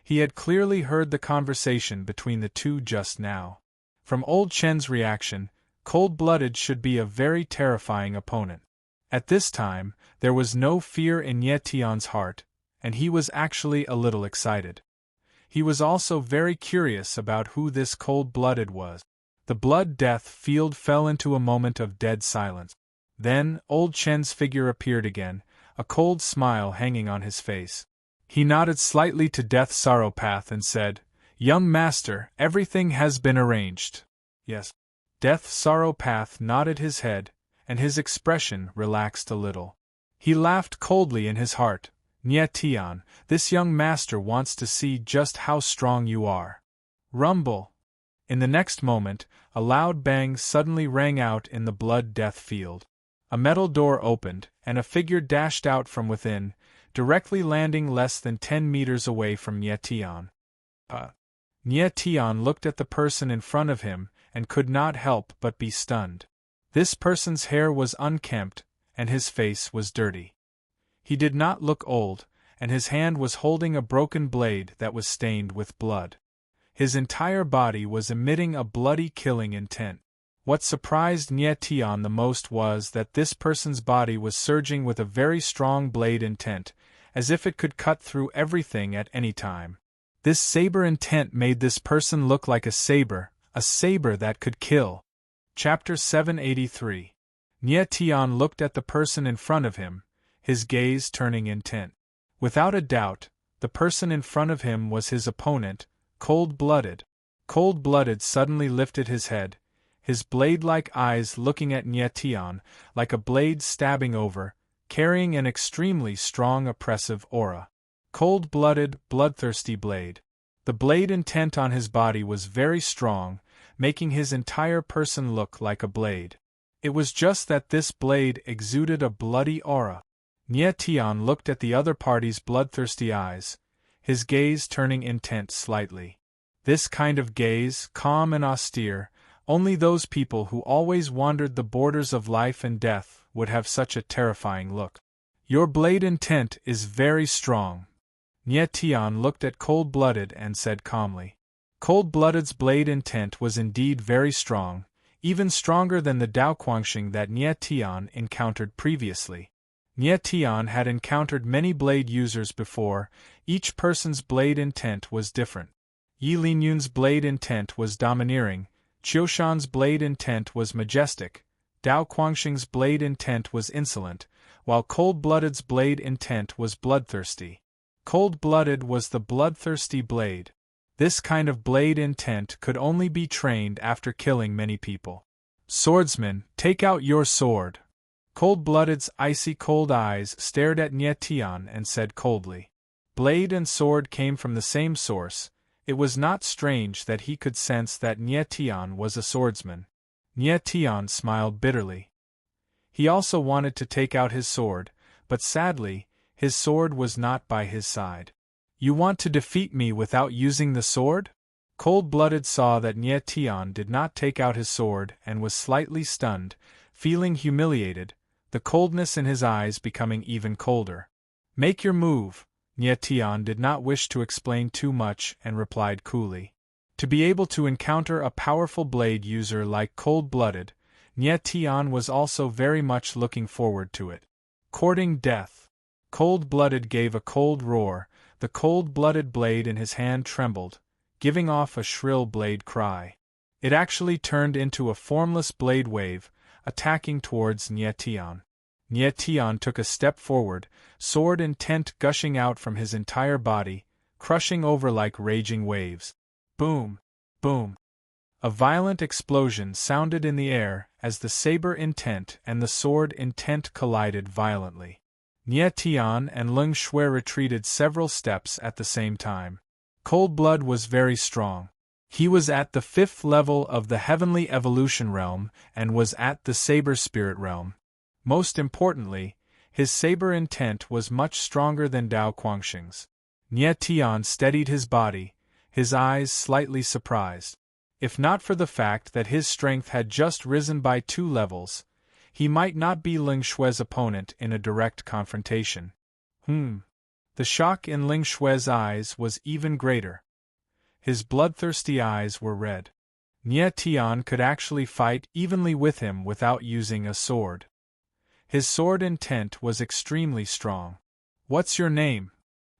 S1: He had clearly heard the conversation between the two just now. From Old Chen's reaction, cold-blooded should be a very terrifying opponent. At this time, there was no fear in Nye Tian's heart, and he was actually a little excited. He was also very curious about who this cold-blooded was. The blood-death field fell into a moment of dead silence. Then, Old Chen's figure appeared again, a cold smile hanging on his face. He nodded slightly to Death Sorrowpath and said, "Young master, everything has been arranged." "Yes." Death Sorrowpath nodded his head, and his expression relaxed a little. He laughed coldly in his heart. "Nye Tian, this young master wants to see just how strong you are." Rumble! In the next moment, a loud bang suddenly rang out in the blood-death field. A metal door opened, and a figure dashed out from within, directly landing less than 10 meters away from Nye Tian. Nye Tian looked at the person in front of him, and could not help but be stunned. This person's hair was unkempt, and his face was dirty. He did not look old, and his hand was holding a broken blade that was stained with blood. His entire body was emitting a bloody killing intent. What surprised Nye Tian the most was that this person's body was surging with a very strong blade intent, as if it could cut through everything at any time. This saber intent made this person look like a saber that could kill. Chapter 783. Nye Tian looked at the person in front of him, his gaze turning intent. Without a doubt, the person in front of him was his opponent, Cold-Blooded. Cold-Blooded suddenly lifted his head, his blade-like eyes looking at Nye Tian like a blade stabbing over, carrying an extremely strong oppressive aura. Cold-blooded, bloodthirsty blade. The blade intent on his body was very strong, making his entire person look like a blade. It was just that this blade exuded a bloody aura. Nye Tian looked at the other party's bloodthirsty eyes, his gaze turning intent slightly. This kind of gaze, calm and austere, only those people who always wandered the borders of life and death would have such a terrifying look. "Your blade intent is very strong." Nye Tian looked at Cold-Blooded and said calmly. Cold-Blooded's blade intent was indeed very strong, even stronger than the Daoquangxing that Nye Tian encountered previously. Nye Tian had encountered many blade users before, each person's blade intent was different. Yi Linyun's blade intent was domineering, Qiushan's blade intent was majestic, Daoquangxing's blade intent was insolent, while Cold-Blooded's blade intent was bloodthirsty. Cold-Blooded was the bloodthirsty blade. This kind of blade intent could only be trained after killing many people. "Swordsman, take out your sword." Cold-Blooded's icy cold eyes stared at Nye Tian and said coldly. Blade and sword came from the same source. It was not strange that he could sense that Nye Tian was a swordsman. Nye Tian smiled bitterly. He also wanted to take out his sword, but sadly, his sword was not by his side. "You want to defeat me without using the sword?" Cold-Blooded saw that Nye Tian did not take out his sword and was slightly stunned, feeling humiliated, the coldness in his eyes becoming even colder. "Make your move." Nye Tian did not wish to explain too much and replied coolly. To be able to encounter a powerful blade user like Cold-Blooded, Nye Tian was also very much looking forward to it. Courting death. Cold-Blooded gave a cold roar, the cold-blooded blade in his hand trembled, giving off a shrill blade cry. It actually turned into a formless blade wave, attacking towards Nye Tian. Nye Tian took a step forward, sword intent gushing out from his entire body, crushing over like raging waves. Boom! Boom! A violent explosion sounded in the air as the saber intent and the sword intent collided violently. Nye Tian and Leng Shui retreated several steps at the same time. Cold-Blood was very strong. He was at the 5th level of the Heavenly Evolution Realm and was at the Saber Spirit Realm. Most importantly, his saber intent was much stronger than Daoquangxing's. Nye Tian steadied his body, his eyes slightly surprised. If not for the fact that his strength had just risen by 2 levels, he might not be Leng Shui's opponent in a direct confrontation. The shock in Ling Xue's eyes was even greater. His bloodthirsty eyes were red. Nie Tian could actually fight evenly with him without using a sword. His sword intent was extremely strong. "What's your name?"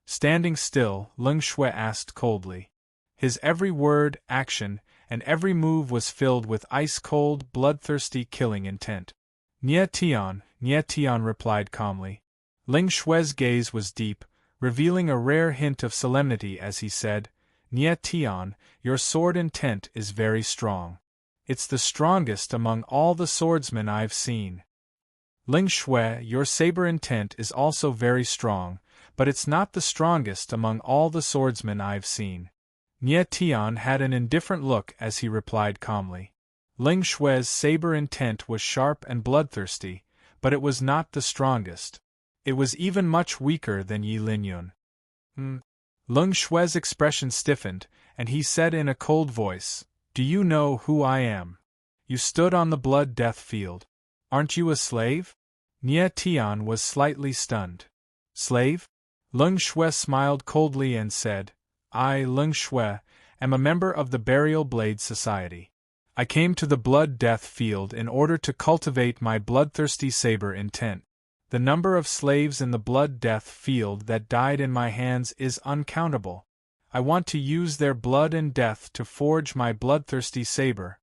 S1: Standing still, Ling Xue asked coldly. His every word, action, and every move was filled with ice-cold, bloodthirsty killing intent. Nie Tian replied calmly. Ling Xue's gaze was deep, revealing a rare hint of solemnity as he said, "Nie Tian, your sword intent is very strong. It's the strongest among all the swordsmen I've seen. Ling Xue, your saber intent is also very strong, but it's not the strongest among all the swordsmen I've seen." Nie Tian had an indifferent look as he replied calmly. Ling Xue's saber intent was sharp and bloodthirsty, but it was not the strongest. It was even much weaker than Yi Linyun. Ling Xue's expression stiffened, and he said in a cold voice, "Do you know who I am? You stood on the blood death field. Aren't you a slave?" Nie Tian was slightly stunned. "Slave?" Ling Xue smiled coldly and said, "I, Ling Xue, am a member of the Burial Blade Society. I came to the blood death field in order to cultivate my bloodthirsty saber intent. The number of slaves in the blood death field that died in my hands is uncountable. I want to use their blood and death to forge my bloodthirsty saber."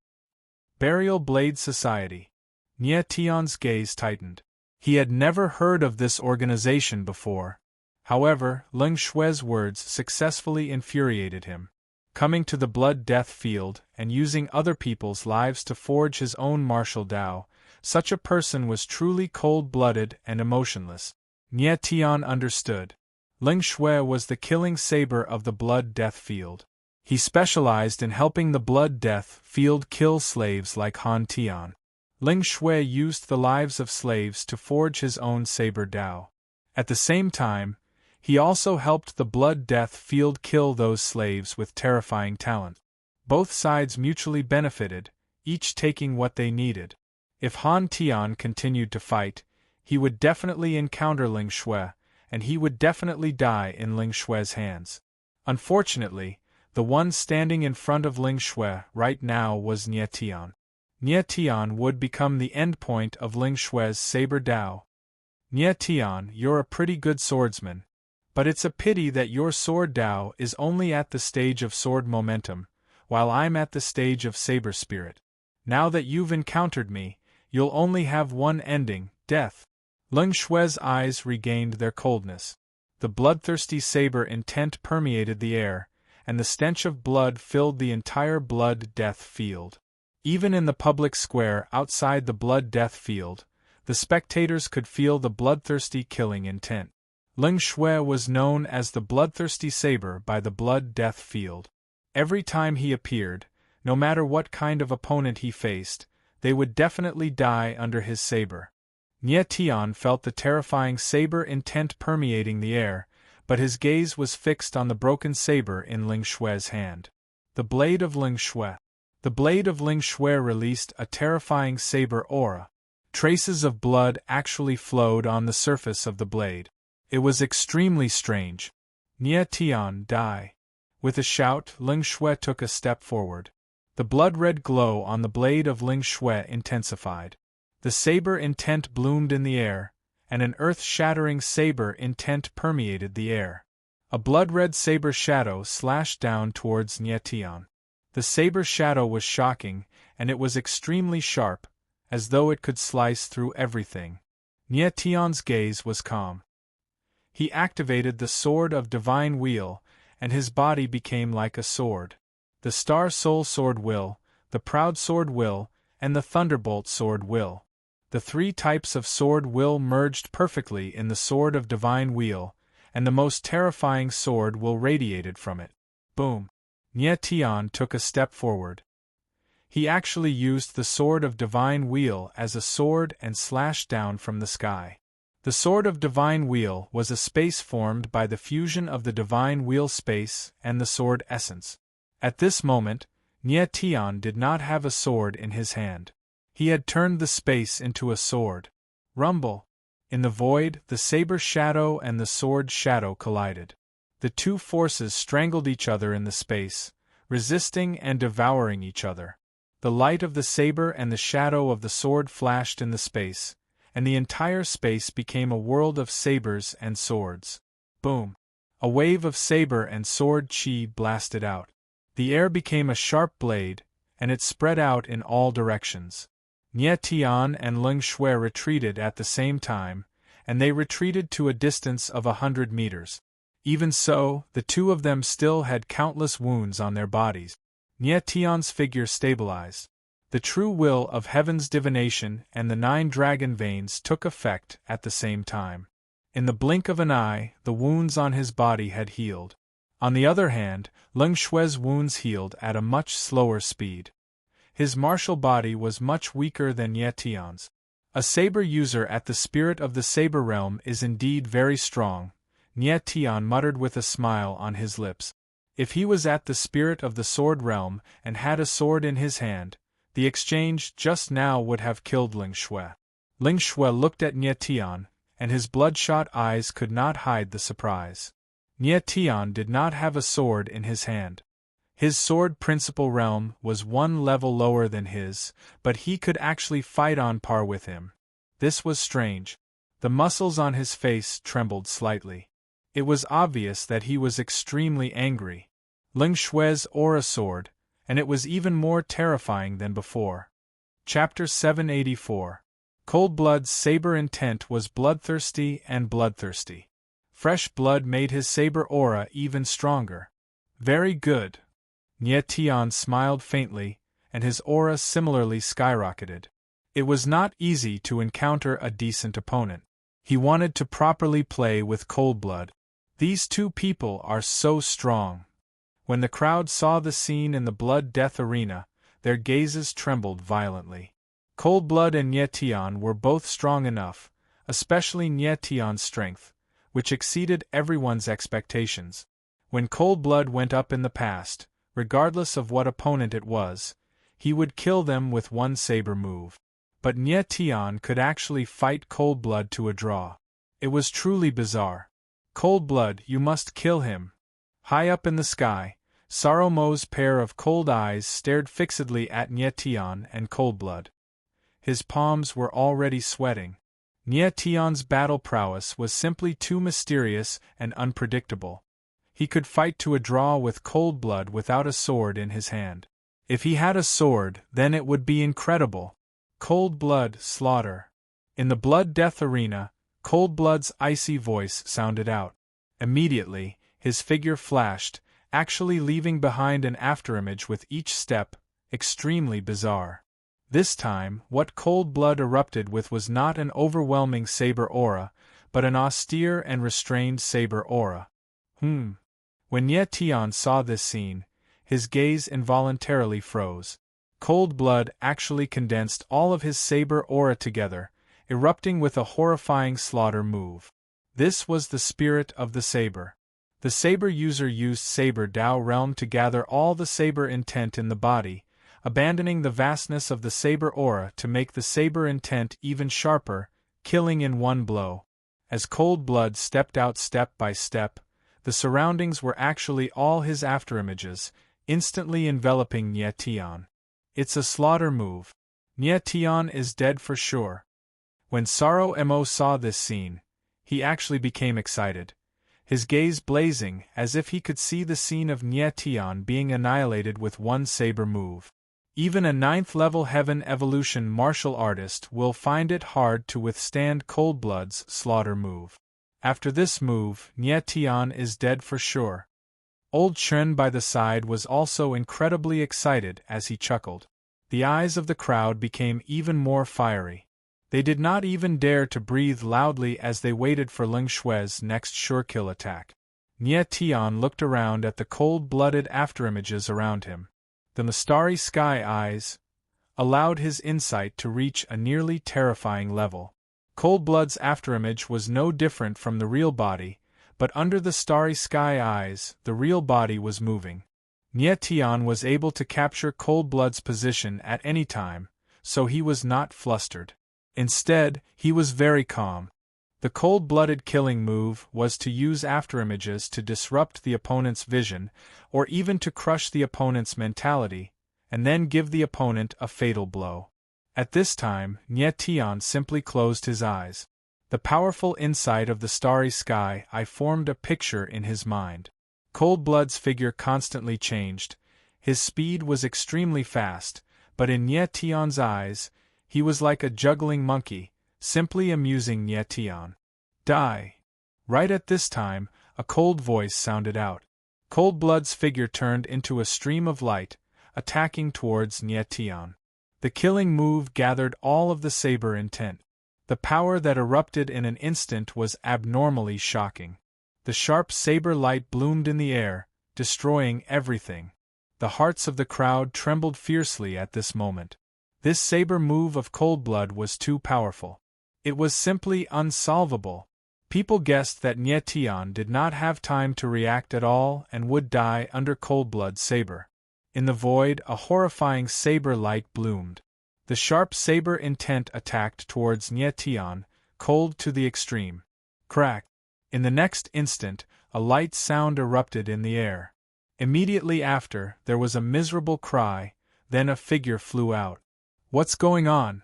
S1: Burial Blade Society. Nie Tian's gaze tightened. He had never heard of this organization before. However, Ling Xue's words successfully infuriated him. Coming to the blood death field and using other people's lives to forge his own martial Tao, such a person was truly cold-blooded and emotionless. Nie Tian understood. Ling Xue was the killing saber of the blood death field. He specialized in helping the blood death field kill slaves like Han Tian. Ling Xue used the lives of slaves to forge his own saber Tao. At the same time, he also helped the blood death field kill those slaves with terrifying talent. Both sides mutually benefited, each taking what they needed. If Han Tian continued to fight, he would definitely encounter Ling Xue, and he would definitely die in Ling Xue's hands. Unfortunately, the one standing in front of Ling Xue right now was Nie Tian. Nie Tian would become the endpoint of Ling Xue's saber Tao. Nie Tian, you're a pretty good swordsman. But it's a pity that your sword Tao is only at the stage of sword momentum, while I'm at the stage of saber spirit. Now that you've encountered me, you'll only have one ending, death. Ling Xue's eyes regained their coldness. The bloodthirsty saber intent permeated the air, and the stench of blood filled the entire blood death field. Even in the public square outside the blood death field, the spectators could feel the bloodthirsty killing intent. Ling Xue was known as the bloodthirsty saber by the blood death field. Every time he appeared, no matter what kind of opponent he faced, they would definitely die under his saber. Nie Tian felt the terrifying saber intent permeating the air, but his gaze was fixed on the broken saber in Ling Xue's hand. The blade of Ling Xue. The blade of Ling Xue released a terrifying saber aura. Traces of blood actually flowed on the surface of the blade. It was extremely strange. Nie Tian, die. With a shout, Ling Xue took a step forward. The blood-red glow on the blade of Ling Xue intensified. The saber intent bloomed in the air, and an earth-shattering saber intent permeated the air. A blood-red saber shadow slashed down towards Nie Tian. The saber shadow was shocking, and it was extremely sharp, as though it could slice through everything. Nie Tian's gaze was calm. He activated the Sword of Divine Wheel, and his body became like a sword. The Star Soul Sword Will, the Proud Sword Will, and the Thunderbolt Sword Will. The three types of sword will merged perfectly in the Sword of Divine Wheel, and the most terrifying sword will radiated from it. Boom! Nie Tian took a step forward. He actually used the Sword of Divine Wheel as a sword and slashed down from the sky. The Sword of Divine Wheel was a space formed by the fusion of the Divine Wheel space and the sword essence. At this moment, Nie Tian did not have a sword in his hand. He had turned the space into a sword. Rumble! In the void, the saber shadow and the sword shadow collided. The two forces strangled each other in the space, resisting and devouring each other. The light of the saber and the shadow of the sword flashed in the space, and the entire space became a world of sabers and swords. Boom! A wave of saber and sword chi blasted out. The air became a sharp blade, and it spread out in all directions. Nie Tian and Ling Shui retreated at the same time, and they retreated to a distance of 100 meters. Even so, the two of them still had countless wounds on their bodies. Nie Tian's figure stabilized. The true will of heaven's divination and the 9 dragon veins took effect at the same time. In the blink of an eye, the wounds on his body had healed. On the other hand, Ling Shui's wounds healed at a much slower speed. His martial body was much weaker than Nie Tian's. A saber user at the spirit of the saber realm is indeed very strong, Nie Tian muttered with a smile on his lips. If he was at the spirit of the sword realm and had a sword in his hand, the exchange just now would have killed Ling Shui. Ling Shui looked at Nie Tian, and his bloodshot eyes could not hide the surprise. Nie Tian did not have a sword in his hand. His sword principal realm was 1 level lower than his, but he could actually fight on par with him. This was strange. The muscles on his face trembled slightly. It was obvious that he was extremely angry. Ling Shui's aura sword, and it was even more terrifying than before. Chapter 784. Cold-Blood's saber intent was bloodthirsty and bloodthirsty. Fresh blood made his saber aura even stronger. Very good. Nie Tian smiled faintly, and his aura similarly skyrocketed. It was not easy to encounter a decent opponent. He wanted to properly play with Cold-Blood. These two people are so strong. When the crowd saw the scene in the Blood Death Arena, their gazes trembled violently. Cold-Blood and Nie Tian were both strong enough, especially Nie Tian's strength, which exceeded everyone's expectations. When Cold-Blood went up in the past, regardless of what opponent it was, he would kill them with one saber move. But Nie Tian could actually fight Cold-Blood to a draw. It was truly bizarre. Cold-Blood, you must kill him. High up in the sky, Saromo's pair of cold eyes stared fixedly at Nie Tian and Cold-Blood. His palms were already sweating. Nie Tian's battle prowess was simply too mysterious and unpredictable. He could fight to a draw with Cold-Blood without a sword in his hand. If he had a sword, then it would be incredible. Cold-Blood slaughter. In the Blood Death Arena, Cold-Blood's icy voice sounded out. Immediately, his figure flashed, actually leaving behind an afterimage with each step, extremely bizarre. This time, what Cold-Blood erupted with was not an overwhelming saber aura, but an austere and restrained saber aura. When Nie Tian saw this scene, his gaze involuntarily froze. Cold-Blood actually condensed all of his saber aura together, erupting with a horrifying slaughter move. This was the spirit of the saber. The saber user used Saber Dao Realm to gather all the saber intent in the body, abandoning the vastness of the saber aura to make the saber intent even sharper, killing in one blow. As Cold-Blood stepped out step by step, the surroundings were actually all his afterimages, instantly enveloping Nie Tian. It's a slaughter move. Nie Tian is dead for sure. When Saro Mo saw this scene, he actually became excited, his gaze blazing as if he could see the scene of Nie Tian being annihilated with one saber move. Even a 9th-level Heaven Evolution martial artist will find it hard to withstand Cold-Blood's slaughter move. After this move, Nie Tian is dead for sure. Old Chen by the side was also incredibly excited as he chuckled. The eyes of the crowd became even more fiery. They did not even dare to breathe loudly as they waited for Ling Shui's next sure-kill attack. Nie Tian looked around at the cold-blooded afterimages around him. The starry sky eyes allowed his insight to reach a nearly terrifying level. Cold-Blood's afterimage was no different from the real body, but under the starry sky eyes, the real body was moving. Nie Tian was able to capture Cold-Blood's position at any time, so he was not flustered. Instead, he was very calm. The cold-blooded killing move was to use afterimages to disrupt the opponent's vision, or even to crush the opponent's mentality, and then give the opponent a fatal blow. At this time, Nye Tian simply closed his eyes. The powerful insight of the starry sky formed a picture in his mind. Cold-blood's figure constantly changed. His speed was extremely fast, but in Nye Tian's eyes, he was like a juggling monkey, simply amusing Nye Tian. Die! Right at this time, a cold voice sounded out. Cold-blood's figure turned into a stream of light, attacking towards Nye Tian. The killing move gathered all of the saber intent. The power that erupted in an instant was abnormally shocking. The sharp saber light bloomed in the air, destroying everything. The hearts of the crowd trembled fiercely at this moment. This saber move of Cold-blood was too powerful. It was simply unsolvable. People guessed that Nye Tian did not have time to react at all and would die under Cold-blood's saber. In the void, a horrifying saber light bloomed. The sharp saber intent attacked towards Nye Tian, cold to the extreme. Crack! In the next instant, a light sound erupted in the air. Immediately after, there was a miserable cry, then a figure flew out. What's going on?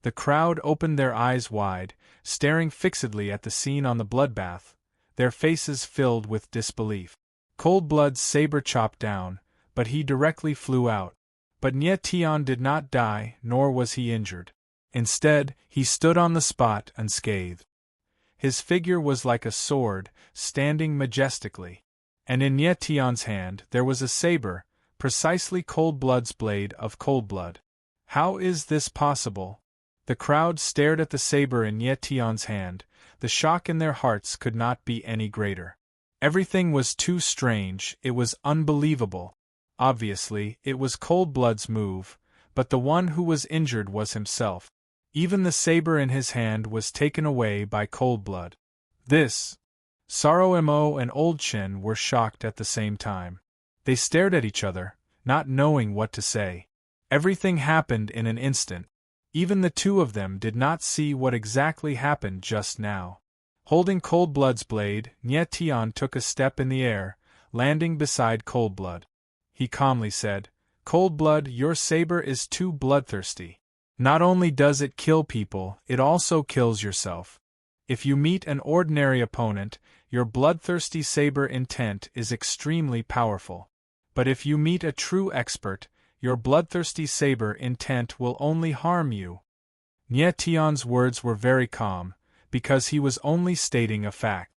S1: The crowd opened their eyes wide, staring fixedly at the scene on the bloodbath, their faces filled with disbelief. Cold-blood's saber chopped down, but he directly flew out. But Nye Tian did not die, nor was he injured. Instead, he stood on the spot unscathed. His figure was like a sword, standing majestically. And in Nye Tian's hand there was a saber, precisely Cold-blood's blade of Cold-blood. How is this possible? The crowd stared at the saber in Nye Tian's hand. The shock in their hearts could not be any greater. Everything was too strange, it was unbelievable. Obviously, it was Cold-blood's move, but the one who was injured was himself. Even the saber in his hand was taken away by Cold-blood. This! Sorrow Mo and Old Chin were shocked at the same time. They stared at each other, not knowing what to say. Everything happened in an instant. Even the two of them did not see what exactly happened just now. Holding Cold-blood's blade, Nye Tian took a step in the air, landing beside Cold-blood. He calmly said, "Cold-blood, your saber is too bloodthirsty. Not only does it kill people, it also kills yourself. If you meet an ordinary opponent, your bloodthirsty saber intent is extremely powerful. But if you meet a true expert, your bloodthirsty saber intent will only harm you." Nye Tian's words were very calm, because he was only stating a fact.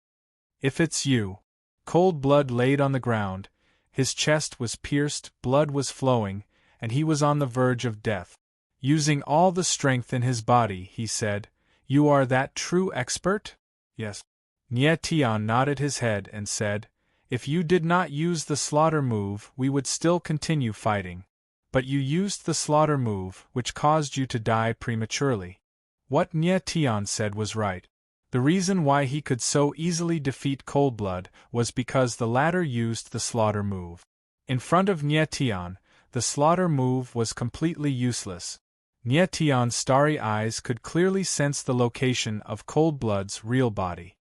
S1: "If it's you." Cold-blood laid on the ground, his chest was pierced, blood was flowing, and he was on the verge of death. Using all the strength in his body, he said, "You are that true expert?" "Yes." Nye Tian nodded his head and said, "If you did not use the slaughter move, we would still continue fighting. But you used the slaughter move, which caused you to die prematurely." What Nye Tian said was right. The reason why he could so easily defeat Cold-blood was because the latter used the slaughter move. In front of Nye Tian, the slaughter move was completely useless. Nye Tian's starry eyes could clearly sense the location of Cold-blood's real body.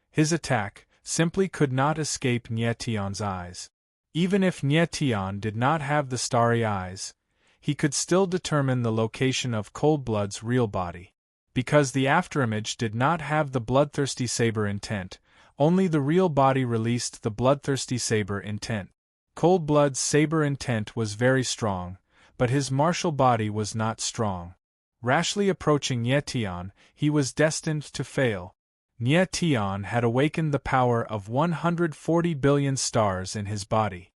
S1: His attack simply could not escape Nye Tian's eyes. Even if Nye Tian did not have the starry eyes, he could still determine the location of Cold-blood's real body. Because the afterimage did not have the bloodthirsty saber intent, only the real body released the bloodthirsty saber intent. Cold-blood's saber intent was very strong, but his martial body was not strong. Rashly approaching Nye Tian, he was destined to fail. Nye Tian had awakened the power of 140 billion stars in his body.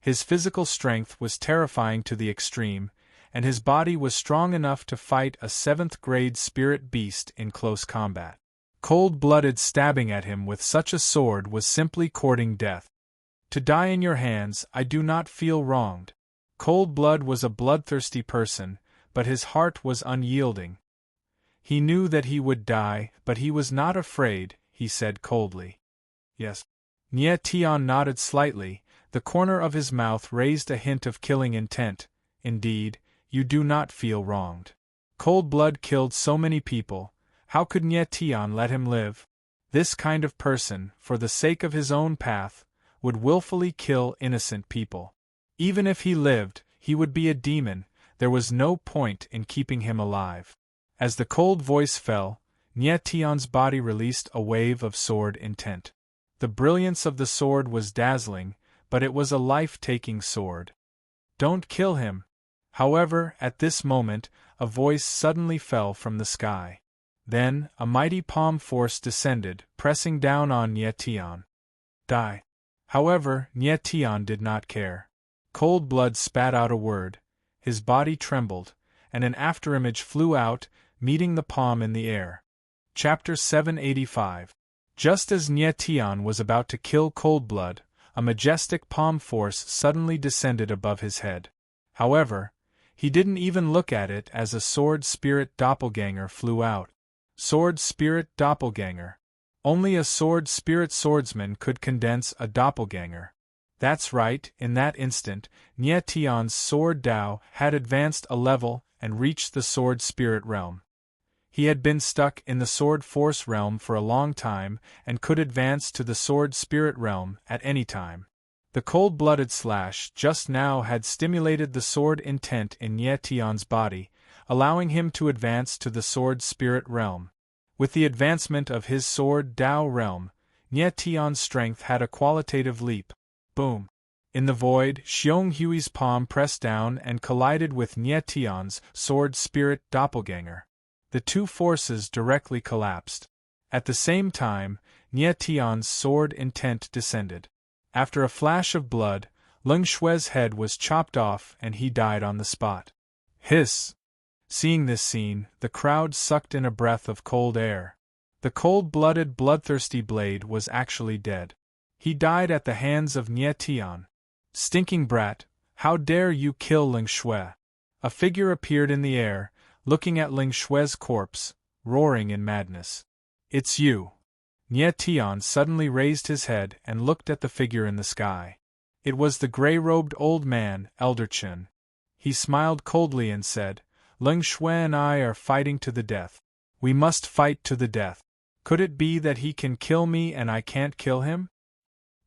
S1: His physical strength was terrifying to the extreme, and his body was strong enough to fight a 7th-grade spirit beast in close combat. Cold-blooded stabbing at him with such a sword was simply courting death. "To die in your hands, I do not feel wronged." Cold-blood was a bloodthirsty person, but his heart was unyielding. He knew that he would die, but he was not afraid, he said coldly. "Yes." Nye Tian nodded slightly, the corner of his mouth raised a hint of killing intent. "Indeed, you do not feel wronged. Cold-blood killed so many people, How could Nye Tian let him live? This kind of person, for the sake of his own path, would willfully kill innocent people. Even if he lived, he would be a demon. There was no point in keeping him alive. As the cold voice fell, Nye Tian's body released a wave of sword intent. The brilliance of the sword was dazzling, but it was a life-taking sword. Don't kill him. However, at this moment, a voice suddenly fell from the sky. Then, a mighty palm force descended, pressing down on Nye Tian. Die. However, Nye Tian did not care. Cold blood spat out a word, his body trembled, and an afterimage flew out, meeting the palm in the air. Chapter 785. Just as Nye Tian was about to kill Coldblood, a majestic palm force suddenly descended above his head. However, he didn't even look at it as a sword spirit doppelganger flew out. Sword spirit doppelganger. Only a sword spirit swordsman could condense a doppelganger. That's right, in that instant, Nye Tian's sword Dao had advanced a level and reached the sword spirit realm. He had been stuck in the sword force realm for a long time and could advance to the sword spirit realm at any time. The cold-blooded slash just now had stimulated the sword intent in Nye Tian's body, allowing him to advance to the sword spirit realm. With the advancement of his sword Dao realm, Nye Tian's strength had a qualitative leap. Boom! In the void, Xiong Hui's palm pressed down and collided with Nye Tian's sword spirit doppelganger. The two forces directly collapsed. At the same time, Nye Tian's sword intent descended. After a flash of blood, Leng Shui's head was chopped off and he died on the spot. Hiss! Seeing this scene, the crowd sucked in a breath of cold air. The cold-blooded, bloodthirsty blade was actually dead. He died at the hands of Nye Tian. Stinking brat, how dare you kill Leng Shui? A figure appeared in the air, looking at Leng Shui's corpse, roaring in madness. It's you. Nye Tian suddenly raised his head and looked at the figure in the sky. It was the gray-robed old man, Elder Chen. He smiled coldly and said, Leng Shui and I are fighting to the death. We must fight to the death. Could it be that he can kill me and I can't kill him?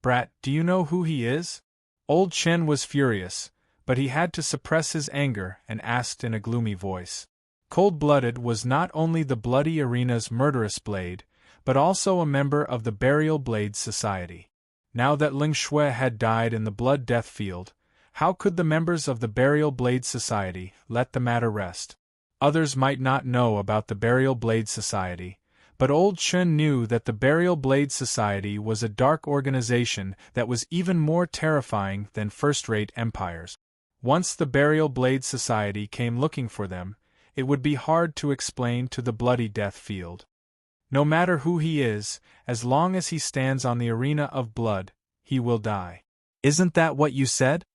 S1: Brat, do you know who he is? Old Chen was furious, but he had to suppress his anger and asked in a gloomy voice. Cold-blooded was not only the Bloody Arena's murderous blade, but also a member of the Burial Blade Society. Now that Leng Shui had died in the Blood Death Field, how could the members of the Burial Blade Society let the matter rest? Others might not know about the Burial Blade Society, but Old Chen knew that the Burial Blade Society was a dark organization that was even more terrifying than first-rate empires. Once the Burial Blade Society came looking for them, it would be hard to explain to the Bloody Death Field. No matter who he is, as long as he stands on the arena of blood, he will die. Isn't that what you said?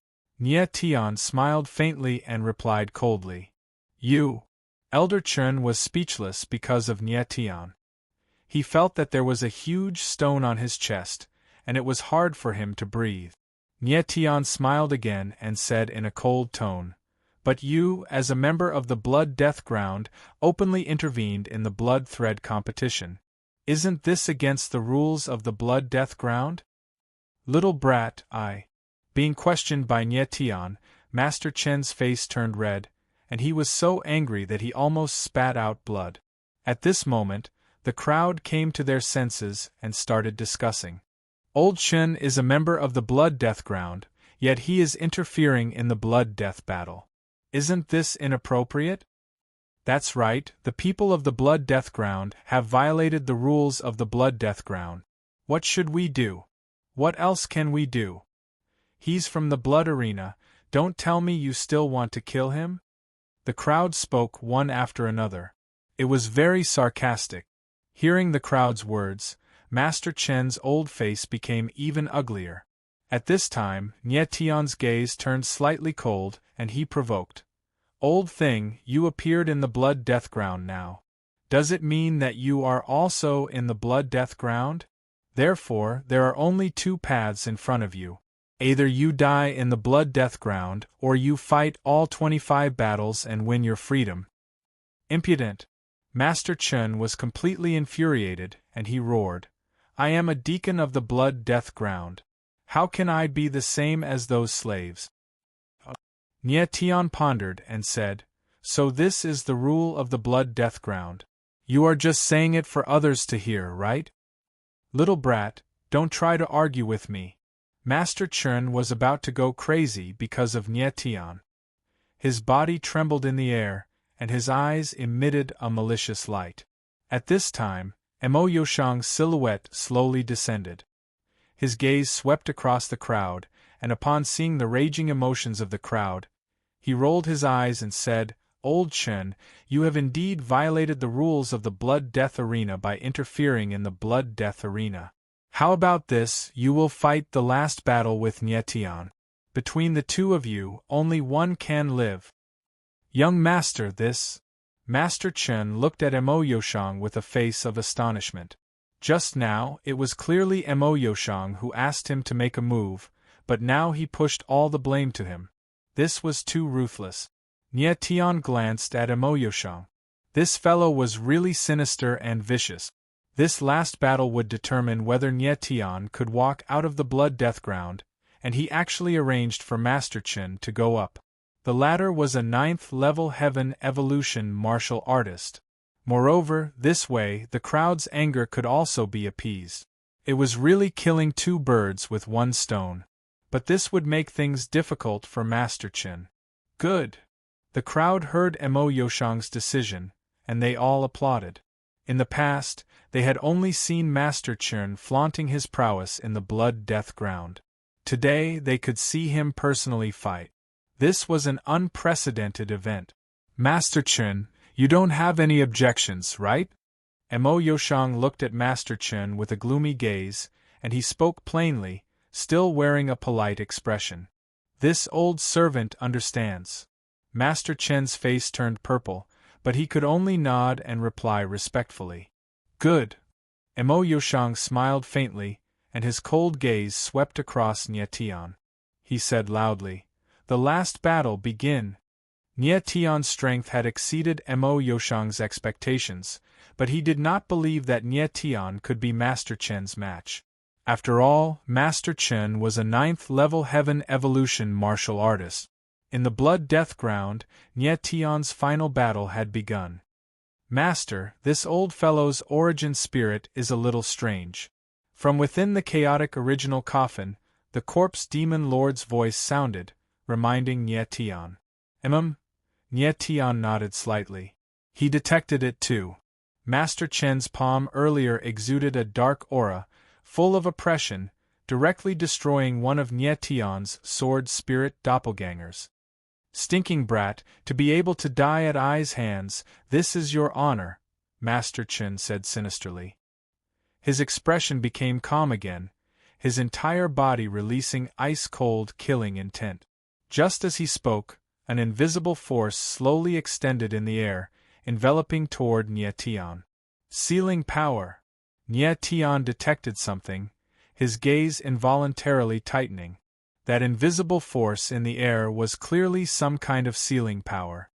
S1: Nye Tian smiled faintly and replied coldly. You. Elder Chen was speechless because of Nye Tian. He felt that there was a huge stone on his chest, and it was hard for him to breathe. Nye Tian smiled again and said in a cold tone, But you, as a member of the Blood Death Ground, openly intervened in the blood thread competition. Isn't this against the rules of the Blood Death Ground? Little brat, Being questioned by Nye Tian, Master Chen's face turned red, and he was so angry that he almost spat out blood. At this moment, the crowd came to their senses and started discussing. Old Chen is a member of the Blood Death Ground, yet he is interfering in the Blood Death battle. Isn't this inappropriate? That's right, the people of the Blood Death Ground have violated the rules of the Blood Death Ground. What should we do? What else can we do? He's from the Blood Arena, don't tell me you still want to kill him? The crowd spoke one after another. It was very sarcastic. Hearing the crowd's words, Master Chen's old face became even uglier. At this time, Nye Tian's gaze turned slightly cold, and he provoked. Old thing, you appeared in the Blood Death Ground now. Does it mean that you are also in the Blood Death Ground? Therefore, there are only two paths in front of you. Either you die in the Blood Death Ground, or you fight all 25 battles and win your freedom. Impudent! Master Chen was completely infuriated, and he roared, "I am a deacon of the blood death ground. How can I be the same as those slaves?" Nie Tian pondered and said, "So this is the rule of the blood death ground. You are just saying it for others to hear, right? Little brat, don't try to argue with me." Master Chen was about to go crazy because of Nie Tian. His body trembled in the air, and his eyes emitted a malicious light. At this time, Mo Yoshang's silhouette slowly descended. His gaze swept across the crowd, and upon seeing the raging emotions of the crowd, he rolled his eyes and said, "Old Chen, you have indeed violated the rules of the blood death arena by interfering in the blood death arena. How about this, you will fight the last battle with Nie Tian. Between the two of you, only one can live." "Young master, this..." Master Chen looked at Mo Yoshang with a face of astonishment. Just now, it was clearly Mo Yoshang who asked him to make a move, but now he pushed all the blame to him. This was too ruthless. Nie Tian glanced at Mo Yoshang. This fellow was really sinister and vicious. This last battle would determine whether Nie Tian could walk out of the blood death ground, and he actually arranged for Master Chen to go up. The latter was a 9th-level heaven evolution martial artist. Moreover, this way, the crowd's anger could also be appeased. It was really killing two birds with one stone. But this would make things difficult for Master Chen. Good. The crowd heard Mo Yoshang's decision, and they all applauded. In the past, they had only seen Master Chen flaunting his prowess in the blood death ground. Today, they could see him personally fight. This was an unprecedented event. "Master Chen, you don't have any objections, right?" Mo Yoshang looked at Master Chen with a gloomy gaze, and he spoke plainly, still wearing a polite expression. "This old servant understands." Master Chen's face turned purple, but he could only nod and reply respectfully. "Good." Mo Yoshang smiled faintly, and his cold gaze swept across Nie Tian. He said loudly, "The last battle begin." Nie Tian's strength had exceeded Mo Yoshang's expectations, but he did not believe that Nie Tian could be Master Chen's match. After all, Master Chen was a 9th-level heaven evolution martial artist. In the blood death ground, Nie Tian's final battle had begun. "Master, this old fellow's origin spirit is a little strange." From within the chaotic original coffin, the corpse demon lord's voice sounded, reminding Nie Tian. Nie Tian nodded slightly. He detected it too. Master Chen's palm earlier exuded a dark aura, full of oppression, directly destroying one of Nie Tian's sword spirit doppelgangers. "Stinking brat, to be able to die at I's hands, this is your honor," Master Chen said sinisterly. His expression became calm again, his entire body releasing ice-cold killing intent. Just as he spoke, an invisible force slowly extended in the air, enveloping toward Nie Tian. Sealing power. Nie Tian detected something, his gaze involuntarily tightening. That invisible force in the air was clearly some kind of sealing power.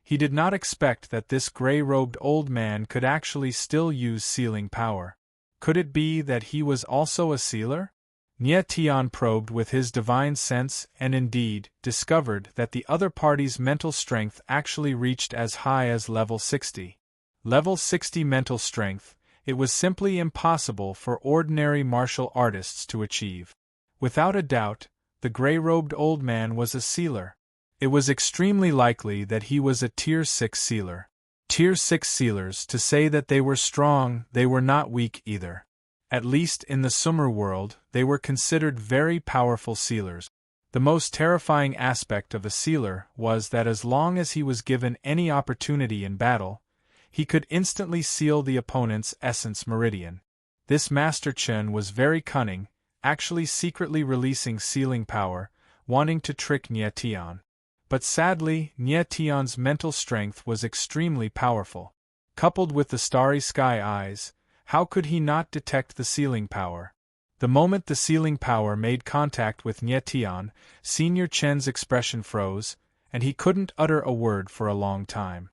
S1: He did not expect that this gray-robed old man could actually still use sealing power. Could it be that he was also a sealer? Nie Tian probed with his divine sense and indeed discovered that the other party's mental strength actually reached as high as level 60. Level 60 mental strength, it was simply impossible for ordinary martial artists to achieve. Without a doubt, the gray-robed old man was a sealer. It was extremely likely that he was a Tier 6 sealer. Tier 6 sealers, to say that they were strong, they were not weak either. At least in the Sumer world, they were considered very powerful sealers. The most terrifying aspect of a sealer was that as long as he was given any opportunity in battle, he could instantly seal the opponent's essence meridian. This Master Chen was very cunning, actually secretly releasing sealing power, wanting to trick Nie Tian. But sadly, Nie Tian's mental strength was extremely powerful. Coupled with the starry sky eyes, how could he not detect the sealing power? The moment the sealing power made contact with Nie Tian, Senior Chen's expression froze, and he couldn't utter a word for a long time.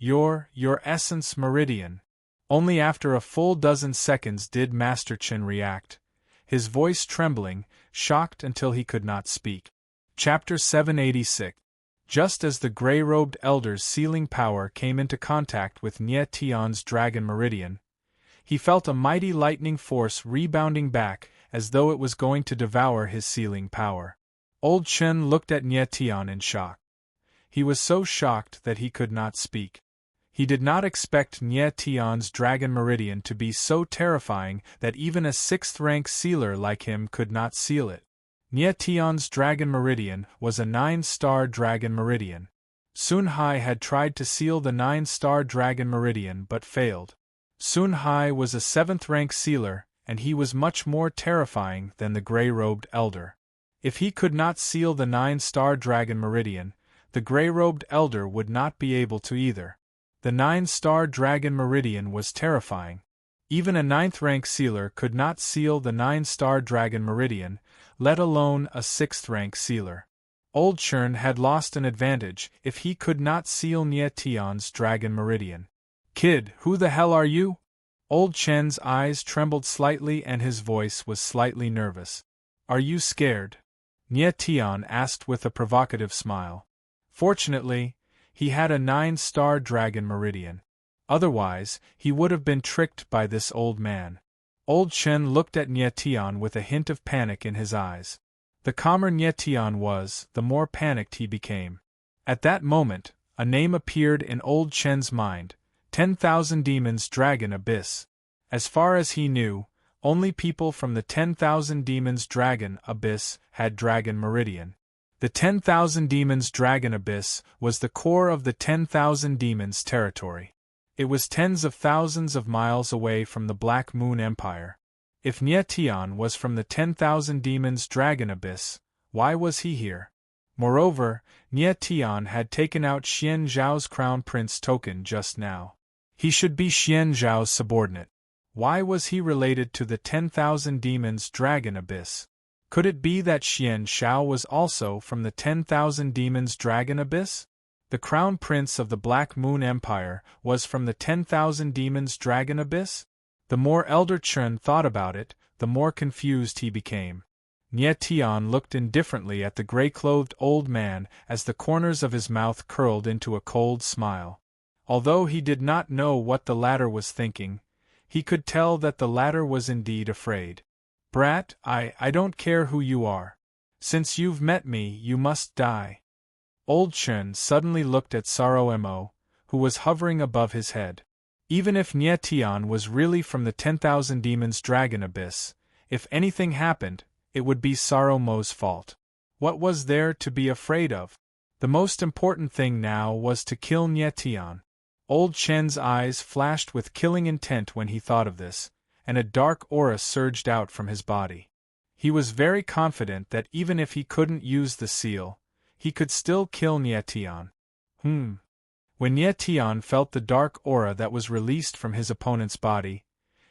S1: Your essence meridian. Only after a full dozen seconds did Master Qin react, his voice trembling, shocked until he could not speak. Chapter 786. Just as the gray-robed elder's sealing power came into contact with Nie Tian's dragon meridian, he felt a mighty lightning force rebounding back as though it was going to devour his sealing power. Old Chen looked at Nie Tian in shock. He was so shocked that he could not speak. He did not expect Nie Tian's dragon meridian to be so terrifying that even a sixth-rank sealer like him could not seal it. Nie Tian's dragon meridian was a 9-star dragon meridian. Sun Hai had tried to seal the 9-star dragon meridian but failed. Sun Hai was a 7th-rank sealer, and he was much more terrifying than the gray-robed elder. If he could not seal the 9-star dragon meridian, the gray-robed elder would not be able to either. The 9-star dragon meridian was terrifying. Even a 9th-rank sealer could not seal the 9-star dragon meridian, let alone a 6th-rank sealer. Old Chen had lost an advantage if he could not seal Nie Tian's dragon meridian. "Kid, who the hell are you?" Old Chen's eyes trembled slightly and his voice was slightly nervous. "Are you scared?" Nie Tian asked with a provocative smile. Fortunately, he had a 9-star dragon meridian. Otherwise, he would have been tricked by this old man. Old Chen looked at Nie Tian with a hint of panic in his eyes. The calmer Nie Tian was, the more panicked he became. At that moment, a name appeared in Old Chen's mind: 10,000 Demons Dragon Abyss. As far as he knew, only people from the 10,000 Demons Dragon Abyss had Dragon Meridian. The 10,000 Demons Dragon Abyss was the core of the 10,000 Demons territory. It was tens of thousands of miles away from the Black Moon Empire. If Nie Tian was from the 10,000 Demons Dragon Abyss, why was he here? Moreover, Nie Tian had taken out Xian Zhao's Crown Prince token just now. He should be Xian Zhao's subordinate. Why was he related to the 10,000 Demons Dragon Abyss? Could it be that Xian Zhao was also from the 10,000 Demons Dragon Abyss? The Crown Prince of the Black Moon Empire was from the 10,000 Demons Dragon Abyss? The more Elder Chen thought about it, the more confused he became. Nie Tian looked indifferently at the gray-clothed old man as the corners of his mouth curled into a cold smile. Although he did not know what the latter was thinking, he could tell that the latter was indeed afraid. "Brat, I don't care who you are. Since you've met me, you must die." Old Chen suddenly looked at Saro Mo, who was hovering above his head. Even if Nie Tian was really from the 10,000 Demons Dragon Abyss, if anything happened, it would be Saro Mo's fault. What was there to be afraid of? The most important thing now was to kill Nie Tian. Old Chen's eyes flashed with killing intent when he thought of this, and a dark aura surged out from his body. He was very confident that even if he couldn't use the seal, he could still kill Nie Tian. When Nie Tian felt the dark aura that was released from his opponent's body,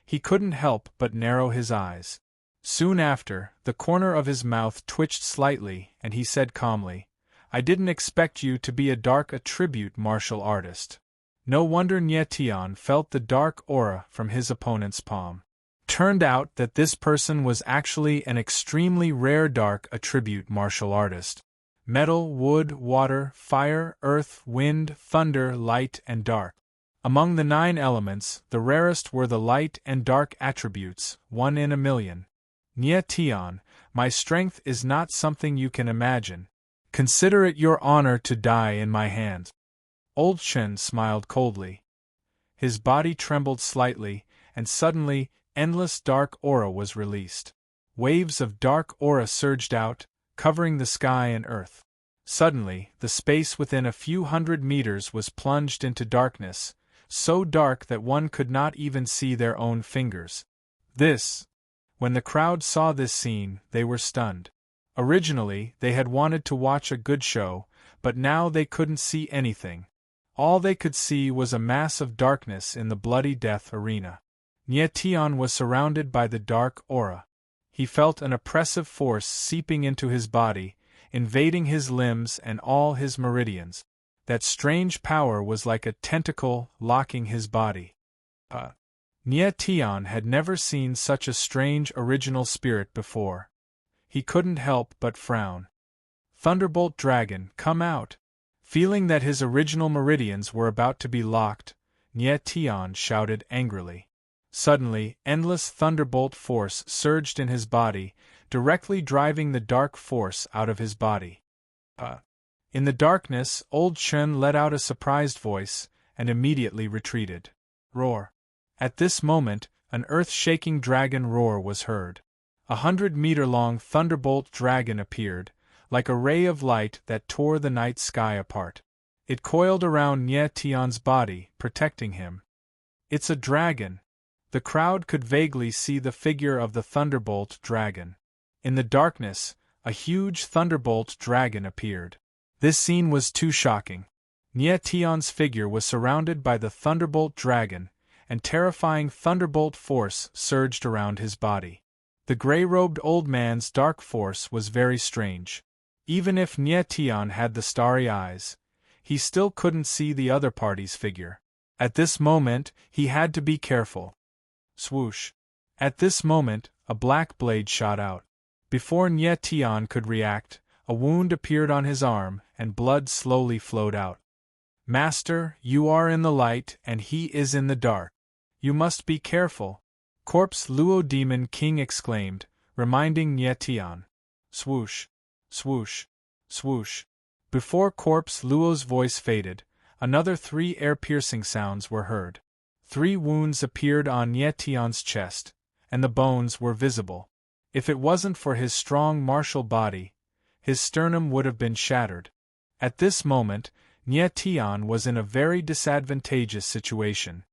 S1: he couldn't help but narrow his eyes. Soon after, the corner of his mouth twitched slightly and he said calmly, "I didn't expect you to be a dark attribute martial artist." No wonder Nie Tian felt the dark aura from his opponent's palm. Turned out that this person was actually an extremely rare dark attribute martial artist. Metal, wood, water, fire, earth, wind, thunder, light, and dark. Among the 9 elements, the rarest were the light and dark attributes, 1 in a million. Nie Tian, my strength is not something you can imagine. Consider it your honor to die in my hands. Old Chen smiled coldly. His body trembled slightly, and suddenly, endless dark aura was released. Waves of dark aura surged out, covering the sky and earth. Suddenly, the space within a few hundred meters was plunged into darkness, so dark that one could not even see their own fingers. When the crowd saw this scene, they were stunned. Originally, they had wanted to watch a good show, but now they couldn't see anything. All they could see was a mass of darkness in the bloody death arena. Nie Tian was surrounded by the dark aura. He felt an oppressive force seeping into his body, invading his limbs and all his meridians. That strange power was like a tentacle locking his body. Nye Tian had never seen such a strange original spirit before. He couldn't help but frown. Thunderbolt Dragon, come out! Feeling that his original meridians were about to be locked, Nye Tian shouted angrily. Suddenly, endless thunderbolt force surged in his body, directly driving the dark force out of his body. In the darkness, Old Chen let out a surprised voice, and immediately retreated. Roar! At this moment, an earth-shaking dragon roar was heard. 100-meter-long thunderbolt dragon appeared, like a ray of light that tore the night sky apart. It coiled around Nye Tian's body, protecting him. It's a dragon! The crowd could vaguely see the figure of the thunderbolt dragon. In the darkness, a huge thunderbolt dragon appeared. This scene was too shocking. Nye Tian's figure was surrounded by the thunderbolt dragon, and terrifying thunderbolt force surged around his body. The gray-robed old man's dark force was very strange. Even if Nye Tian had the starry eyes, he still couldn't see the other party's figure. At this moment, he had to be careful. Swoosh! At this moment, a black blade shot out. Before Nye Tian could react, a wound appeared on his arm, and blood slowly flowed out. Master, you are in the light, and he is in the dark. You must be careful, Corpse Luo Demon King exclaimed, reminding Nye Tian. Swoosh! Swoosh! Swoosh! Before Corpse Luo's voice faded, another 3 air-piercing sounds were heard. 3 wounds appeared on Nye Tian's chest, and the bones were visible. If it wasn't for his strong martial body, his sternum would have been shattered. At this moment, Nye Tian was in a very disadvantageous situation.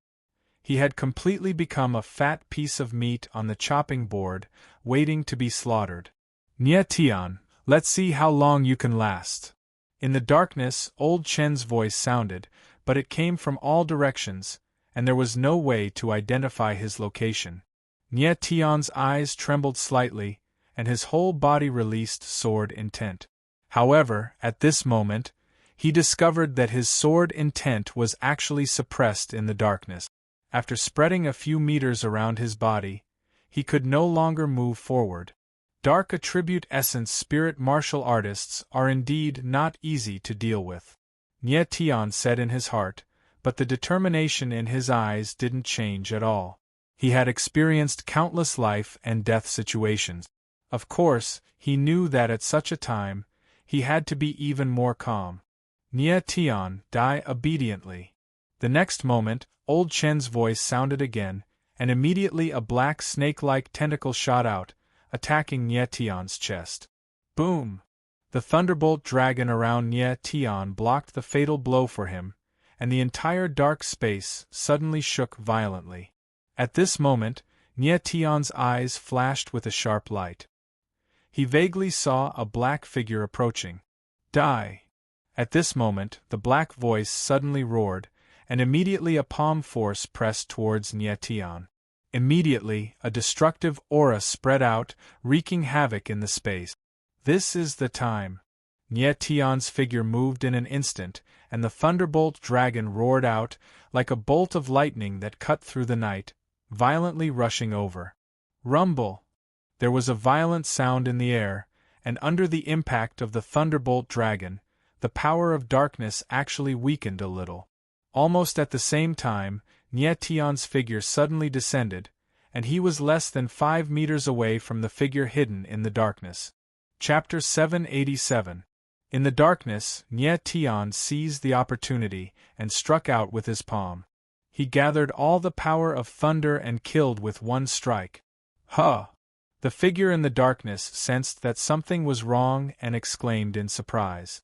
S1: He had completely become a fat piece of meat on the chopping board, waiting to be slaughtered. Nye Tian, let's see how long you can last. In the darkness, Old Chen's voice sounded, but it came from all directions, and there was no way to identify his location. Nye Tian's eyes trembled slightly, and his whole body released sword intent. However, at this moment, he discovered that his sword intent was actually suppressed in the darkness. After spreading a few meters around his body, he could no longer move forward. Dark attribute essence spirit martial artists are indeed not easy to deal with. Nye Tian said in his heart, but the determination in his eyes didn't change at all. He had experienced countless life and death situations. Of course, he knew that at such a time, he had to be even more calm. Nye Tian, die obediently. The next moment, Old Chen's voice sounded again, and immediately a black snake-like tentacle shot out, attacking Nye Tian's chest. Boom! The thunderbolt dragon around Nye Tian blocked the fatal blow for him, and the entire dark space suddenly shook violently. At this moment, Nye Tian's eyes flashed with a sharp light. He vaguely saw a black figure approaching. Die! At this moment, the black voice suddenly roared, and immediately a palm force pressed towards Nye Tian. Immediately, a destructive aura spread out, wreaking havoc in the space. This is the time. Nye Tian's figure moved in an instant, and the thunderbolt dragon roared out, like a bolt of lightning that cut through the night, violently rushing over. Rumble! There was a violent sound in the air, and under the impact of the thunderbolt dragon, the power of darkness actually weakened a little. Almost at the same time, Nye Tian's figure suddenly descended, and he was less than 5 meters away from the figure hidden in the darkness. Chapter 787. In the darkness, Nye Tian seized the opportunity and struck out with his palm. He gathered all the power of thunder and killed with one strike. Huh! The figure in the darkness sensed that something was wrong and exclaimed in surprise.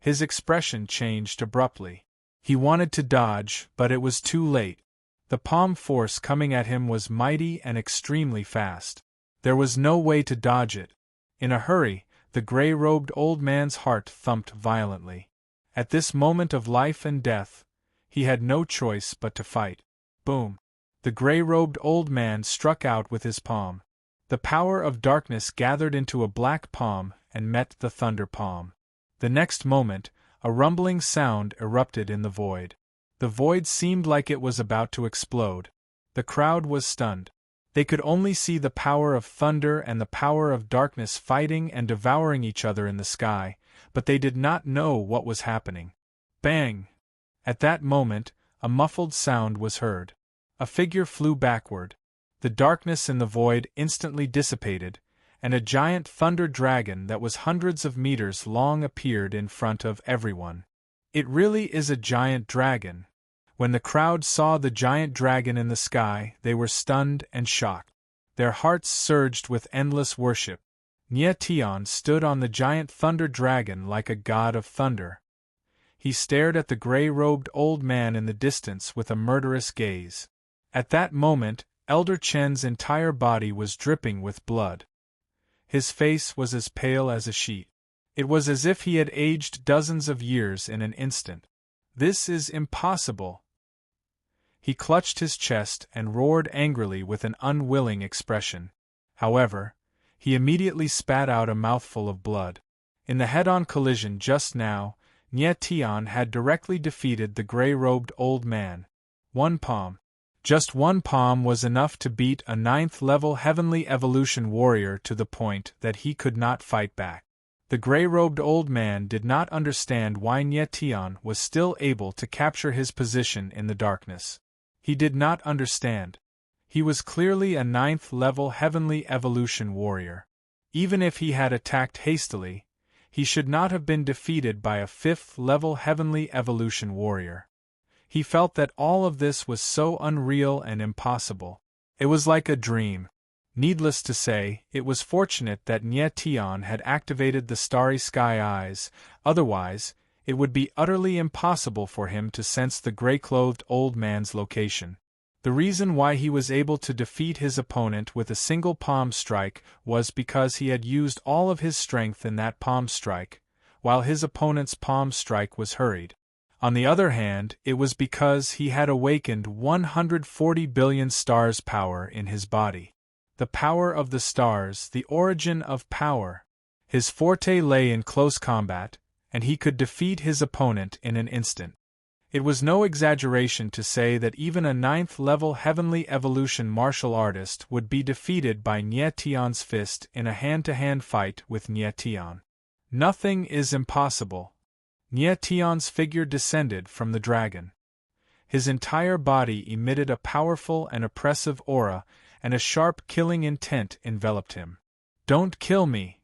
S1: His expression changed abruptly. He wanted to dodge, but it was too late. The palm force coming at him was mighty and extremely fast. There was no way to dodge it. In a hurry, the gray-robed old man's heart thumped violently. At this moment of life and death, he had no choice but to fight. Boom! The gray-robed old man struck out with his palm. The power of darkness gathered into a black palm and met the thunder palm. The next moment, a rumbling sound erupted in the void. The void seemed like it was about to explode. The crowd was stunned. They could only see the power of thunder and the power of darkness fighting and devouring each other in the sky, but they did not know what was happening. Bang! At that moment, a muffled sound was heard. A figure flew backward. The darkness in the void instantly dissipated, and a giant thunder dragon that was hundreds of meters long appeared in front of everyone. It really is a giant dragon. When the crowd saw the giant dragon in the sky, they were stunned and shocked. Their hearts surged with endless worship. Nye Tian stood on the giant thunder dragon like a god of thunder. He stared at the gray-robed old man in the distance with a murderous gaze. At that moment, Elder Chen's entire body was dripping with blood. His face was as pale as a sheet. It was as if he had aged dozens of years in an instant. This is impossible. He clutched his chest and roared angrily with an unwilling expression. However, he immediately spat out a mouthful of blood. In the head-on collision just now, Nye Tian had directly defeated the gray-robed old man. One palm. Just one palm was enough to beat a 9th-level heavenly evolution warrior to the point that he could not fight back. The gray-robed old man did not understand why Nye Tian was still able to capture his position in the darkness. He did not understand. He was clearly a 9th-level heavenly evolution warrior. Even if he had attacked hastily, he should not have been defeated by a 5th-level heavenly evolution warrior. He felt that all of this was so unreal and impossible. It was like a dream. Needless to say, it was fortunate that Nye Tian had activated the starry sky eyes, otherwise, it would be utterly impossible for him to sense the gray-clothed old man's location. The reason why he was able to defeat his opponent with a single palm strike was because he had used all of his strength in that palm strike, while his opponent's palm strike was hurried. On the other hand, it was because he had awakened 140 billion stars' power in his body. The power of the stars, the origin of power. His forte lay in close combat, and he could defeat his opponent in an instant. It was no exaggeration to say that even a 9th-level heavenly evolution martial artist would be defeated by Nye Tian's fist in a hand-to-hand fight with Nye Tian. Nothing is impossible. Nye Tian's figure descended from the dragon. His entire body emitted a powerful and oppressive aura, and a sharp killing intent enveloped him. "Don't kill me!"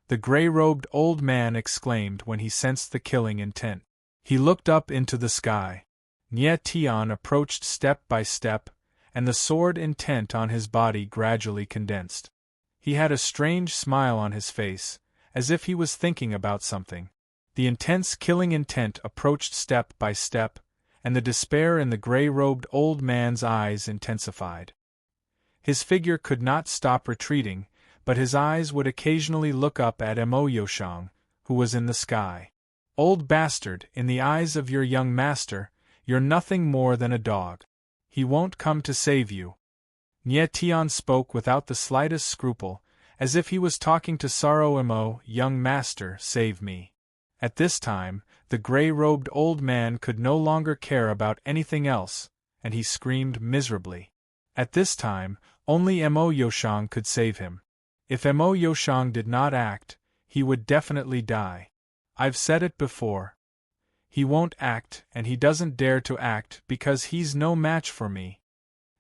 S1: the gray-robed old man exclaimed when he sensed the killing intent. He looked up into the sky. Nye Tian approached step by step, and the sword intent on his body gradually condensed. He had a strange smile on his face, as if he was thinking about something. The intense killing intent approached step by step, and the despair in the gray-robed old man's eyes intensified. His figure could not stop retreating, but his eyes would occasionally look up at Mo Yoshang, who was in the sky. "Old bastard, in the eyes of your young master, you're nothing more than a dog. He won't come to save you." Nye Tian spoke without the slightest scruple, as if he was talking to Sorrow. "Mo, young master, save me." At this time, the gray-robed old man could no longer care about anything else, and he screamed miserably. At this time, only Mo Yoshang could save him. If Mo Yoshang did not act, he would definitely die. I've said it before. He won't act, and he doesn't dare to act because he's no match for me.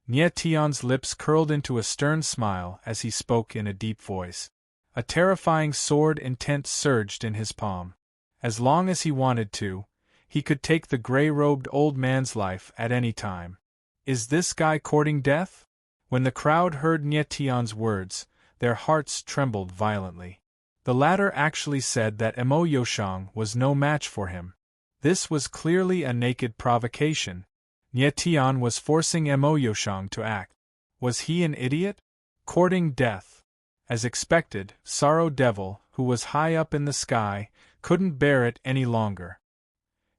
S1: Nye Tian's lips curled into a stern smile as he spoke in a deep voice. A terrifying sword intent surged in his palm. As long as he wanted to, he could take the gray-robed old man's life at any time. Is this guy courting death? When the crowd heard Nye Tian's words, their hearts trembled violently. The latter actually said that Mo Yoshang was no match for him. This was clearly a naked provocation. Nye Tian was forcing Mo Yoshang to act. Was he an idiot? Courting death. As expected, Sorrow Devil, who was high up in the sky, couldn't bear it any longer.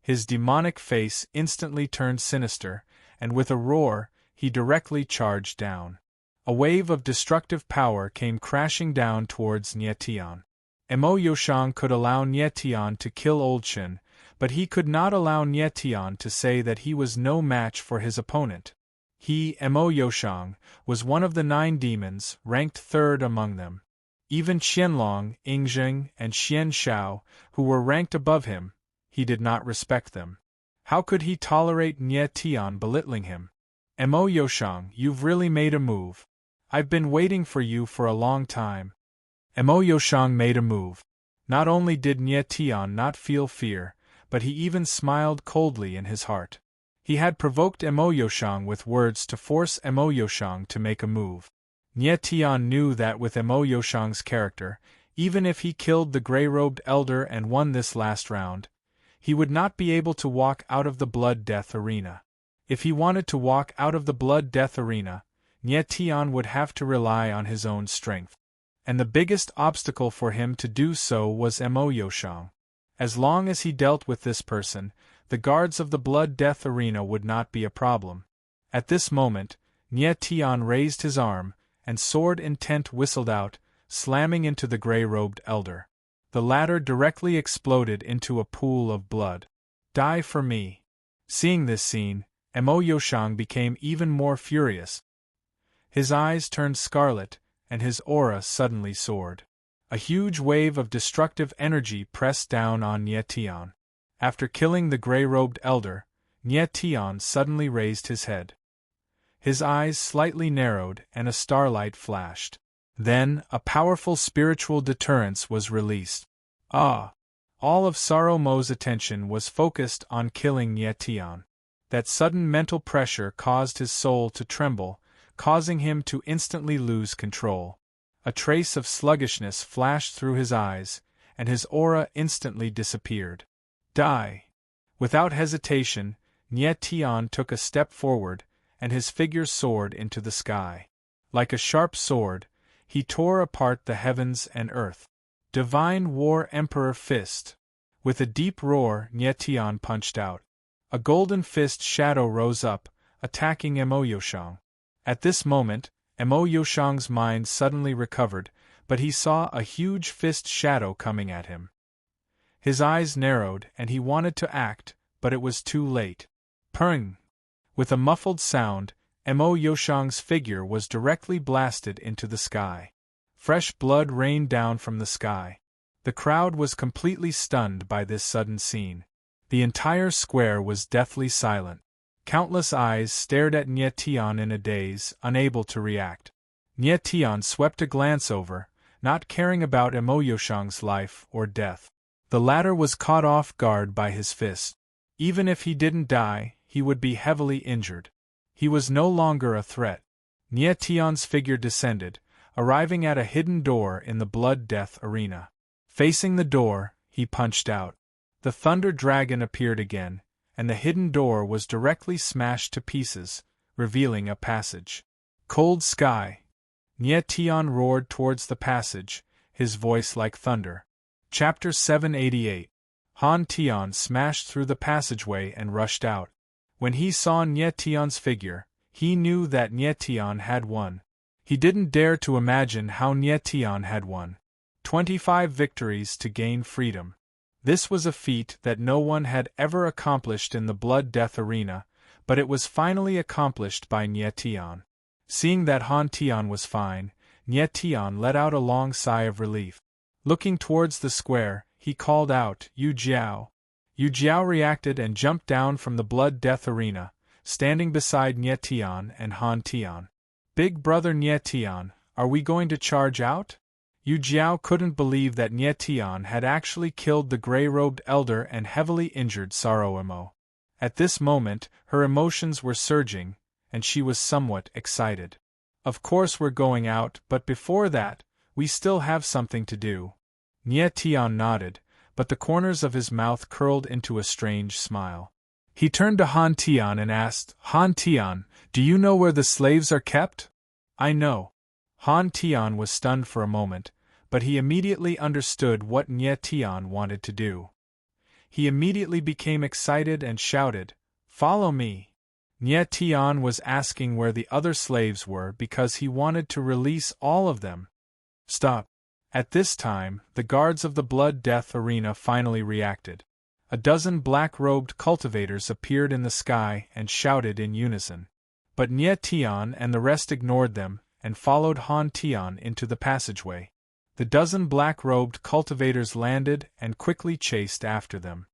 S1: His demonic face instantly turned sinister, and with a roar, he directly charged down. A wave of destructive power came crashing down towards Nye Tian. Mo Yoshang could allow Nye Tian to kill Old Shin, But he could not allow Nye Tian to say that he was no match for his opponent. He, Mo Yoshang, was one of the 9 demons, ranked 3rd among them. Even Qianlong, Yingzheng, and Xian Shao, who were ranked above him, he did not respect them. How could he tolerate Nye Tian belittling him? Mo Yoshang, you've really made a move. I've been waiting for you for a long time. Mo Yoshang made a move. Not only did Nye Tian not feel fear, but he even smiled coldly in his heart. He had provoked Mo Yoshang with words to force Mo Yoshang to make a move. Nye Tian knew that with Mo Yoshang's character, even if he killed the gray-robed elder and won this last round, he would not be able to walk out of the blood-death arena. If he wanted to walk out of the blood-death arena, Nye Tian would have to rely on his own strength. And the biggest obstacle for him to do so was Mo Yoshang. As long as he dealt with this person, the guards of the blood-death arena would not be a problem. At this moment, Nye Tian raised his arm, and sword intent whistled out, slamming into the gray-robed elder. The latter directly exploded into a pool of blood. Die for me. Seeing this scene, Mo Yoshang became even more furious. His eyes turned scarlet, and his aura suddenly soared. A huge wave of destructive energy pressed down on Nye Tian. After killing the gray-robed elder, Nye Tian suddenly raised his head. His eyes slightly narrowed and a starlight flashed. Then, a powerful spiritual deterrence was released. All of Saro Mo's attention was focused on killing Nye Tian. That sudden mental pressure caused his soul to tremble, causing him to instantly lose control. A trace of sluggishness flashed through his eyes, and his aura instantly disappeared. Die! Without hesitation, Nye Tian took a step forward, and his figure soared into the sky. Like a sharp sword, he tore apart the heavens and earth. Divine War Emperor Fist. With a deep roar, Nye Tian punched out. A golden fist shadow rose up, attacking Mo Yoshang. At this moment, Mo Yoshang's mind suddenly recovered, but he saw a huge fist shadow coming at him. His eyes narrowed, and he wanted to act, but it was too late. Purring! With a muffled sound, Mo Yoshang's figure was directly blasted into the sky. Fresh blood rained down from the sky. The crowd was completely stunned by this sudden scene. The entire square was deathly silent. Countless eyes stared at Nye Tian in a daze, unable to react. Nye Tian swept a glance over, not caring about Mo Yoshang's life or death. The latter was caught off guard by his fist. Even if he didn't die, he would be heavily injured. He was no longer a threat. Nye Tian's figure descended, arriving at a hidden door in the blood-death arena. Facing the door, he punched out. The Thunder Dragon appeared again, and the hidden door was directly smashed to pieces, revealing a passage. Cold sky! Nye Tian roared towards the passage, his voice like thunder. Chapter 788. Han Tian smashed through the passageway and rushed out. When he saw Nye Tian's figure, he knew that Nye Tian had won. He didn't dare to imagine how Nye Tian had won. 25 victories to gain freedom. This was a feat that no one had ever accomplished in the blood-death arena, but it was finally accomplished by Nye Tian. Seeing that Han Tian was fine, Nye Tian let out a long sigh of relief. Looking towards the square, he called out, "Yu Jiao." Yu Jiao reacted and jumped down from the blood-death arena, standing beside Nye Tian and Han Tian. "Big brother Nye Tian, are we going to charge out?" Yu Jiao couldn't believe that Nye Tian had actually killed the gray-robed elder and heavily injured Saro Mo. At this moment, her emotions were surging, and she was somewhat excited. "Of course we're going out, but before that, we still have something to do." Nye Tian nodded, but the corners of his mouth curled into a strange smile. He turned to Han Tian and asked, "Han Tian, do you know where the slaves are kept?" "I know." Han Tian was stunned for a moment, but he immediately understood what Nye Tian wanted to do. He immediately became excited and shouted, "Follow me!" Nye Tian was asking where the other slaves were because he wanted to release all of them. Stop! At this time, the guards of the blood-death arena finally reacted. A dozen black-robed cultivators appeared in the sky and shouted in unison. But Nye Tian and the rest ignored them and followed Han Tian into the passageway. The dozen black-robed cultivators landed and quickly chased after them.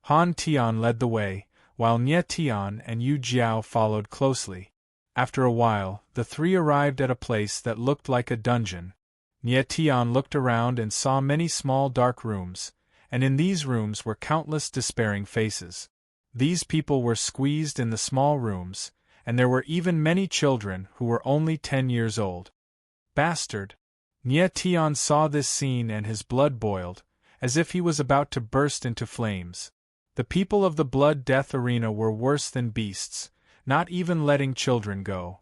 S1: Han Tian led the way, while Nye Tian and Yu Jiao followed closely. After a while, the three arrived at a place that looked like a dungeon. Nye Tian looked around and saw many small dark rooms, and in these rooms were countless despairing faces. These people were squeezed in the small rooms, and there were even many children who were only 10 years old. Bastard! Nye Tian saw this scene and his blood boiled, as if he was about to burst into flames. The people of the Blood Death Arena were worse than beasts, not even letting children go.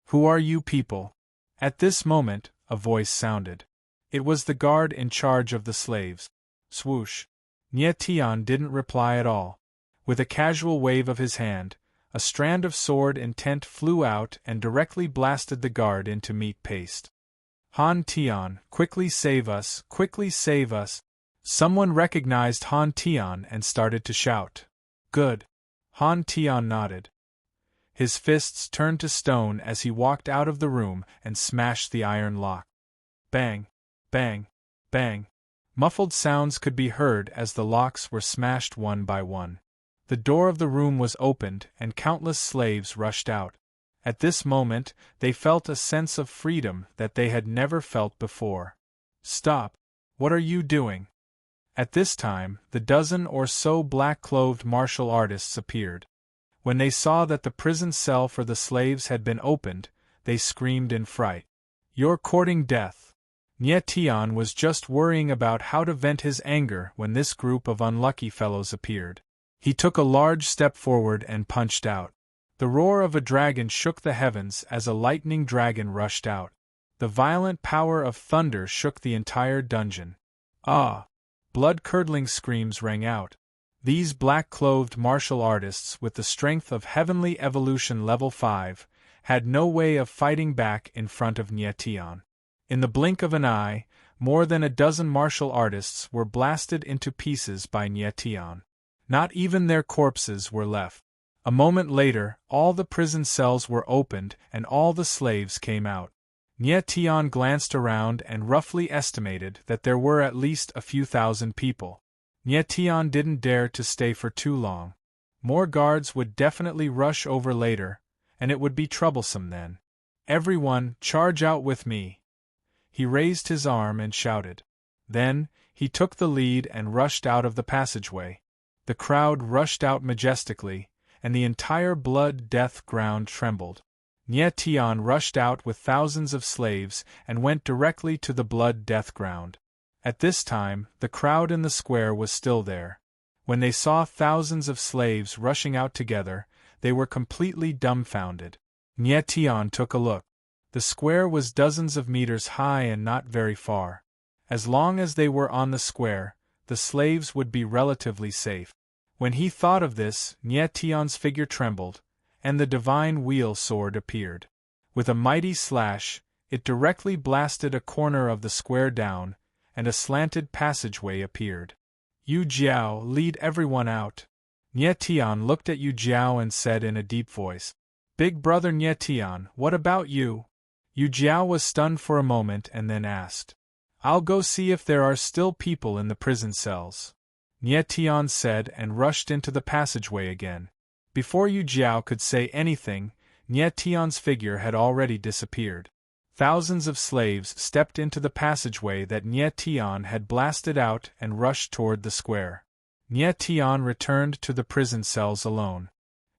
S1: Who are you people? At this moment, a voice sounded. It was the guard in charge of the slaves. Swoosh! Nye Tian didn't reply at all. With a casual wave of his hand, a strand of sword intent flew out and directly blasted the guard into meat paste. Han Tian, quickly save us, quickly save us! Someone recognized Han Tian and started to shout. Good. Han Tian nodded. His fists turned to stone as he walked out of the room and smashed the iron lock. Bang! Bang! Bang! Muffled sounds could be heard as the locks were smashed one by one. The door of the room was opened and countless slaves rushed out. At this moment, they felt a sense of freedom that they had never felt before. Stop! What are you doing? At this time, the dozen or so black-clothed martial artists appeared. When they saw that the prison cell for the slaves had been opened, they screamed in fright. You're courting death! Nye Tian was just worrying about how to vent his anger when this group of unlucky fellows appeared. He took a large step forward and punched out. The roar of a dragon shook the heavens as a lightning dragon rushed out. The violent power of thunder shook the entire dungeon. Ah! Blood-curdling screams rang out. These black-clothed martial artists with the strength of Heavenly Evolution Level 5 had no way of fighting back in front of Nye Tian. In the blink of an eye, more than a dozen martial artists were blasted into pieces by Nye Tian. Not even their corpses were left. A moment later, all the prison cells were opened and all the slaves came out. Nye Tian glanced around and roughly estimated that there were at least a few thousand people. Nye Tian didn't dare to stay for too long. More guards would definitely rush over later, and it would be troublesome then. Everyone, charge out with me! He raised his arm and shouted. Then, he took the lead and rushed out of the passageway. The crowd rushed out majestically, and the entire blood death ground trembled. Nye Tian rushed out with thousands of slaves and went directly to the blood death ground. At this time, the crowd in the square was still there. When they saw thousands of slaves rushing out together, they were completely dumbfounded. Nye Tian took a look. The square was dozens of meters high and not very far. As long as they were on the square, the slaves would be relatively safe. When he thought of this, Nye Tian's figure trembled, and the divine wheel sword appeared. With a mighty slash, it directly blasted a corner of the square down, and a slanted passageway appeared. Yu Jiao, lead everyone out. Nye Tian looked at Yu Jiao and said in a deep voice, Big brother Nye Tian, what about you? Yu Jiao was stunned for a moment and then asked, I'll go see if there are still people in the prison cells. Nye Tian said and rushed into the passageway again. Before Yu Jiao could say anything, Nye Tian's figure had already disappeared. Thousands of slaves stepped into the passageway that Nye Tian had blasted out and rushed toward the square. Nye Tian returned to the prison cells alone.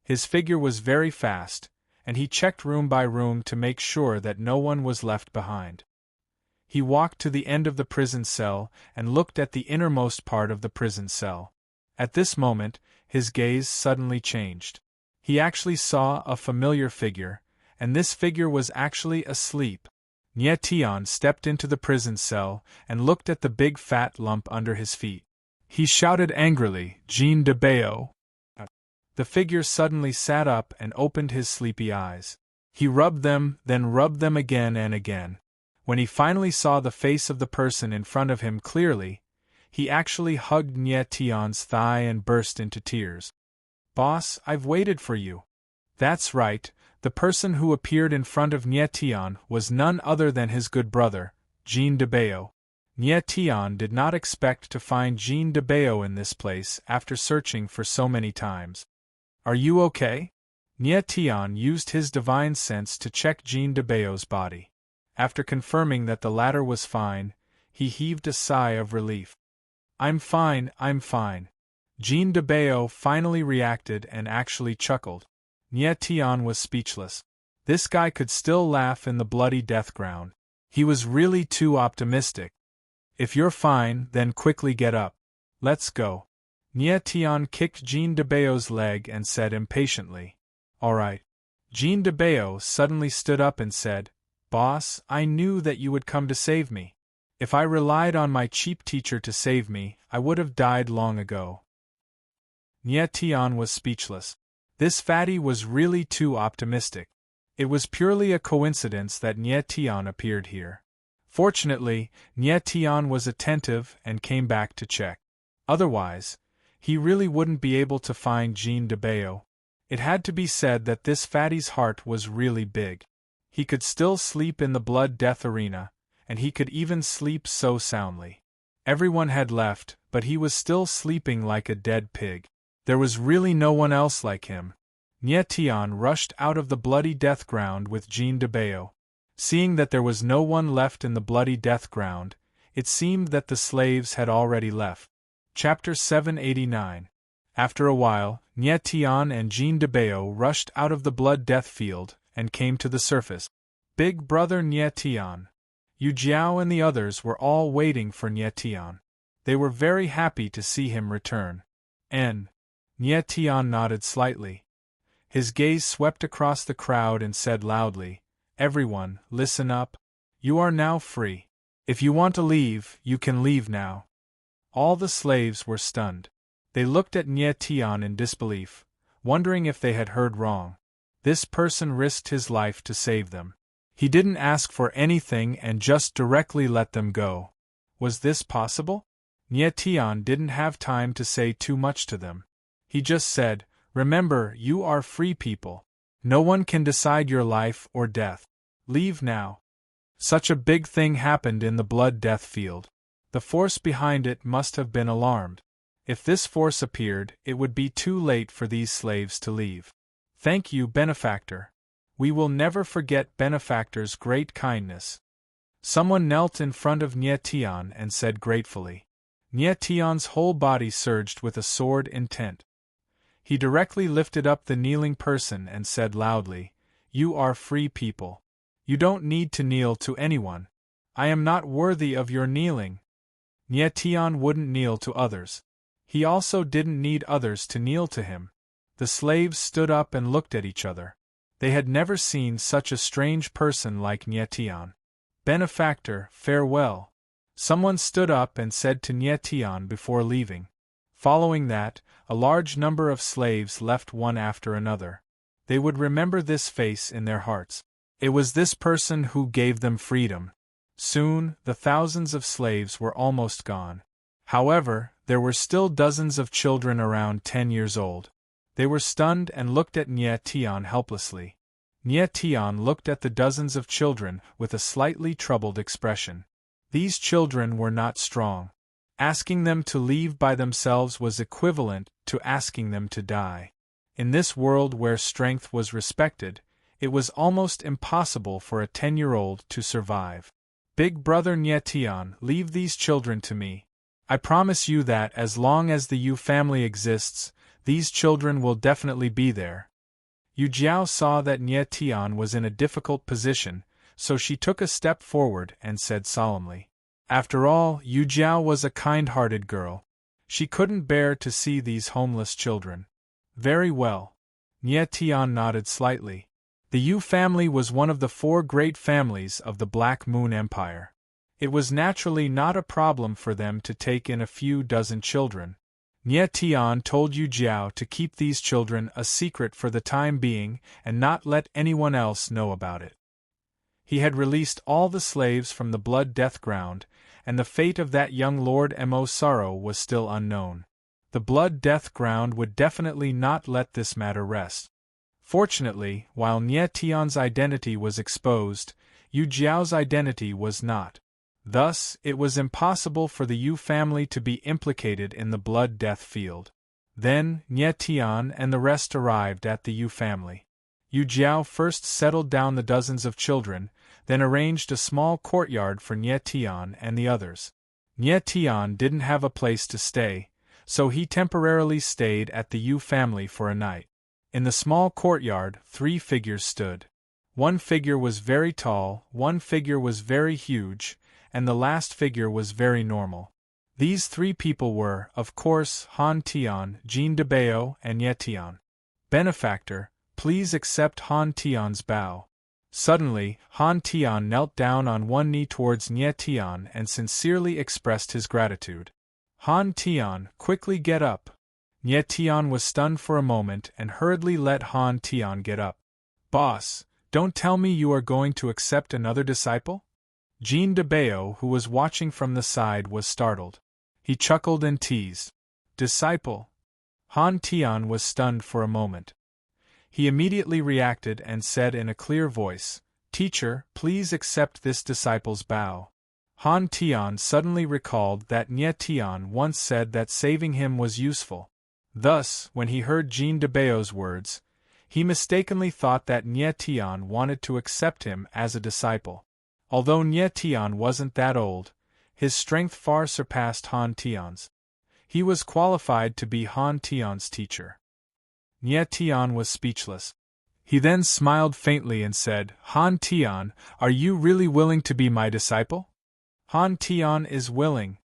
S1: His figure was very fast, and he checked room by room to make sure that no one was left behind. He walked to the end of the prison cell and looked at the innermost part of the prison cell. At this moment, his gaze suddenly changed. He actually saw a familiar figure, and this figure was actually asleep. Nye Tian stepped into the prison cell and looked at the big fat lump under his feet. He shouted angrily, Jean de Bao. The figure suddenly sat up and opened his sleepy eyes. He rubbed them, then rubbed them again and again. When he finally saw the face of the person in front of him clearly, He actually hugged Nye Tian's thigh and burst into tears. "Boss, I've waited for you." That's right, the person who appeared in front of Nye Tian was none other than his good brother, Jean de Bao. Nye Tian did not expect to find Jean de Bao in this place after searching for so many times. "Are you okay?" Nye Tian used his divine sense to check Jean de Bao's body. After confirming that the latter was fine, he heaved a sigh of relief. I'm fine." Jean de Bao finally reacted and actually chuckled. Nye Tian was speechless. This guy could still laugh in the bloody death ground. He was really too optimistic. "If you're fine, then quickly get up. Let's go." Nye Tian kicked Jean de Bao's leg and said impatiently, "All right." Jean de Bao suddenly stood up and said, "Boss, I knew that you would come to save me. If I relied on my cheap teacher to save me, I would have died long ago." Nye Tian was speechless. This fatty was really too optimistic. It was purely a coincidence that Nye Tian appeared here. Fortunately, Nye Tian was attentive and came back to check. Otherwise, he really wouldn't be able to find Jean de Bao. It had to be said that this fatty's heart was really big. He could still sleep in the blood death arena, and he could even sleep so soundly. Everyone had left, but he was still sleeping like a dead pig. There was really no one else like him. Nye Tian rushed out of the bloody death ground with Jean de Bao. Seeing that there was no one left in the bloody death ground, it seemed that the slaves had already left. Chapter 789. After a while, Nye Tian and Jean de Bao rushed out of the blood death field and came to the surface. Big brother Nye Tian. Yu Jiao and the others were all waiting for Nye Tian. They were very happy to see him return. Nye Tian nodded slightly. His gaze swept across the crowd and said loudly, "Everyone, listen up. You are now free. If you want to leave, you can leave now." All the slaves were stunned. They looked at Nye Tian in disbelief, wondering if they had heard wrong. This person risked his life to save them. He didn't ask for anything and just directly let them go. Was this possible? Nye Tian didn't have time to say too much to them. He just said, "Remember, you are free people. No one can decide your life or death. Leave now." Such a big thing happened in the blood death field. The force behind it must have been alarmed. If this force appeared, it would be too late for these slaves to leave. "Thank you, benefactor. We will never forget benefactor's great kindness." Someone knelt in front of Nye Tian and said gratefully. Nye Tian's whole body surged with a sword intent. He directly lifted up the kneeling person and said loudly, "You are free people. You don't need to kneel to anyone. I am not worthy of your kneeling." Nye Tian wouldn't kneel to others. He also didn't need others to kneel to him. The slaves stood up and looked at each other. They had never seen such a strange person like Nye Tian. "Benefactor, farewell." Someone stood up and said to Nye Tian before leaving. Following that, a large number of slaves left one after another. They would remember this face in their hearts. It was this person who gave them freedom. Soon, the thousands of slaves were almost gone. However, there were still dozens of children around 10 years old. They were stunned and looked at Nye Tian helplessly. Nye Tian looked at the dozens of children with a slightly troubled expression. These children were not strong. Asking them to leave by themselves was equivalent to asking them to die. In this world where strength was respected, it was almost impossible for a 10-year-old to survive. "Big brother Nye Tian, leave these children to me. I promise you that as long as the Yu family exists, these children will definitely be there." Yu Jiao saw that Nye Tian was in a difficult position, so she took a step forward and said solemnly. After all, Yu Jiao was a kind-hearted girl. She couldn't bear to see these homeless children. "Very well." Nye Tian nodded slightly. The Yu family was one of the 4 great families of the Black Moon Empire. It was naturally not a problem for them to take in a few dozen children. Nye Tian told Yu Jiao to keep these children a secret for the time being and not let anyone else know about it. He had released all the slaves from the blood death ground, and the fate of that young Lord Mo Sorrow was still unknown. The Blood Death Ground would definitely not let this matter rest. Fortunately, while Nie Tian's identity was exposed, Yu Jiao's identity was not. Thus, it was impossible for the Yu family to be implicated in the Blood Death field. Then, Nie Tian and the rest arrived at the Yu family. Yu Jiao first settled down the dozens of children, then arranged a small courtyard for Nie Tian and the others. Nie Tian didn't have a place to stay, so he temporarily stayed at the Yu family for a night. In the small courtyard, 3 figures stood. One figure was very tall, one figure was very huge, and the last figure was very normal. These 3 people were, of course, Han Tian, Jean de Bao, and Nie Tian. Benefactor, please accept Han Tian's bow. Suddenly, Han Tian knelt down on one knee towards Nie Tian and sincerely expressed his gratitude. Han Tian, quickly get up. Nie Tian was stunned for a moment and hurriedly let Han Tian get up. Boss, don't tell me you are going to accept another disciple? Jean de Bao, who was watching from the side, was startled. He chuckled and teased. Disciple? Han Tian was stunned for a moment. He immediately reacted and said in a clear voice, Teacher, please accept this disciple's bow. Han Tian suddenly recalled that Nie Tian once said that saving him was useful. Thus, when he heard Jean de Bao's words, he mistakenly thought that Nie Tian wanted to accept him as a disciple. Although Nie Tian wasn't that old, his strength far surpassed Han Tian's. He was qualified to be Han Tian's teacher. Nie Tian was speechless. He then smiled faintly and said, Han Tian, are you really willing to be my disciple? Han Tian is willing.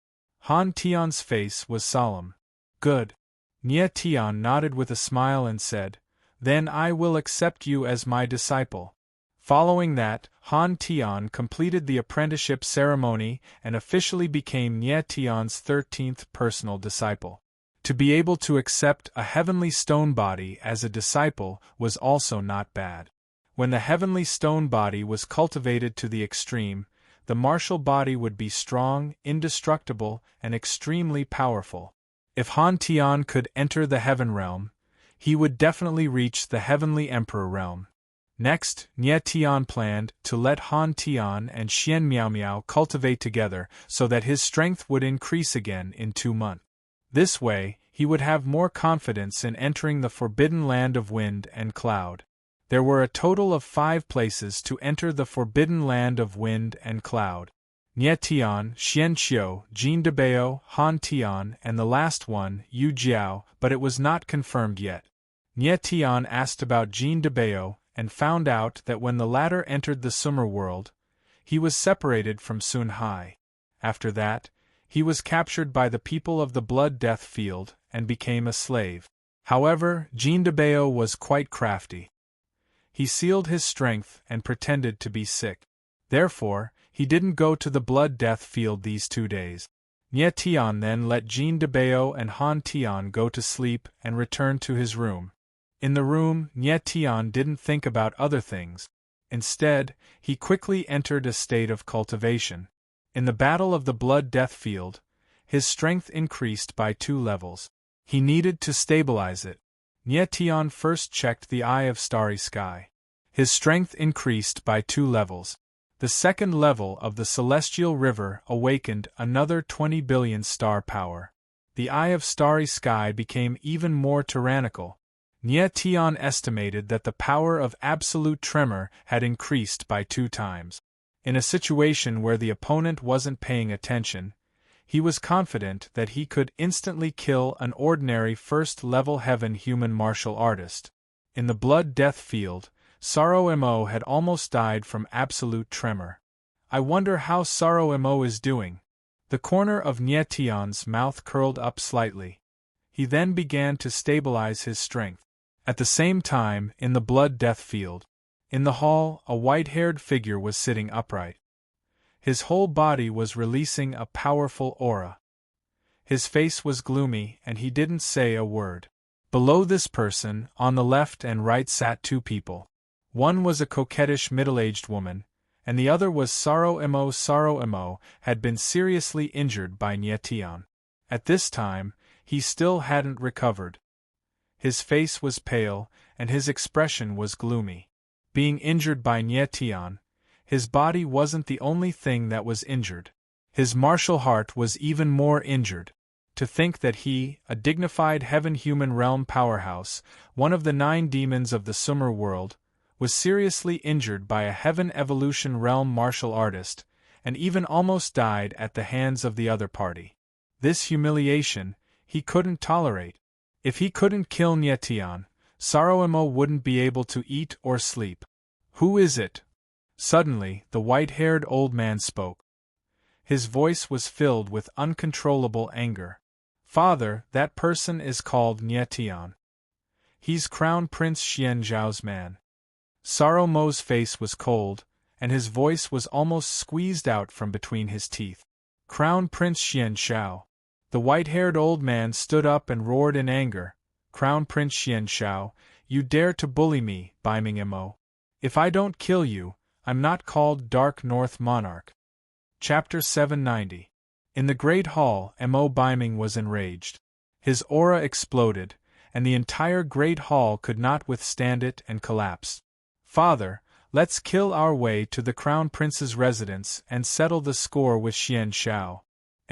S1: Han Tian's face was solemn. Good. Nie Tian nodded with a smile and said, Then I will accept you as my disciple. Following that, Han Tian completed the apprenticeship ceremony and officially became Nie Tian's 13th personal disciple. To be able to accept a heavenly stone body as a disciple was also not bad. When the heavenly stone body was cultivated to the extreme, the martial body would be strong, indestructible, and extremely powerful. If Han Tian could enter the heaven realm, he would definitely reach the heavenly emperor realm. Next, Nie Tian planned to let Han Tian and Xian Miao Miao cultivate together so that his strength would increase again in 2 months. This way, he would have more confidence in entering the forbidden land of wind and cloud. There were a total of 5 places to enter the forbidden land of wind and cloud. Nie Tian, Xian Qiu, Jean de Bao, Han Tian, and the last one, Yu Jiao, but it was not confirmed yet. Nie Tian asked about Jean de Bao, and found out that when the latter entered the Sumer world, he was separated from Sun Hai. After that, he was captured by the people of the Blood Death field and became a slave. However, Jean de Bao was quite crafty. He sealed his strength and pretended to be sick. Therefore, he didn't go to the Blood Death field these 2 days. Nie Tian then let Jean de Bao and Han Tian go to sleep and return to his room. In the room, Nie Tian didn't think about other things. Instead, he quickly entered a state of cultivation. In the battle of the Blood Death field, his strength increased by 2 levels. He needed to stabilize it. Nie Tian first checked the Eye of Starry Sky. His strength increased by 2 levels. The second level of the Celestial River awakened another 20 billion star power. The Eye of Starry Sky became even more tyrannical. Nie Tian estimated that the power of absolute tremor had increased by 2 times. In a situation where the opponent wasn't paying attention, he was confident that he could instantly kill an ordinary first-level heaven human martial artist. In the Blood Death field, Sorrow Mo had almost died from absolute tremor. I wonder how Sorrow Mo is doing. The corner of Nie Tian's mouth curled up slightly. He then began to stabilize his strength. At the same time, in the Blood Death field, in the hall, a white-haired figure was sitting upright. His whole body was releasing a powerful aura. His face was gloomy, and he didn't say a word. Below this person, on the left and right, sat 2 people. One was a coquettish middle-aged woman, and the other was Sorrow Mo. Sorrow Mo had been seriously injured by Nye Tian. At this time, he still hadn't recovered. His face was pale, and his expression was gloomy. Being injured by Nye Tian, his body wasn't the only thing that was injured. His martial heart was even more injured. To think that he, a dignified heaven-human realm powerhouse, one of the 9 demons of the Sumer world, was seriously injured by a heaven evolution realm martial artist, and even almost died at the hands of the other party. This humiliation, he couldn't tolerate. If he couldn't kill Nye Tian, Sorrow Mo wouldn't be able to eat or sleep. "Who is it?" Suddenly, the white-haired old man spoke. His voice was filled with uncontrollable anger. "Father, that person is called Nye Tian. He's Crown Prince Xian Zhao's man." Sorrow Mo's face was cold, and his voice was almost squeezed out from between his teeth. "Crown Prince Xian Zhao." The white-haired old man stood up and roared in anger. "Crown Prince Xian Zhao, you dare to bully me, Biming Mo. If I don't kill you, I'm not called Dark North Monarch." Chapter 790. In the Great Hall, Mo Biming was enraged. His aura exploded, and the entire Great Hall could not withstand it and collapsed. "Father, let's kill our way to the Crown Prince's residence and settle the score with Xian Zhao."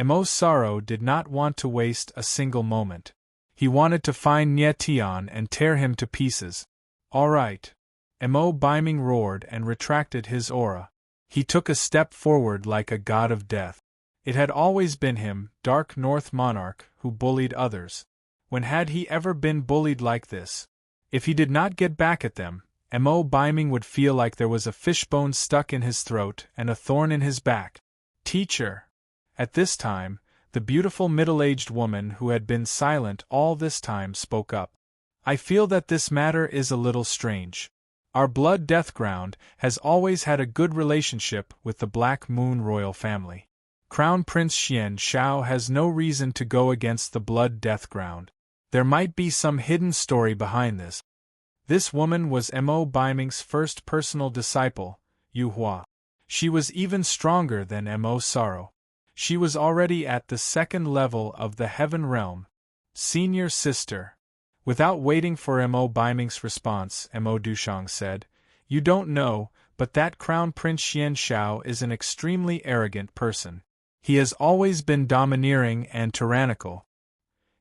S1: Mo Sorrow did not want to waste a single moment. He wanted to find Nye Tian and tear him to pieces. "All right." Mo Biming roared and retracted his aura. He took a step forward like a god of death. It had always been him, Dark North Monarch, who bullied others. When had he ever been bullied like this? If he did not get back at them, Mo Biming would feel like there was a fishbone stuck in his throat and a thorn in his back. "Teacher!" At this time, the beautiful middle-aged woman who had been silent all this time spoke up. "I feel that this matter is a little strange. Our Blood Death Ground has always had a good relationship with the Black Moon royal family. Crown Prince Xian Zhao has no reason to go against the Blood Death Ground. There might be some hidden story behind this." This woman was Mo Biming's first personal disciple, Yu Hua. She was even stronger than Mo Sorrow. She was already at the 2nd level of the Heaven Realm. "Senior sister." Without waiting for Mo Biming's response, Mo Dushang said, "You don't know, but that Crown Prince Xian Zhao is an extremely arrogant person. He has always been domineering and tyrannical.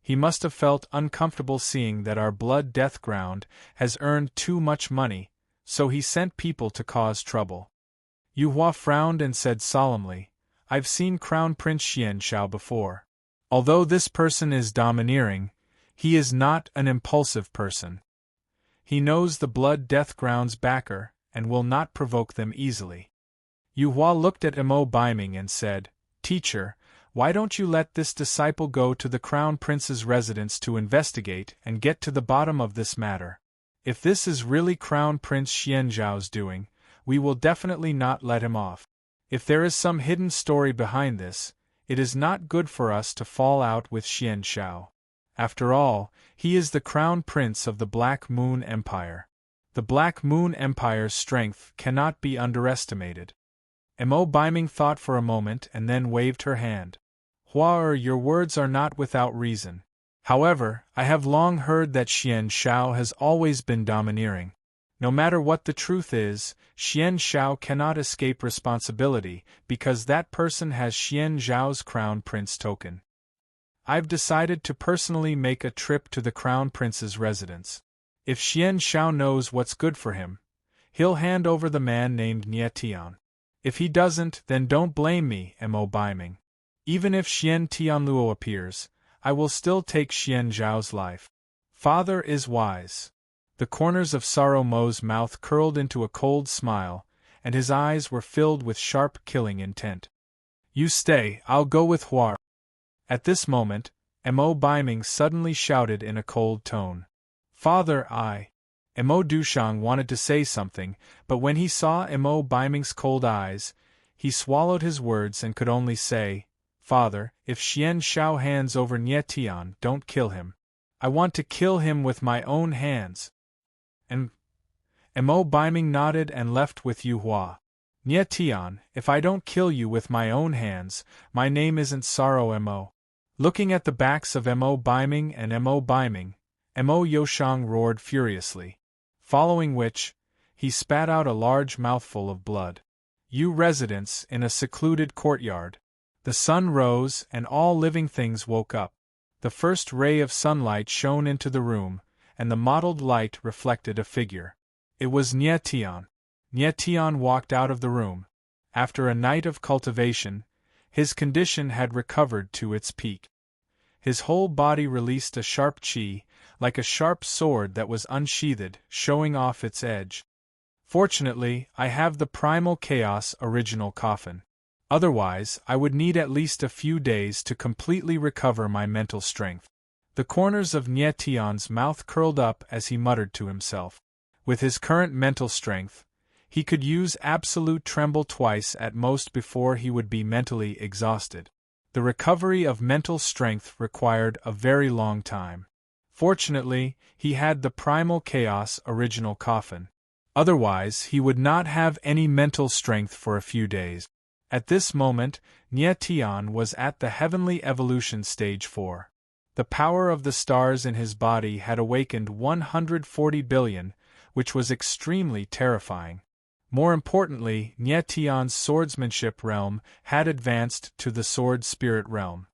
S1: He must have felt uncomfortable seeing that our Blood Death Ground has earned too much money, so he sent people to cause trouble." Yu Hua frowned and said solemnly, "I've seen Crown Prince Xian Zhao before. Although this person is domineering, he is not an impulsive person. He knows the Blood Death Ground's backer, and will not provoke them easily." Yu Hua looked at Mo Biming and said, "Teacher, why don't you let this disciple go to the Crown Prince's residence to investigate and get to the bottom of this matter? If this is really Crown Prince Xian Zhao's doing, we will definitely not let him off. If there is some hidden story behind this, it is not good for us to fall out with Xian Zhao. After all, he is the Crown Prince of the Black Moon Empire. The Black Moon Empire's strength cannot be underestimated." Mo Biming thought for a moment and then waved her hand. "Hua, your words are not without reason. However, I have long heard that Xian Zhao has always been domineering. No matter what the truth is, Xian Zhao cannot escape responsibility because that person has Xian Zhao's Crown Prince token. I've decided to personally make a trip to the Crown Prince's residence. If Xian Zhao knows what's good for him, he'll hand over the man named Nye Tian. If he doesn't, then don't blame me, Mo Biming. Even if Xian Tianluo appears, I will still take Xian Zhao's life." "Father is wise." The corners of Sorrow Mo's mouth curled into a cold smile, and his eyes were filled with sharp killing intent. "You stay, I'll go with Hua." At this moment, Mo Biming suddenly shouted in a cold tone. "Father, Mo Dushang wanted to say something, but when he saw Mo Biming's cold eyes, he swallowed his words and could only say, "Father, if Xian Zhao hands over Nye Tian, don't kill him. I want to kill him with my own hands." And Mo Biming nodded and left with Yu Hua. Nye Tian, if I don't kill you with my own hands, my name isn't Sorrow Mo. Looking at the backs of Mo Biming and Mo Biming, Mo Yoshang roared furiously. Following which, he spat out a large mouthful of blood. You residents in a secluded courtyard. The sun rose and all living things woke up. The first ray of sunlight shone into the room, and the mottled light reflected a figure. It was Nye Tian. Nye Tian walked out of the room. After a night of cultivation, his condition had recovered to its peak. His whole body released a sharp chi, like a sharp sword that was unsheathed, showing off its edge. Fortunately, I have the primal chaos original coffin. Otherwise, I would need at least a few days to completely recover my mental strength. The corners of Nye Tian's mouth curled up as he muttered to himself. With his current mental strength, he could use absolute tremble twice at most before he would be mentally exhausted. The recovery of mental strength required a very long time. Fortunately, he had the primal chaos original coffin. Otherwise, he would not have any mental strength for a few days. At this moment, Nye Tian was at the heavenly evolution stage 4. The power of the stars in his body had awakened 140 billion, which was extremely terrifying. More importantly, Nye Tian's swordsmanship realm had advanced to the sword spirit realm.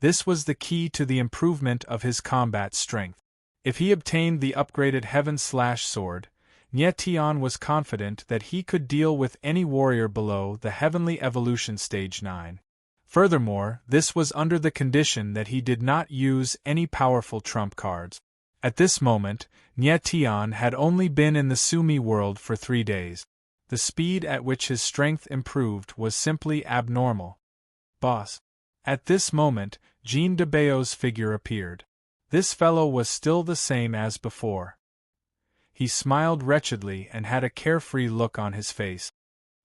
S1: This was the key to the improvement of his combat strength. If he obtained the upgraded Heaven/Sword, Nye Tian was confident that he could deal with any warrior below the heavenly evolution stage 9. Furthermore, this was under the condition that he did not use any powerful trump cards. At this moment, Nye Tian had only been in the Sumi world for 3 days. The speed at which his strength improved was simply abnormal. Boss. At this moment, Jean de Bao's figure appeared. This fellow was still the same as before. He smiled wretchedly and had a carefree look on his face.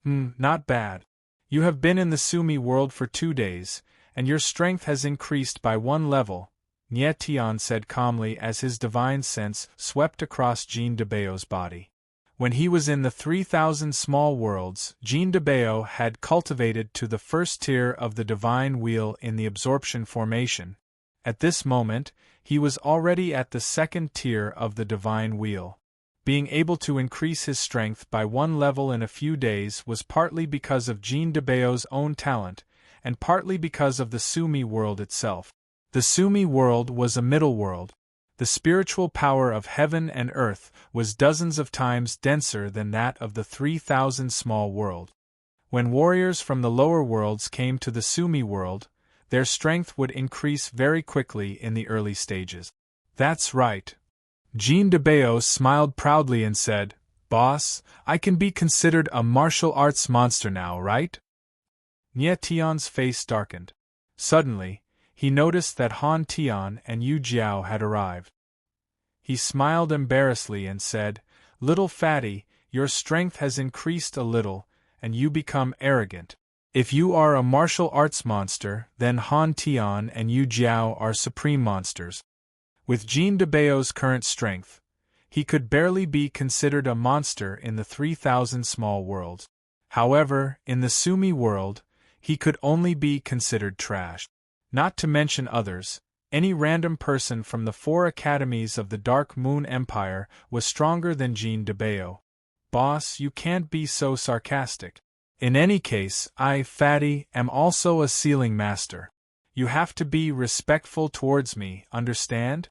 S1: Not bad. You have been in the Sumi world for 2 days, and your strength has increased by 1 level, Nye Tian said calmly as his divine sense swept across Jean de Bao's body. When he was in the 3,000 small worlds, Jean de Bao had cultivated to the first tier of the divine wheel in the absorption formation. At this moment, he was already at the 2nd tier of the divine wheel. Being able to increase his strength by 1 level in a few days was partly because of Jean de Bao's own talent, and partly because of the Sumi world itself. The Sumi world was a middle world. The spiritual power of heaven and earth was dozens of times denser than that of the 3,000 small world. When warriors from the lower worlds came to the Sumi world, their strength would increase very quickly in the early stages. That's right. Jean de Bao smiled proudly and said, Boss, I can be considered a martial arts monster now, right? Nye Tian's face darkened. Suddenly, he noticed that Han Tian and Yu Jiao had arrived. He smiled embarrassedly and said, Little fatty, your strength has increased a little, and you become arrogant. If you are a martial arts monster, then Han Tian and Yu Jiao are supreme monsters. With Jean de Bao's current strength, he could barely be considered a monster in the 3,000 small worlds. However, in the Sumi world, he could only be considered trash. Not to mention others, any random person from the 4 academies of the Dark Moon Empire was stronger than Jean de Bao. Boss, you can't be so sarcastic. In any case, I, fatty, am also a sealing master. You have to be respectful towards me, understand?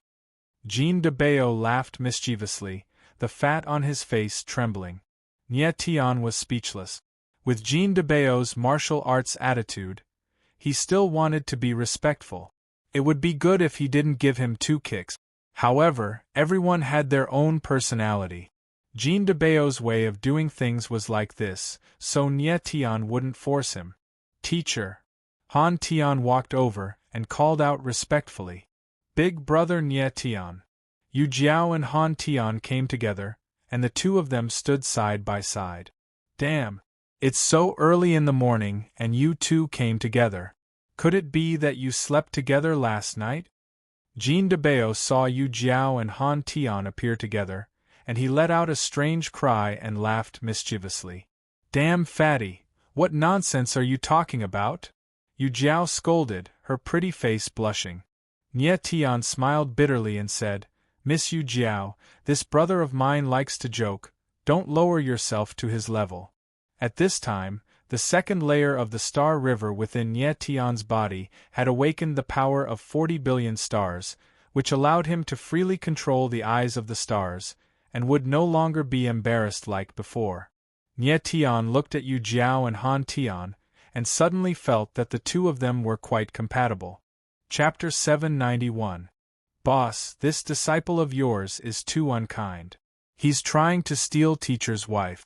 S1: Jean de Bao laughed mischievously, the fat on his face trembling. Nye Tian was speechless. With Jean de Bao's martial arts attitude, he still wanted to be respectful. It would be good if he didn't give him 2 kicks. However, everyone had their own personality. Jean de Bao's way of doing things was like this, so Nye Tian wouldn't force him. Teacher. Han Tian walked over and called out respectfully. Big brother Nye Tian. Yu Jiao and Han Tian came together, and the 2 of them stood side by side. Damn. It's so early in the morning and you 2 came together. Could it be that you slept together last night? Jean de Bao saw Yu Jiao and Han Tian appear together, and he let out a strange cry and laughed mischievously. Damn fatty, what nonsense are you talking about? Yu Jiao scolded, her pretty face blushing. Nie Tian smiled bitterly and said, Miss Yu Jiao, this brother of mine likes to joke, don't lower yourself to his level. At this time, the second layer of the star river within Nie Tian's body had awakened the power of 40 billion stars, which allowed him to freely control the eyes of the stars, and would no longer be embarrassed like before. Nie Tian looked at Yu Jiao and Han Tian, and suddenly felt that the two of them were quite compatible. Chapter 791. Boss, this disciple of yours is too unkind. He's trying to steal teacher's wife.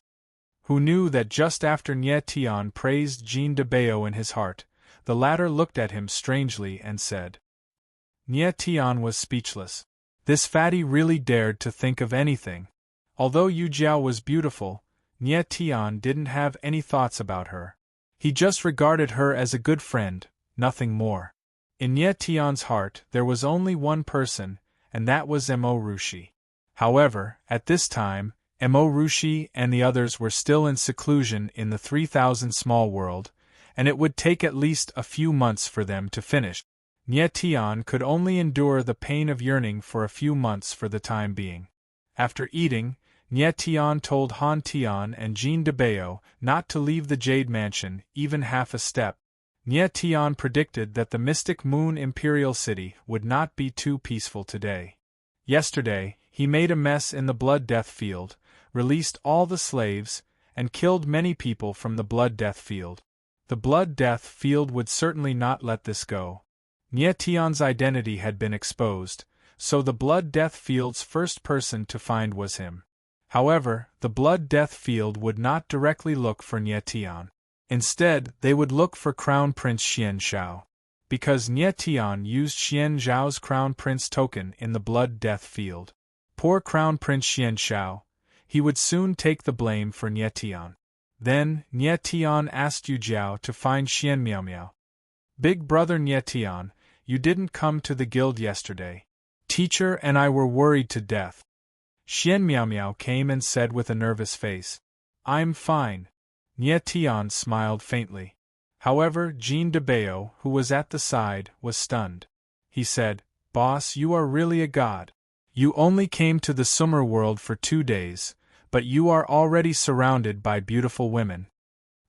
S1: Who knew that just after Nie Tian praised Jean de Bao in his heart, the latter looked at him strangely and said. Nie Tian was speechless. This fatty really dared to think of anything. Although Yu Jiao was beautiful, Nie Tian didn't have any thoughts about her. He just regarded her as a good friend, nothing more. In Nie Tian's heart there was only one person, and that was Mo Rushi. However, at this time, Mo Rushi and the others were still in seclusion in the 3000 small world, and it would take at least a few months for them to finish. Nie Tian could only endure the pain of yearning for a few months for the time being. After eating, Nie Tian told Han Tian and Jean de Bao not to leave the Jade Mansion even half a step. Nie Tian predicted that the Mystic Moon Imperial City would not be too peaceful today. Yesterday, he made a mess in the Blood Death Field, released all the slaves, and killed many people from the Blood Death Field. The Blood Death Field would certainly not let this go. Nie Tian's identity had been exposed, so the Blood Death Field's first person to find was him. However, the Blood Death Field would not directly look for Nie Tian. Instead, they would look for Crown Prince Xian Zhao. Because Nie Tian used Xian Zhao's Crown Prince token in the Blood Death Field. Poor Crown Prince Xian Zhao. He would soon take the blame for Nie Tian. Then, Nie Tian asked Yu Jiao to find Xian Miao Miao. Big brother Nie Tian, you didn't come to the guild yesterday. Teacher and I were worried to death. Xian Miao Miao came and said with a nervous face. I'm fine. Nie Tian smiled faintly. However, Jean de Bao, who was at the side, was stunned. He said, Boss, you are really a god. You only came to the summer world for 2 days, but you are already surrounded by beautiful women.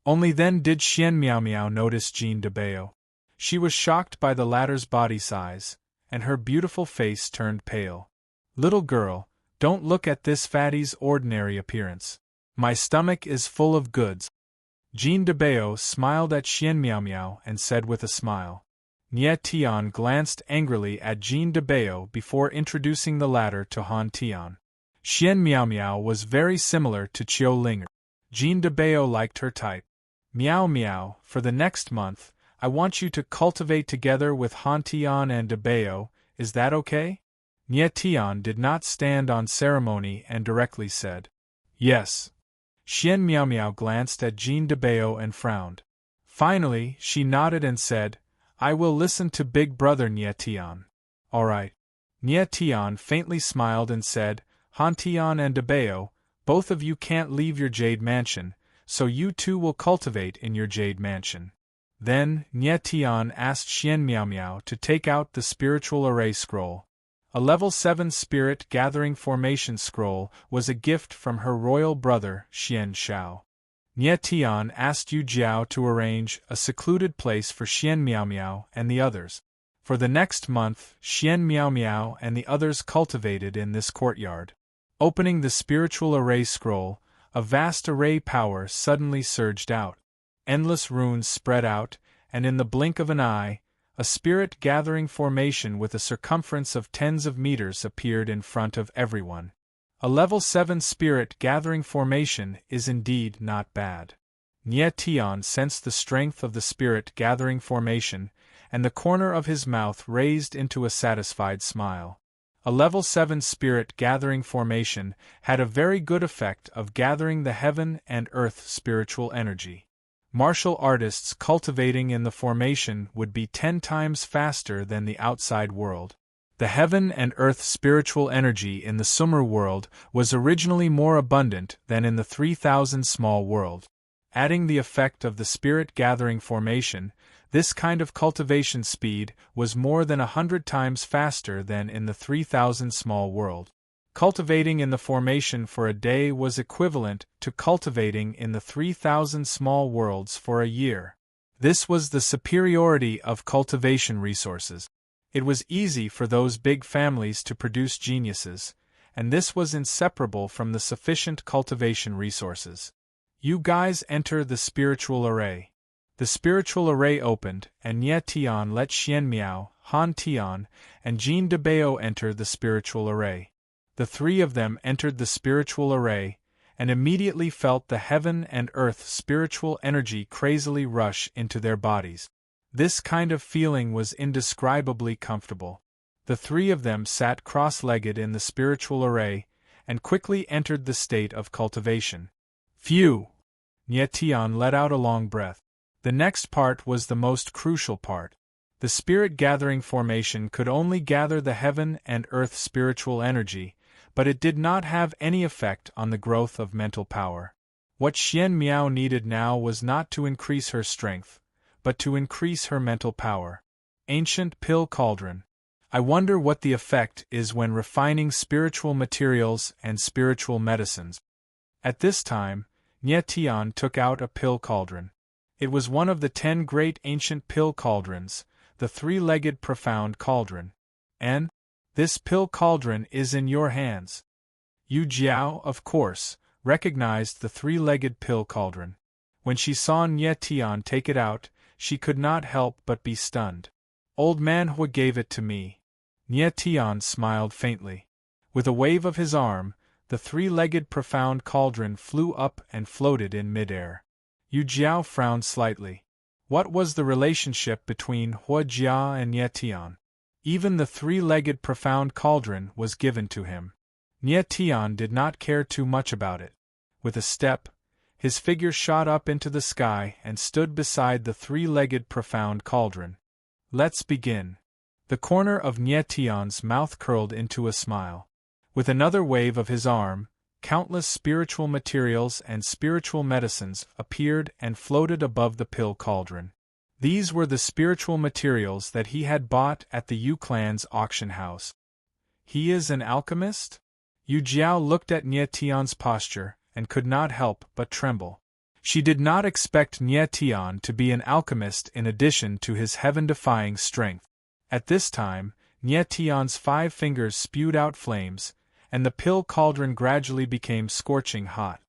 S1: Only then did Xian Miao Miao notice Jean de Bao. She was shocked by the latter's body size, and her beautiful face turned pale. Little girl, don't look at this fatty's ordinary appearance. My stomach is full of goods. Jean de Bao smiled at Xian Miao Miao and said with a smile. Nie Tian glanced angrily at Jean de Bao before introducing the latter to Han Tian. Xian Miao Miao was very similar to Qiu Ling. Jean de Bao liked her type. Miao Miao, for the next month, I want you to cultivate together with Han Tian and de Bao, is that okay? Nie Tian did not stand on ceremony and directly said, Yes. Xian Miao Miao glanced at Jean de Bao and frowned. Finally, she nodded and said, I will listen to Big Brother Nie Tian. All right. Nie Tian faintly smiled and said, Han Tian and de Bao, both of you can't leave your Jade Mansion, so you two will cultivate in your Jade Mansion. Then, Nie Tian asked Xian Miao Miao to take out the Spiritual Array Scroll. A level 7 Spirit Gathering Formation Scroll was a gift from her royal brother, Xian Zhao. Nie Tian asked Yu Jiao to arrange a secluded place for Xian Miao Miao and the others. For the next month, Xian Miao Miao and the others cultivated in this courtyard. Opening the Spiritual Array Scroll, a vast array power suddenly surged out. Endless runes spread out, and in the blink of an eye, a spirit-gathering formation with a circumference of tens of meters appeared in front of everyone. A level 7 spirit-gathering formation is indeed not bad. Nie Tian sensed the strength of the spirit-gathering formation, and the corner of his mouth raised into a satisfied smile. A level 7 spirit-gathering formation had a very good effect of gathering the heaven and earth spiritual energy. Martial artists cultivating in the formation would be 10 times faster than the outside world. The heaven and earth spiritual energy in the summer world was originally more abundant than in the 3000 small world. Adding the effect of the spirit-gathering formation, this kind of cultivation speed was more than 100 times faster than in the 3000 small world. Cultivating in the formation for a day was equivalent to cultivating in the 3000 small worlds for a year. This was the superiority of cultivation resources. It was easy for those big families to produce geniuses, and this was inseparable from the sufficient cultivation resources. You guys enter the spiritual array. The spiritual array opened, and Nye Tian let Xian Miao, Han Tian, and Jean de Bao enter the spiritual array. The three of them entered the spiritual array, and immediately felt the heaven and earth spiritual energy crazily rush into their bodies. This kind of feeling was indescribably comfortable. The three of them sat cross-legged in the spiritual array, and quickly entered the state of cultivation. Phew! Nye Tian let out a long breath. The next part was the most crucial part. The spirit-gathering formation could only gather the heaven and earth spiritual energy, but it did not have any effect on the growth of mental power. What Xian Miao needed now was not to increase her strength, but to increase her mental power. Ancient pill cauldron. I wonder what the effect is when refining spiritual materials and spiritual medicines. At this time, Nye Tian took out a pill cauldron. It was one of the 10 great ancient pill cauldrons, the three-legged profound cauldron. And this pill cauldron is in your hands. Yu Jiao, of course, recognized the three-legged pill cauldron. When she saw Nye Tian take it out, she could not help but be stunned. Old man Hua gave it to me. Nye Tian smiled faintly. With a wave of his arm, the three-legged profound cauldron flew up and floated in midair. Yu Jiao frowned slightly. What was the relationship between Hua Jia and Nye Tian? Even the three-legged profound cauldron was given to him. Nye Tian did not care too much about it. With a step, his figure shot up into the sky and stood beside the three-legged profound cauldron. Let's begin. The corner of Nye Tian's mouth curled into a smile. With another wave of his arm, countless spiritual materials and spiritual medicines appeared and floated above the pill cauldron. These were the spiritual materials that he had bought at the Yu clan's auction house. He is an alchemist? Yu Jiao looked at Nye Tian's posture and could not help but tremble. She did not expect Nye Tian to be an alchemist in addition to his heaven-defying strength. At this time, Nye Tian's 5 fingers spewed out flames, and the pill cauldron gradually became scorching hot.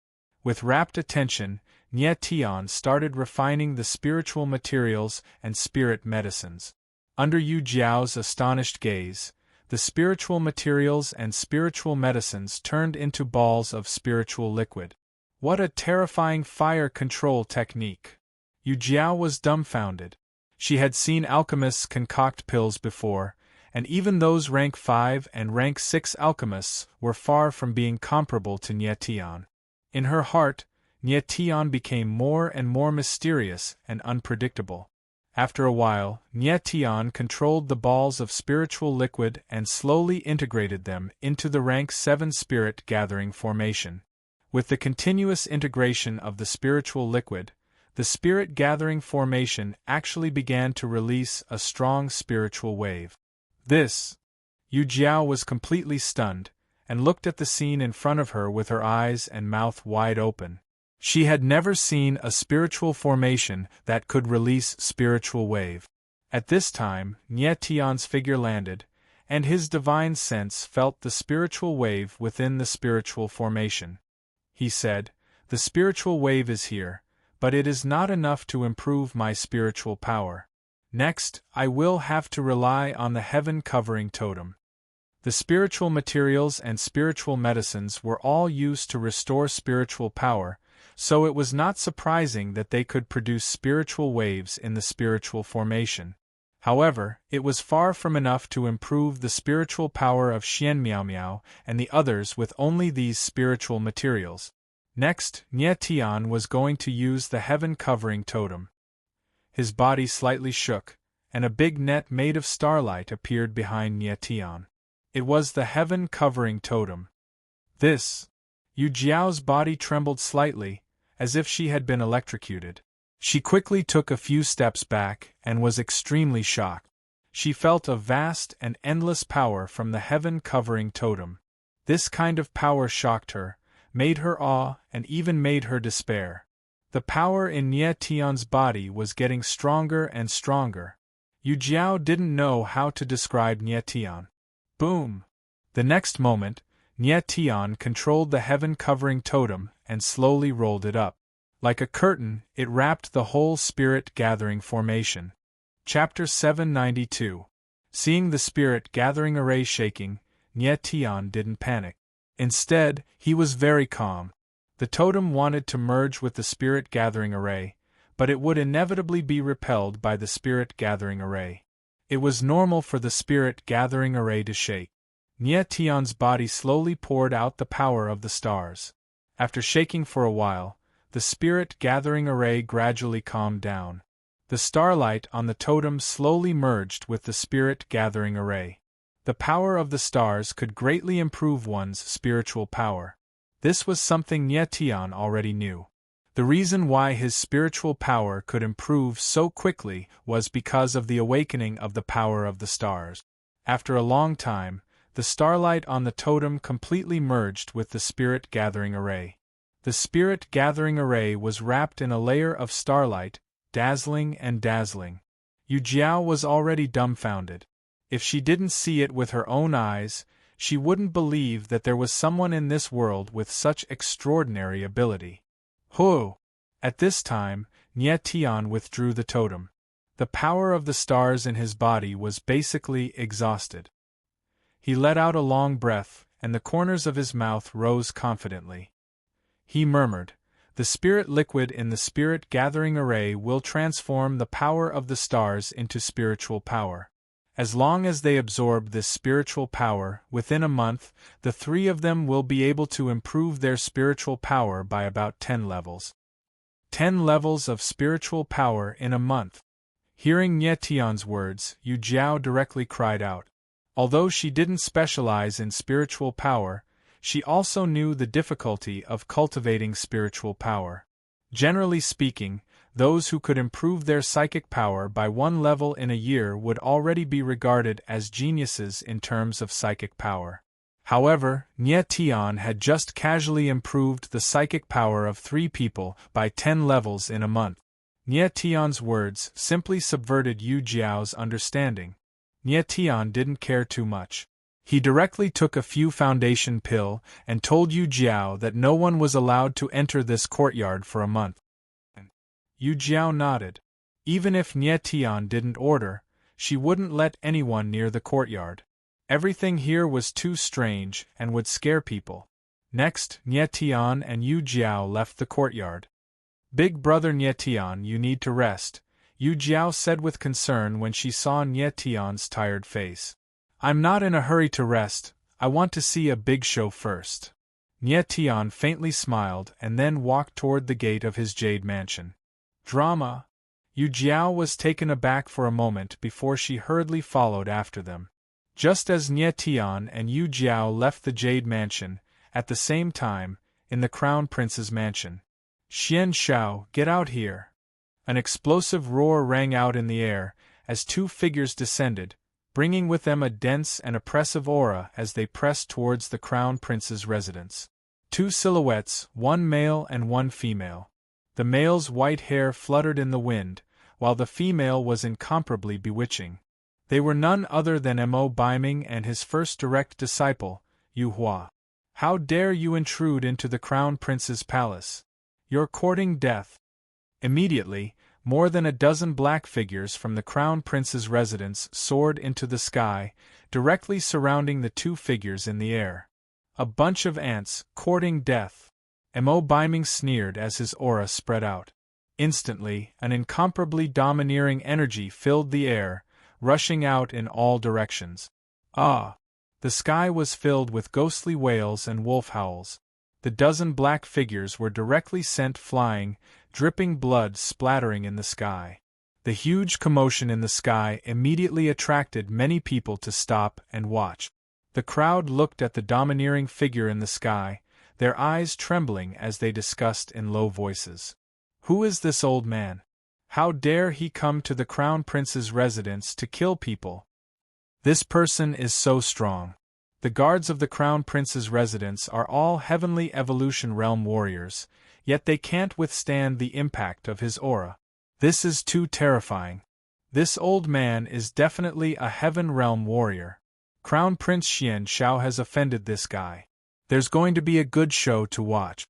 S1: With rapt attention, Nye Tian started refining the spiritual materials and spirit medicines. Under Yu Jiao's astonished gaze, the spiritual materials and spiritual medicines turned into balls of spiritual liquid. What a terrifying fire control technique! Yu Jiao was dumbfounded. She had seen alchemists concoct pills before, and even those rank 5 and rank 6 alchemists were far from being comparable to Nye Tian. In her heart, Nye Tian became more and more mysterious and unpredictable. After a while, Nye Tian controlled the balls of spiritual liquid and slowly integrated them into the rank 7 spirit-gathering formation. With the continuous integration of the spiritual liquid, the spirit-gathering formation actually began to release a strong spiritual wave. This! Yu Jiao was completely stunned, and looked at the scene in front of her with her eyes and mouth wide open. She had never seen a spiritual formation that could release spiritual wave. At this time, Nye Tian's figure landed, and his divine sense felt the spiritual wave within the spiritual formation. He said, "The spiritual wave is here, but it is not enough to improve my spiritual power. Next, I will have to rely on the heaven-covering totem." The spiritual materials and spiritual medicines were all used to restore spiritual power, so it was not surprising that they could produce spiritual waves in the spiritual formation. However, it was far from enough to improve the spiritual power of Xian Miao Miao and the others with only these spiritual materials. Next, Nye Tian was going to use the heaven-covering totem. His body slightly shook, and a big net made of starlight appeared behind Nye Tian. It was the heaven-covering totem. This! Yu Jiao's body trembled slightly, as if she had been electrocuted. She quickly took a few steps back and was extremely shocked. She felt a vast and endless power from the heaven-covering totem. This kind of power shocked her, made her awe, and even made her despair. The power in Nie Tian's body was getting stronger and stronger. Yu Jiao didn't know how to describe Nie Tian. Boom! The next moment, Nie Tian controlled the heaven-covering totem and slowly rolled it up. Like a curtain, it wrapped the whole spirit-gathering formation. Chapter 792. Seeing the spirit-gathering array shaking, Nie Tian didn't panic. Instead, he was very calm. The totem wanted to merge with the spirit-gathering array, but it would inevitably be repelled by the spirit-gathering array. It was normal for the spirit-gathering array to shake. Nie Tian's body slowly poured out the power of the stars. After shaking for a while, the spirit-gathering array gradually calmed down. The starlight on the totem slowly merged with the spirit-gathering array. The power of the stars could greatly improve one's spiritual power. This was something Nie Tian already knew. The reason why his spiritual power could improve so quickly was because of the awakening of the power of the stars. After a long time, the starlight on the totem completely merged with the spirit-gathering array. The spirit-gathering array was wrapped in a layer of starlight, dazzling and dazzling. Yu Jiao was already dumbfounded. If she didn't see it with her own eyes, she wouldn't believe that there was someone in this world with such extraordinary ability. Hu! At this time, Nie Tian withdrew the totem. The power of the stars in his body was basically exhausted. He let out a long breath, and the corners of his mouth rose confidently. He murmured, "The spirit liquid in the spirit-gathering array will transform the power of the stars into spiritual power. As long as they absorb this spiritual power, within a month, the three of them will be able to improve their spiritual power by about 10 levels. 10 levels of spiritual power in a month." Hearing Nie Tian's words, Yu Jiao directly cried out. Although she didn't specialize in spiritual power, she also knew the difficulty of cultivating spiritual power. Generally speaking, those who could improve their psychic power by 1 level in a year would already be regarded as geniuses in terms of psychic power. However, Nie Tian had just casually improved the psychic power of 3 people by 10 levels in a month. Nie Tian's words simply subverted Yu Jiao's understanding. Nie Tian didn't care too much. He directly took a few foundation pill and told Yu Jiao that no one was allowed to enter this courtyard for a month. Yu Jiao nodded. Even if Nie Tian didn't order, she wouldn't let anyone near the courtyard. Everything here was too strange and would scare people. Next, Nie Tian and Yu Jiao left the courtyard. "Big brother Nie Tian, you need to rest," Yu Jiao said with concern when she saw Nie Tian's tired face. "I'm not in a hurry to rest, I want to see a big show first." Nie Tian faintly smiled and then walked toward the gate of his jade mansion. Drama. Yu Jiao was taken aback for a moment before she hurriedly followed after them. Just as Nie Tian and Yu Jiao left the jade mansion, at the same time, in the crown prince's mansion. "Xian Shao, get out here!" An explosive roar rang out in the air as 2 figures descended, bringing with them a dense and oppressive aura as they pressed towards the crown prince's residence. 2 silhouettes, 1 male and 1 female. The male's white hair fluttered in the wind, while the female was incomparably bewitching. They were none other than Mo Biming and his first direct disciple, Yu Hua. "How dare you intrude into the crown prince's palace? You're courting death." Immediately, more than a dozen black figures from the crown prince's residence soared into the sky, directly surrounding the 2 figures in the air. A bunch of ants, courting death. Mo Biming sneered as his aura spread out. Instantly, an incomparably domineering energy filled the air, rushing out in all directions. Ah! The sky was filled with ghostly wails and wolf howls. The dozen black figures were directly sent flying, dripping blood splattering in the sky. The huge commotion in the sky immediately attracted many people to stop and watch. The crowd looked at the domineering figure in the sky, their eyes trembling as they discussed in low voices. Who is this old man? How dare he come to the Crown Prince's residence to kill people? This person is so strong. The guards of the Crown Prince's residence are all heavenly evolution realm warriors, yet they can't withstand the impact of his aura. This is too terrifying. This old man is definitely a heaven realm warrior. Crown Prince Xian Shao has offended this guy. There's going to be a good show to watch.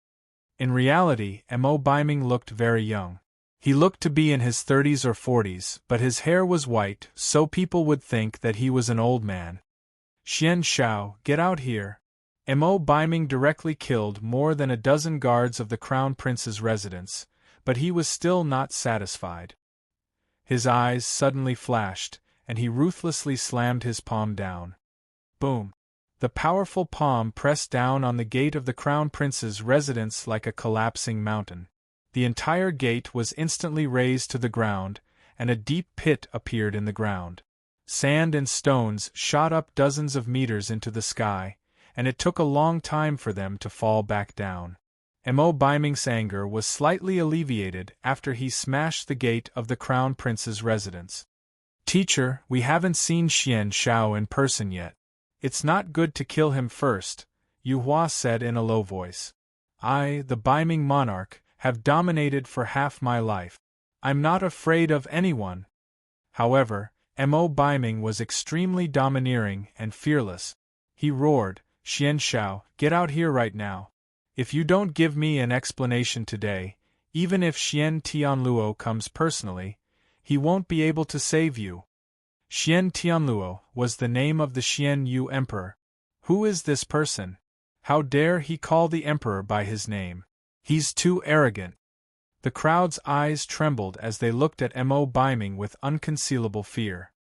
S1: In reality, Mo Biming looked very young. He looked to be in his 30s or 40s, but his hair was white, so people would think that he was an old man. Xian Shao, get out here. Mo Biming directly killed more than a dozen guards of the Crown Prince's residence, but he was still not satisfied. His eyes suddenly flashed, and he ruthlessly slammed his palm down. Boom! The powerful palm pressed down on the gate of the Crown Prince's residence like a collapsing mountain. The entire gate was instantly razed to the ground, and a deep pit appeared in the ground. Sand and stones shot up dozens of meters into the sky, and it took a long time for them to fall back down. Mo Biming's anger was slightly alleviated after he smashed the gate of the Crown Prince's residence. Teacher, we haven't seen Xian Shao in person yet. It's not good to kill him first, Yu Hua said in a low voice. I, the Biming Monarch, have dominated for half my life. I'm not afraid of anyone. However, Mo Biming was extremely domineering and fearless. He roared, Xian Shao, get out here right now. If you don't give me an explanation today, even if Xian Tianluo comes personally, he won't be able to save you. Xian Tianluo was the name of the Xian Yu Emperor. Who is this person? How dare he call the Emperor by his name? He's too arrogant. The crowd's eyes trembled as they looked at Mo Biming with unconcealable fear.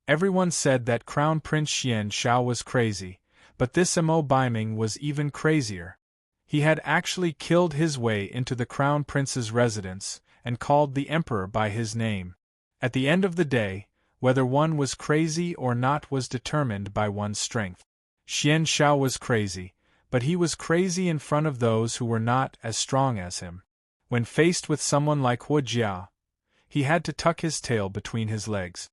S1: Everyone said that Crown Prince Xian Shao was crazy, but this Mo Biming was even crazier. He had actually killed his way into the Crown Prince's residence, and called the Emperor by his name. At the end of the day, whether one was crazy or not was determined by one's strength. Xian Shao was crazy, but he was crazy in front of those who were not as strong as him. When faced with someone like Hua Jia, he had to tuck his tail between his legs.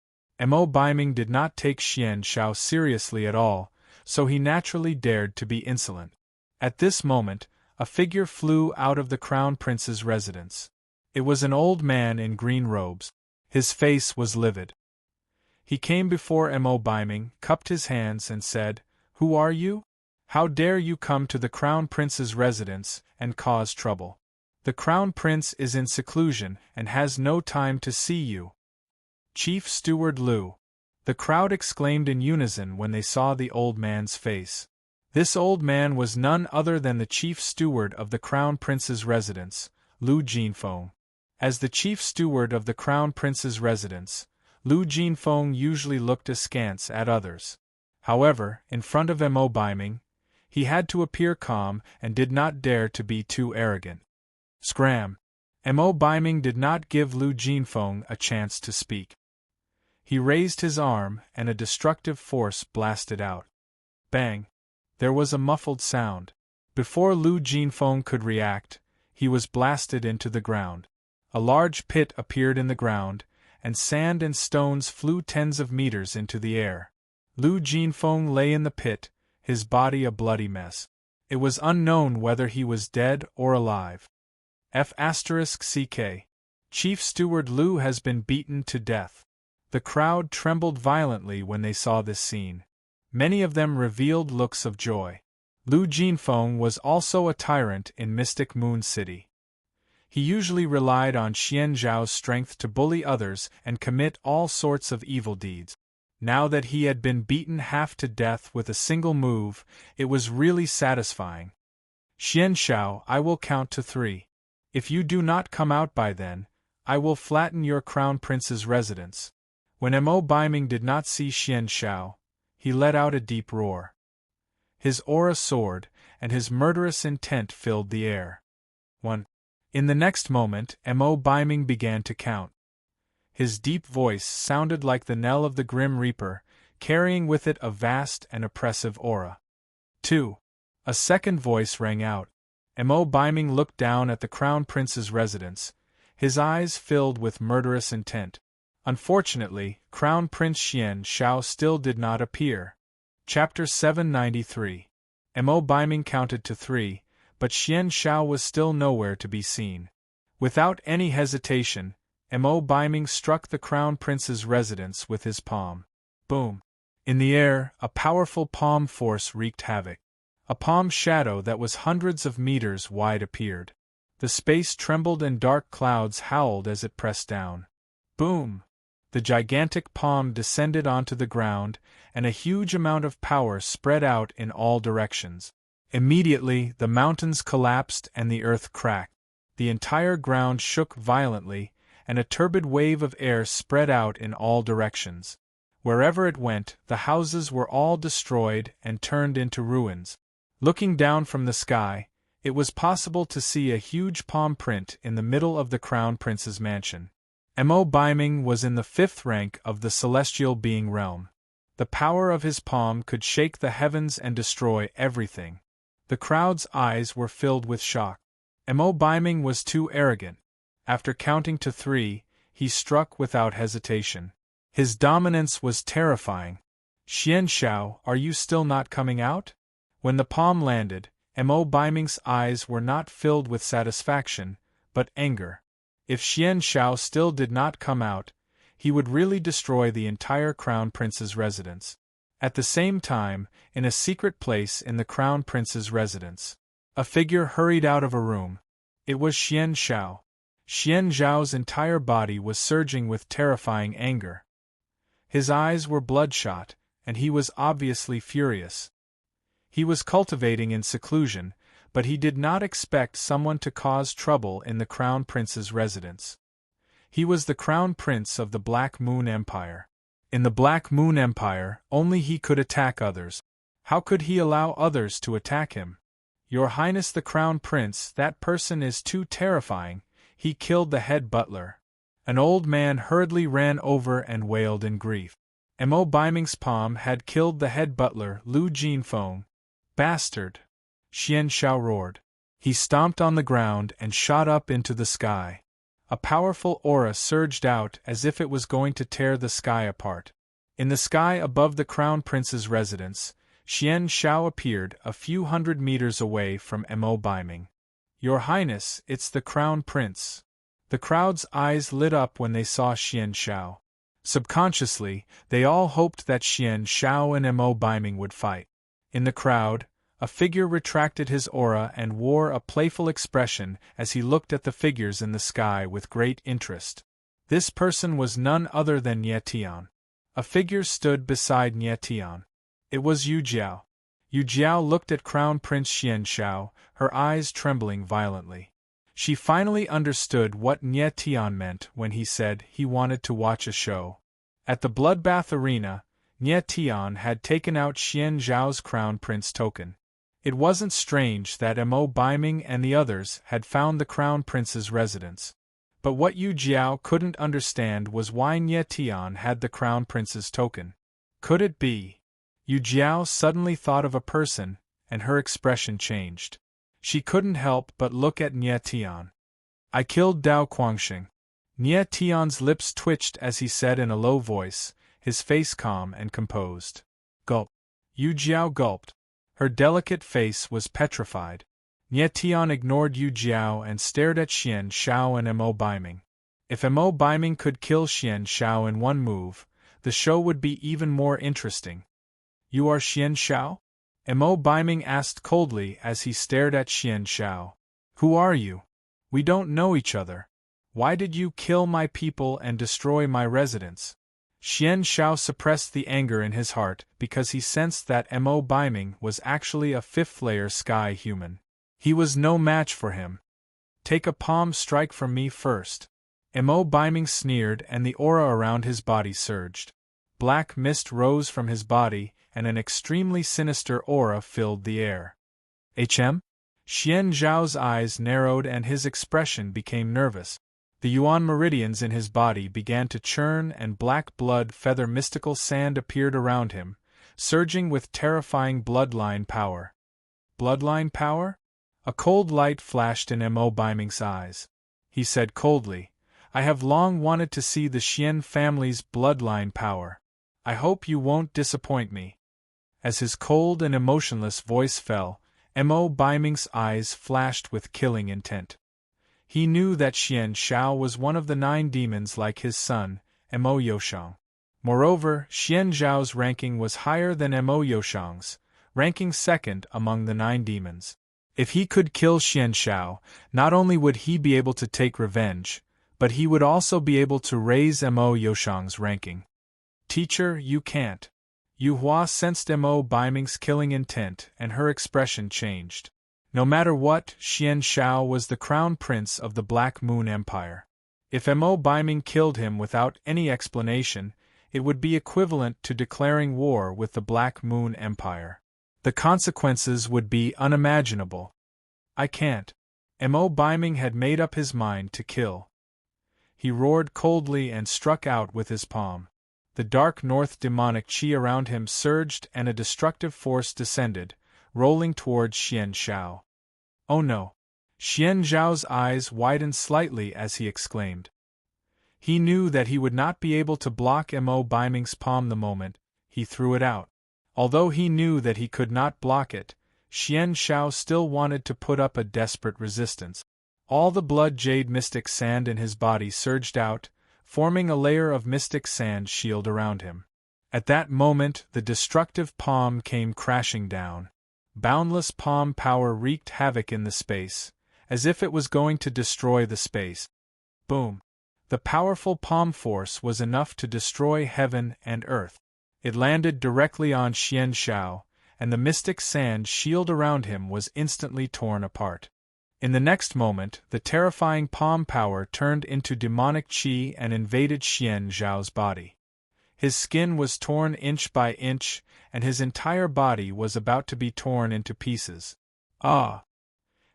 S1: Mo Biming did not take Xian Shao seriously at all, so he naturally dared to be insolent. At this moment, a figure flew out of the Crown Prince's residence. It was an old man in green robes. His face was livid. He came before Mo Biming, cupped his hands and said, Who are you? How dare you come to the Crown Prince's residence and cause trouble? The Crown Prince is in seclusion and has no time to see you. Chief Steward Lu. The crowd exclaimed in unison when they saw the old man's face. This old man was none other than the chief steward of the Crown Prince's residence, Lu Jinfeng. As the chief steward of the Crown Prince's residence, Lu Jinfeng usually looked askance at others. However, in front of Mo Biming, he had to appear calm and did not dare to be too arrogant. Scram! Mo Biming did not give Lu Jinfeng a chance to speak. He raised his arm, and a destructive force blasted out. Bang! There was a muffled sound. Before Lu Jinfeng could react, he was blasted into the ground. A large pit appeared in the ground, and sand and stones flew tens of meters into the air. Lu Jinfeng lay in the pit, his body a bloody mess. It was unknown whether he was dead or alive. F***CK. Chief Steward Lu has been beaten to death. The crowd trembled violently when they saw this scene. Many of them revealed looks of joy. Lu Jinfeng was also a tyrant in Mystic Moon City. He usually relied on Xian Zhao's strength to bully others and commit all sorts of evil deeds. Now that he had been beaten half to death with a single move, it was really satisfying. Xian Shao, I will count to 3. If you do not come out by then, I will flatten your Crown Prince's residence. When Mo Biming did not see Xian Shao, he let out a deep roar. His aura soared, and his murderous intent filled the air. 1. In the next moment, Mo Biming began to count. His deep voice sounded like the knell of the Grim Reaper, carrying with it a vast and oppressive aura. 2. A second voice rang out. Mo Biming looked down at the Crown Prince's residence, his eyes filled with murderous intent. Unfortunately, Crown Prince Xian Shao still did not appear. Chapter 793. Mo Biming counted to 3, but Xian Shao was still nowhere to be seen. Without any hesitation, Mo Biming struck the Crown Prince's residence with his palm. Boom! In the air, a powerful palm force wreaked havoc. A palm shadow that was hundreds of meters wide appeared. The space trembled and dark clouds howled as it pressed down. Boom! The gigantic palm descended onto the ground, and a huge amount of power spread out in all directions. Immediately, the mountains collapsed and the earth cracked. The entire ground shook violently, and a turbid wave of air spread out in all directions. Wherever it went, the houses were all destroyed and turned into ruins. Looking down from the sky, it was possible to see a huge palm print in the middle of the Crown Prince's mansion. Mo Biming was in the 5th rank of the celestial being realm. The power of his palm could shake the heavens and destroy everything. The crowd's eyes were filled with shock. Mo Biming was too arrogant. After counting to 3, he struck without hesitation. His dominance was terrifying. Xian Shao, are you still not coming out? When the palm landed, Mo Biming's eyes were not filled with satisfaction, but anger. If Xian Shao still did not come out, he would really destroy the entire Crown Prince's residence. At the same time, in a secret place in the Crown Prince's residence, a figure hurried out of a room. It was Xian Shao. Xian Zhao's entire body was surging with terrifying anger. His eyes were bloodshot, and he was obviously furious. He was cultivating in seclusion, but he did not expect someone to cause trouble in the Crown Prince's residence. He was the Crown Prince of the Black Moon Empire. In the Black Moon Empire, only he could attack others. How could he allow others to attack him? Your Highness the Crown Prince, that person is too terrifying. He killed the head butler. An old man hurriedly ran over and wailed in grief. Mo Biming's palm had killed the head butler, Lu Jinfeng. Bastard! Xian Shao roared. He stomped on the ground and shot up into the sky. A powerful aura surged out as if it was going to tear the sky apart. In the sky above the Crown Prince's residence, Xian Shao appeared a few hundred meters away from Mo Biming. Your Highness, it's the Crown Prince. The crowd's eyes lit up when they saw Xian Shao. Subconsciously, they all hoped that Xian Shao and Mo Biming would fight. In the crowd, a figure retracted his aura and wore a playful expression as he looked at the figures in the sky with great interest. This person was none other than Nie Tian. A figure stood beside Nie Tian. It was Yu Jiao. Yu Jiao looked at Crown Prince Xian Shao, her eyes trembling violently. She finally understood what Nie Tian meant when he said he wanted to watch a show. At the bloodbath arena, Nie Tian had taken out Xian Zhao's Crown Prince token. It wasn't strange that Mo Biming and the others had found the Crown Prince's residence. But what Yu Jiao couldn't understand was why Nie Tian had the Crown Prince's token. Could it be? Yu Jiao suddenly thought of a person, and her expression changed. She couldn't help but look at Nie Tian. I killed Dao Guangxing. Nie Tian's lips twitched as he said in a low voice, his face calm and composed. Gulp. Yu Jiao gulped. Her delicate face was petrified. Nie Tian ignored Yu Jiao and stared at Xian Shao and Mo Biming. If Mo Biming could kill Xian Shao in one move, the show would be even more interesting. You are Xian Shao? Mo Biming asked coldly as he stared at Xian Shao. Who are you? We don't know each other. Why did you kill my people and destroy my residence? Xian Shao suppressed the anger in his heart because he sensed that Mo Biming was actually a 5th-layer sky human. He was no match for him. Take a palm strike from me first. Mo Biming sneered and the aura around his body surged. Black mist rose from his body and an extremely sinister aura filled the air. Hm? Xian Zhao's eyes narrowed and his expression became nervous. The yuan meridians in his body began to churn and black blood feather mystical sand appeared around him, surging with terrifying bloodline power. Bloodline power? A cold light flashed in Mo Biming's eyes. He said coldly, "I have long wanted to see the Xian family's bloodline power. I hope you won't disappoint me." As his cold and emotionless voice fell, Mo Biming's eyes flashed with killing intent. He knew that Xian Shao was one of the 9 demons like his son, Mo Youshang. Moreover, Xian Zhao's ranking was higher than Mo Youshang's, ranking second among the 9 demons. If he could kill Xian Shao, not only would he be able to take revenge, but he would also be able to raise Mo Youshang's ranking. "Teacher, you can't." Yu Hua sensed Mo Biming's killing intent, and her expression changed. No matter what, Xian Shao was the crown prince of the Black Moon Empire. If Mo Biming killed him without any explanation, it would be equivalent to declaring war with the Black Moon Empire. The consequences would be unimaginable. "I can't." Mo Biming had made up his mind to kill. He roared coldly and struck out with his palm. The dark north demonic qi around him surged and a destructive force descended, rolling towards Xian Shao. "Oh no!" Xian Zhao's eyes widened slightly as he exclaimed. He knew that he would not be able to block Mo Biming's palm the moment he threw it out. Although he knew that he could not block it, Xian Shao still wanted to put up a desperate resistance. All the blood jade mystic sand in his body surged out, forming a layer of mystic sand shield around him. At that moment, the destructive palm came crashing down. Boundless palm power wreaked havoc in the space, as if it was going to destroy the space. Boom! The powerful palm force was enough to destroy heaven and earth. It landed directly on Xian Shao, and the mystic sand shield around him was instantly torn apart. In the next moment, the terrifying palm power turned into demonic qi and invaded Xian Zhao's body. His skin was torn inch by inch, and his entire body was about to be torn into pieces. Ah!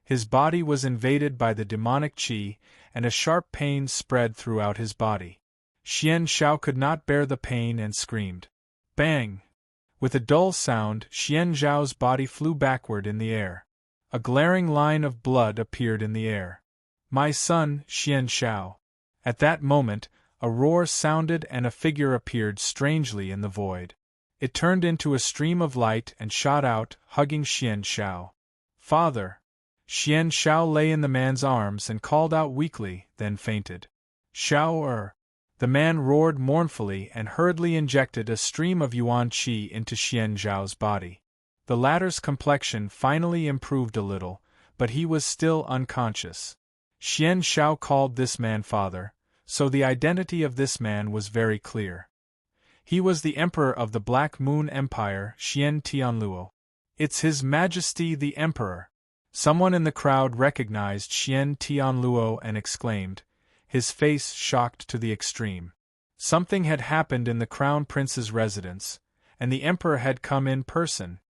S1: His body was invaded by the demonic qi, and a sharp pain spread throughout his body. Xian Shao could not bear the pain and screamed. Bang! With a dull sound, Xian Zhao's body flew backward in the air. A glaring line of blood appeared in the air. "My son, Xian Shao." At that moment, a roar sounded and a figure appeared strangely in the void. It turned into a stream of light and shot out, hugging Xian Shao. "Father!" Xian Shao lay in the man's arms and called out weakly, then fainted. "Shao-er!" The man roared mournfully and hurriedly injected a stream of yuan qi into Xian Zhao's body. The latter's complexion finally improved a little, but he was still unconscious. Xian Shao called this man father, so the identity of this man was very clear. He was the emperor of the Black Moon Empire, Xian Tianluo. "It's His Majesty the Emperor!" Someone in the crowd recognized Xian Tianluo and exclaimed, his face shocked to the extreme. Something had happened in the Crown Prince's residence, and the Emperor had come in person.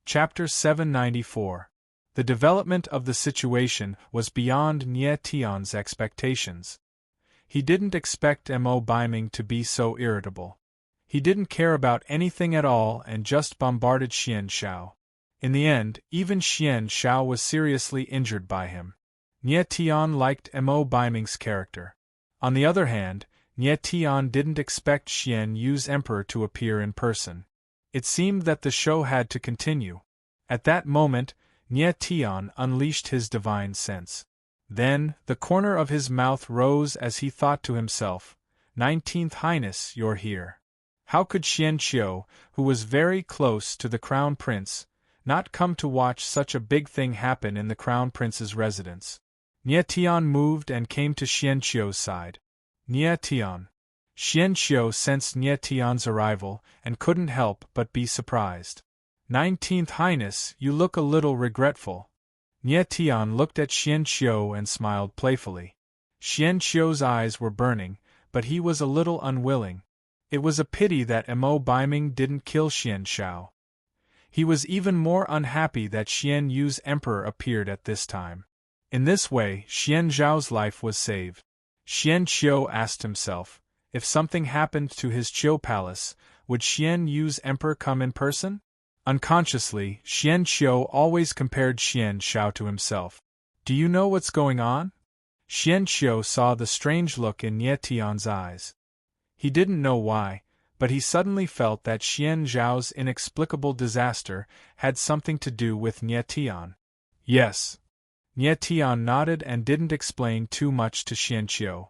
S1: Chapter 794. The development of the situation was beyond Nie Tian's expectations. He didn't expect Mo Biming to be so irritable. He didn't care about anything at all and just bombarded Xian Shao. In the end, even Xian Shao was seriously injured by him. Nie Tian liked Mo Biming's character. On the other hand, Nie Tian didn't expect Xian Yu's emperor to appear in person. It seemed that the show had to continue. At that moment, Nie Tian unleashed his divine sense. Then, the corner of his mouth rose as he thought to himself, 19th Highness, you're here. How could Xian Qiu, who was very close to the Crown Prince, not come to watch such a big thing happen in the Crown Prince's residence? Nie Tian moved and came to Xian Qiu's side. Nie Tian. Xian Qiu sensed Nie Tian's arrival and couldn't help but be surprised. 19th Highness, you look a little regretful. Nie Tian looked at Xian Qiu and smiled playfully. Xian Qiu's eyes were burning, but he was a little unwilling. It was a pity that Mo Biming didn't kill Xian Shao. He was even more unhappy that Xian Yu's emperor appeared at this time. In this way, Xian Zhao's life was saved. Xian Qiu asked himself, if something happened to his Qiu palace, would Xian Yu's emperor come in person? Unconsciously, Xianqiu always compared Xianshao to himself. Do you know what's going on? Xianqiu saw the strange look in Nie Tian's eyes. He didn't know why, but he suddenly felt that Xian Zhao's inexplicable disaster had something to do with Nie Tian. Yes. Nie Tian nodded and didn't explain too much to Xianqiu.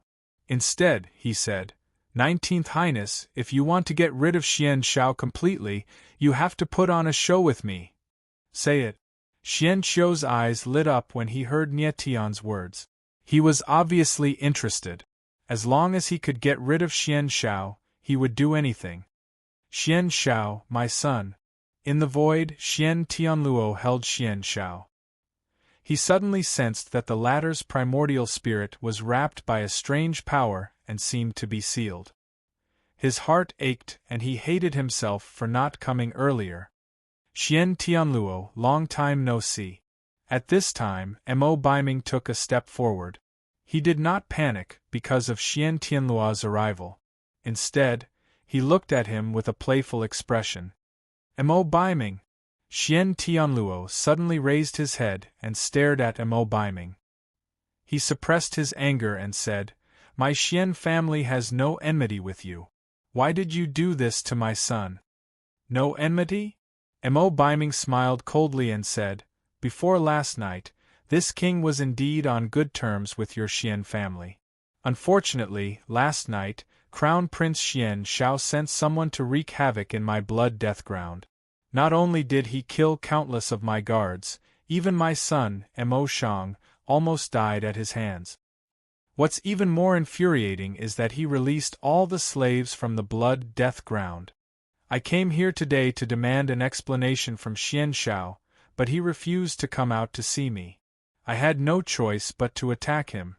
S1: Instead, he said, 19th Highness, if you want to get rid of Xianshao completely, you have to put on a show with me. Say it. Xianqiu's eyes lit up when he heard Nie Tian's words. He was obviously interested. As long as he could get rid of Xianshao, he would do anything. Xianshao, my son. In the void, Xian Tianluo held Xianshao. He suddenly sensed that the latter's primordial spirit was wrapped by a strange power and seemed to be sealed. His heart ached and he hated himself for not coming earlier. Xian Tianluo, long time no see. At this time, Mo Baiming took a step forward. He did not panic because of Xian Tianluo's arrival. Instead, he looked at him with a playful expression. Mo Baiming! Xian Tianluo suddenly raised his head and stared at Mo Baiming. He suppressed his anger and said, My Xian family has no enmity with you. Why did you do this to my son? No enmity? Mo Baiming smiled coldly and said, Before last night, this king was indeed on good terms with your Xian family. Unfortunately, last night, Crown Prince Xian Shao sent someone to wreak havoc in my blood death ground. Not only did he kill countless of my guards, even my son, Mo Shang, almost died at his hands. What's even more infuriating is that he released all the slaves from the blood death ground. I came here today to demand an explanation from Xian Shao, but he refused to come out to see me. I had no choice but to attack him.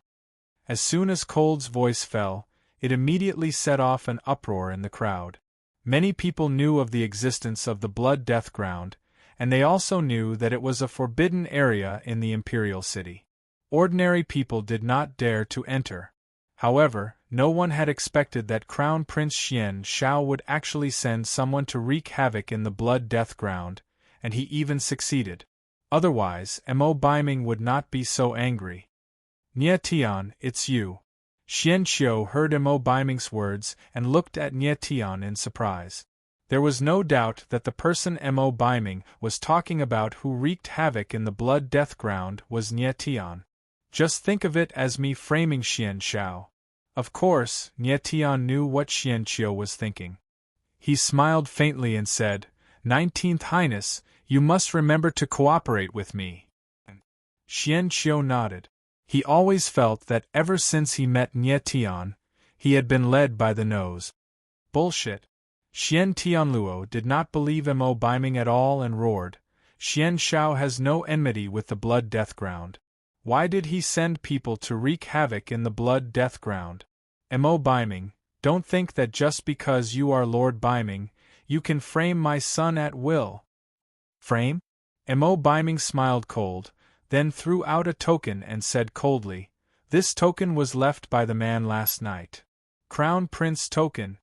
S1: As soon as Cold's voice fell, it immediately set off an uproar in the crowd. Many people knew of the existence of the blood death ground, and they also knew that it was a forbidden area in the imperial city. Ordinary people did not dare to enter. However, no one had expected that Crown Prince Xian Shao would actually send someone to wreak havoc in the blood death ground, and he even succeeded. Otherwise, Mo Baiming would not be so angry. Nie Tian, it's you. Xianqiu heard Mo Baiming's words and looked at Nie Tian in surprise. There was no doubt that the person Mo Baiming was talking about who wreaked havoc in the blood death ground was Nie Tian. Just think of it as me framing Xian Shao. Of course, Nie Tian knew what Xianqiu was thinking. He smiled faintly and said, 19th Highness, you must remember to cooperate with me. Xianqiu nodded. He always felt that ever since he met Nie Tian, he had been led by the nose. Bullshit. Xian Tianluo did not believe Mo Baiming at all and roared, Xian Shao has no enmity with the blood death ground. Why did he send people to wreak havoc in the blood death ground? Mo Baiming, don't think that just because you are Lord Baiming, you can frame my son at will. Frame? Mo Baiming smiled cold, then threw out a token and said coldly, This token was left by the man last night. Crown Prince token.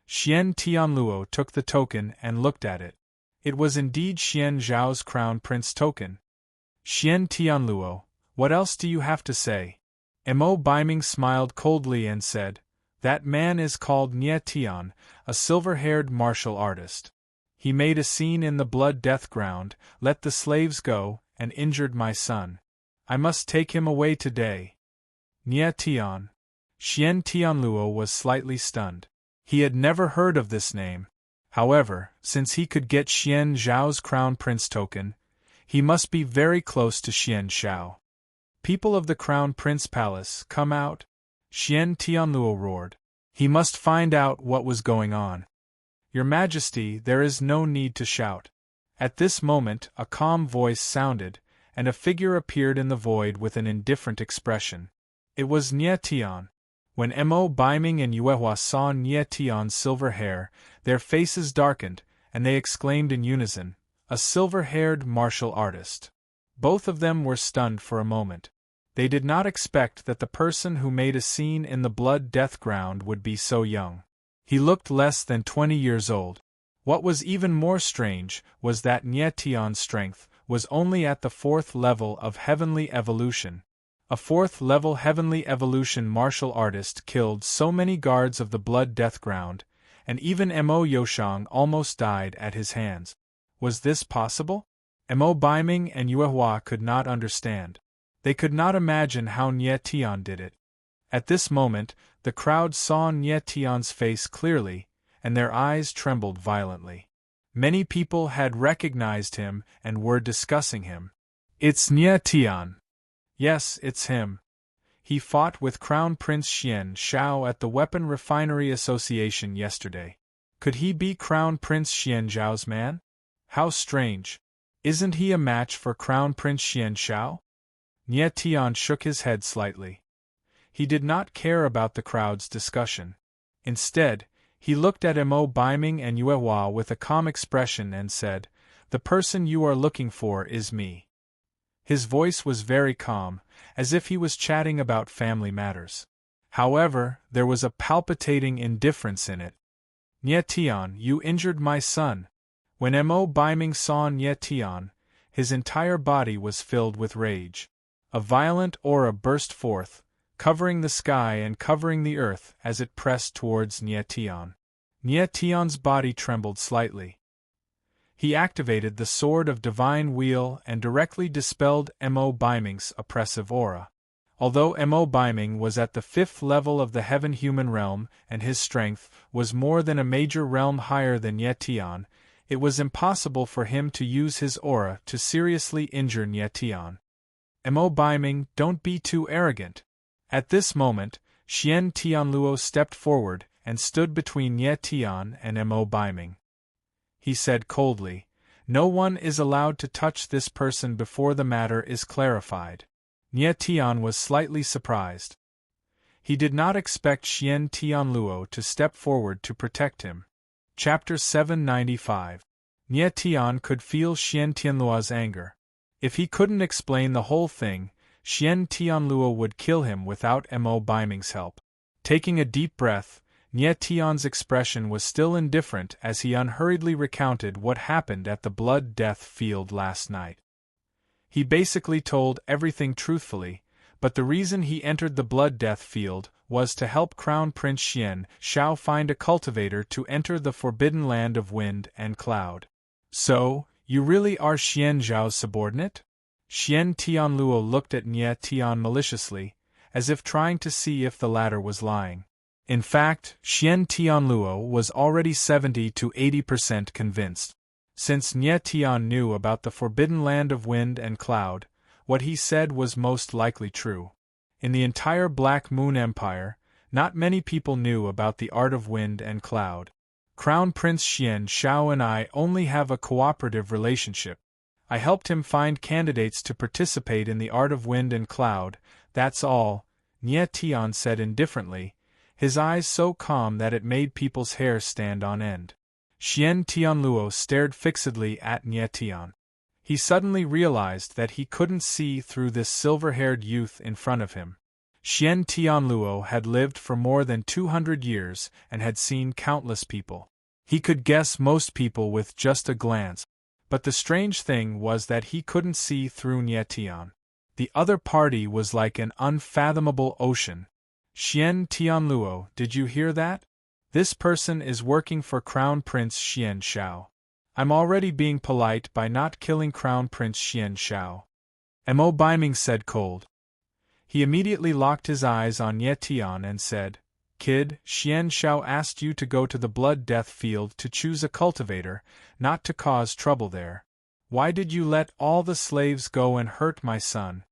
S1: Xian Tianluo took the token and looked at it. It was indeed Xian Zhao's Crown Prince token. Xian Tianluo, what else do you have to say? Mo Baiming smiled coldly and said, That man is called Nie Tian, a silver-haired martial artist. He made a scene in the blood death ground, let the slaves go, and injured my son. I must take him away today. Nie Tian. Xian Tianluo was slightly stunned. He had never heard of this name. However, since he could get Xian Zhao's Crown Prince token, he must be very close to Xian Shao. People of the Crown Prince Palace, come out! Xian Tianluo roared. He must find out what was going on. Your Majesty, there is no need to shout. At this moment, a calm voice sounded, and a figure appeared in the void with an indifferent expression. It was Nie Tian. When Mo Baiming and Yuehua saw Nie Tian's silver hair, their faces darkened, and they exclaimed in unison, A silver-haired martial artist. Both of them were stunned for a moment. They did not expect that the person who made a scene in the blood death ground would be so young. He looked less than 20 years old. What was even more strange was that Nye Tian's strength was only at the 4th level of heavenly evolution. A 4th level heavenly evolution martial artist killed so many guards of the Blood Death Ground, and even Mo Yoshang almost died at his hands. Was this possible? Mo Baiming and Yuehua could not understand. They could not imagine how Nye Tian did it. At this moment, the crowd saw Nye Tian's face clearly, and their eyes trembled violently. Many people had recognized him and were discussing him. It's Nye Tian. Yes, it's him. He fought with Crown Prince Xian Shao at the Weapon Refinery Association yesterday. Could he be Crown Prince Xian Zhao's man? How strange. Isn't he a match for Crown Prince Xian Shao? Nye Tian shook his head slightly. He did not care about the crowd's discussion. Instead, he looked at Mo Baiming and Yuehua with a calm expression and said, "The person you are looking for is me." His voice was very calm, as if he was chatting about family matters. However, there was a palpitating indifference in it. "Nye Tian, you injured my son." When Mo Baiming saw Nye Tian, his entire body was filled with rage. A violent aura burst forth, covering the sky and covering the earth as it pressed towards Nye Tian. Nye Tian's body trembled slightly. He activated the Sword of Divine Wheel and directly dispelled Mo Baiming's oppressive aura. Although Mo Baiming was at the 5th level of the heaven-human realm and his strength was more than a major realm higher than Nye Tian, it was impossible for him to use his aura to seriously injure Nye Tian. Mo Baiming, don't be too arrogant. At this moment, Xian Tianluo stepped forward and stood between Nye Tian and Mo Baiming. He said coldly, "No one is allowed to touch this person before the matter is clarified." Nye Tian was slightly surprised. He did not expect Xian Tianluo to step forward to protect him. Chapter 795. Nye Tian could feel Xian Tianluo's anger. If he couldn't explain the whole thing, Xian Tianluo would kill him without Mo Baiming's help. Taking a deep breath, Nye Tian's expression was still indifferent as he unhurriedly recounted what happened at the Blood Death Field last night. He basically told everything truthfully, but the reason he entered the Blood Death Field was to help Crown Prince Xian Shao find a cultivator to enter the Forbidden Land of Wind and Cloud. "So, you really are Xian Zhao's subordinate?" Xian Tianluo looked at Nye Tian maliciously, as if trying to see if the latter was lying. In fact, Xian Tianluo was already 70 to 80% convinced. Since Nye Tian knew about the Forbidden Land of Wind and Cloud, what he said was most likely true. In the entire Black Moon Empire, not many people knew about the art of wind and cloud. Crown Prince Xian Shao and I only have a cooperative relationship. I helped him find candidates to participate in the art of wind and cloud, that's all, Nye Tian said indifferently, his eyes so calm that it made people's hair stand on end. Xian Tianluo stared fixedly at Nye Tian. He suddenly realized that he couldn't see through this silver-haired youth in front of him. Xian Tianluo had lived for more than 200 years and had seen countless people. He could guess most people with just a glance, but the strange thing was that he couldn't see through Nye Tian. The other party was like an unfathomable ocean. "Xian Tianluo, did you hear that? This person is working for Crown Prince Xian Shao. I'm already being polite by not killing Crown Prince Xian Shao." Mo Baiming said cold. He immediately locked his eyes on Nye Tian and said, "Kid, Xian Shao asked you to go to the Blood Death Field to choose a cultivator, not to cause trouble there. Why did you let all the slaves go and hurt my son?"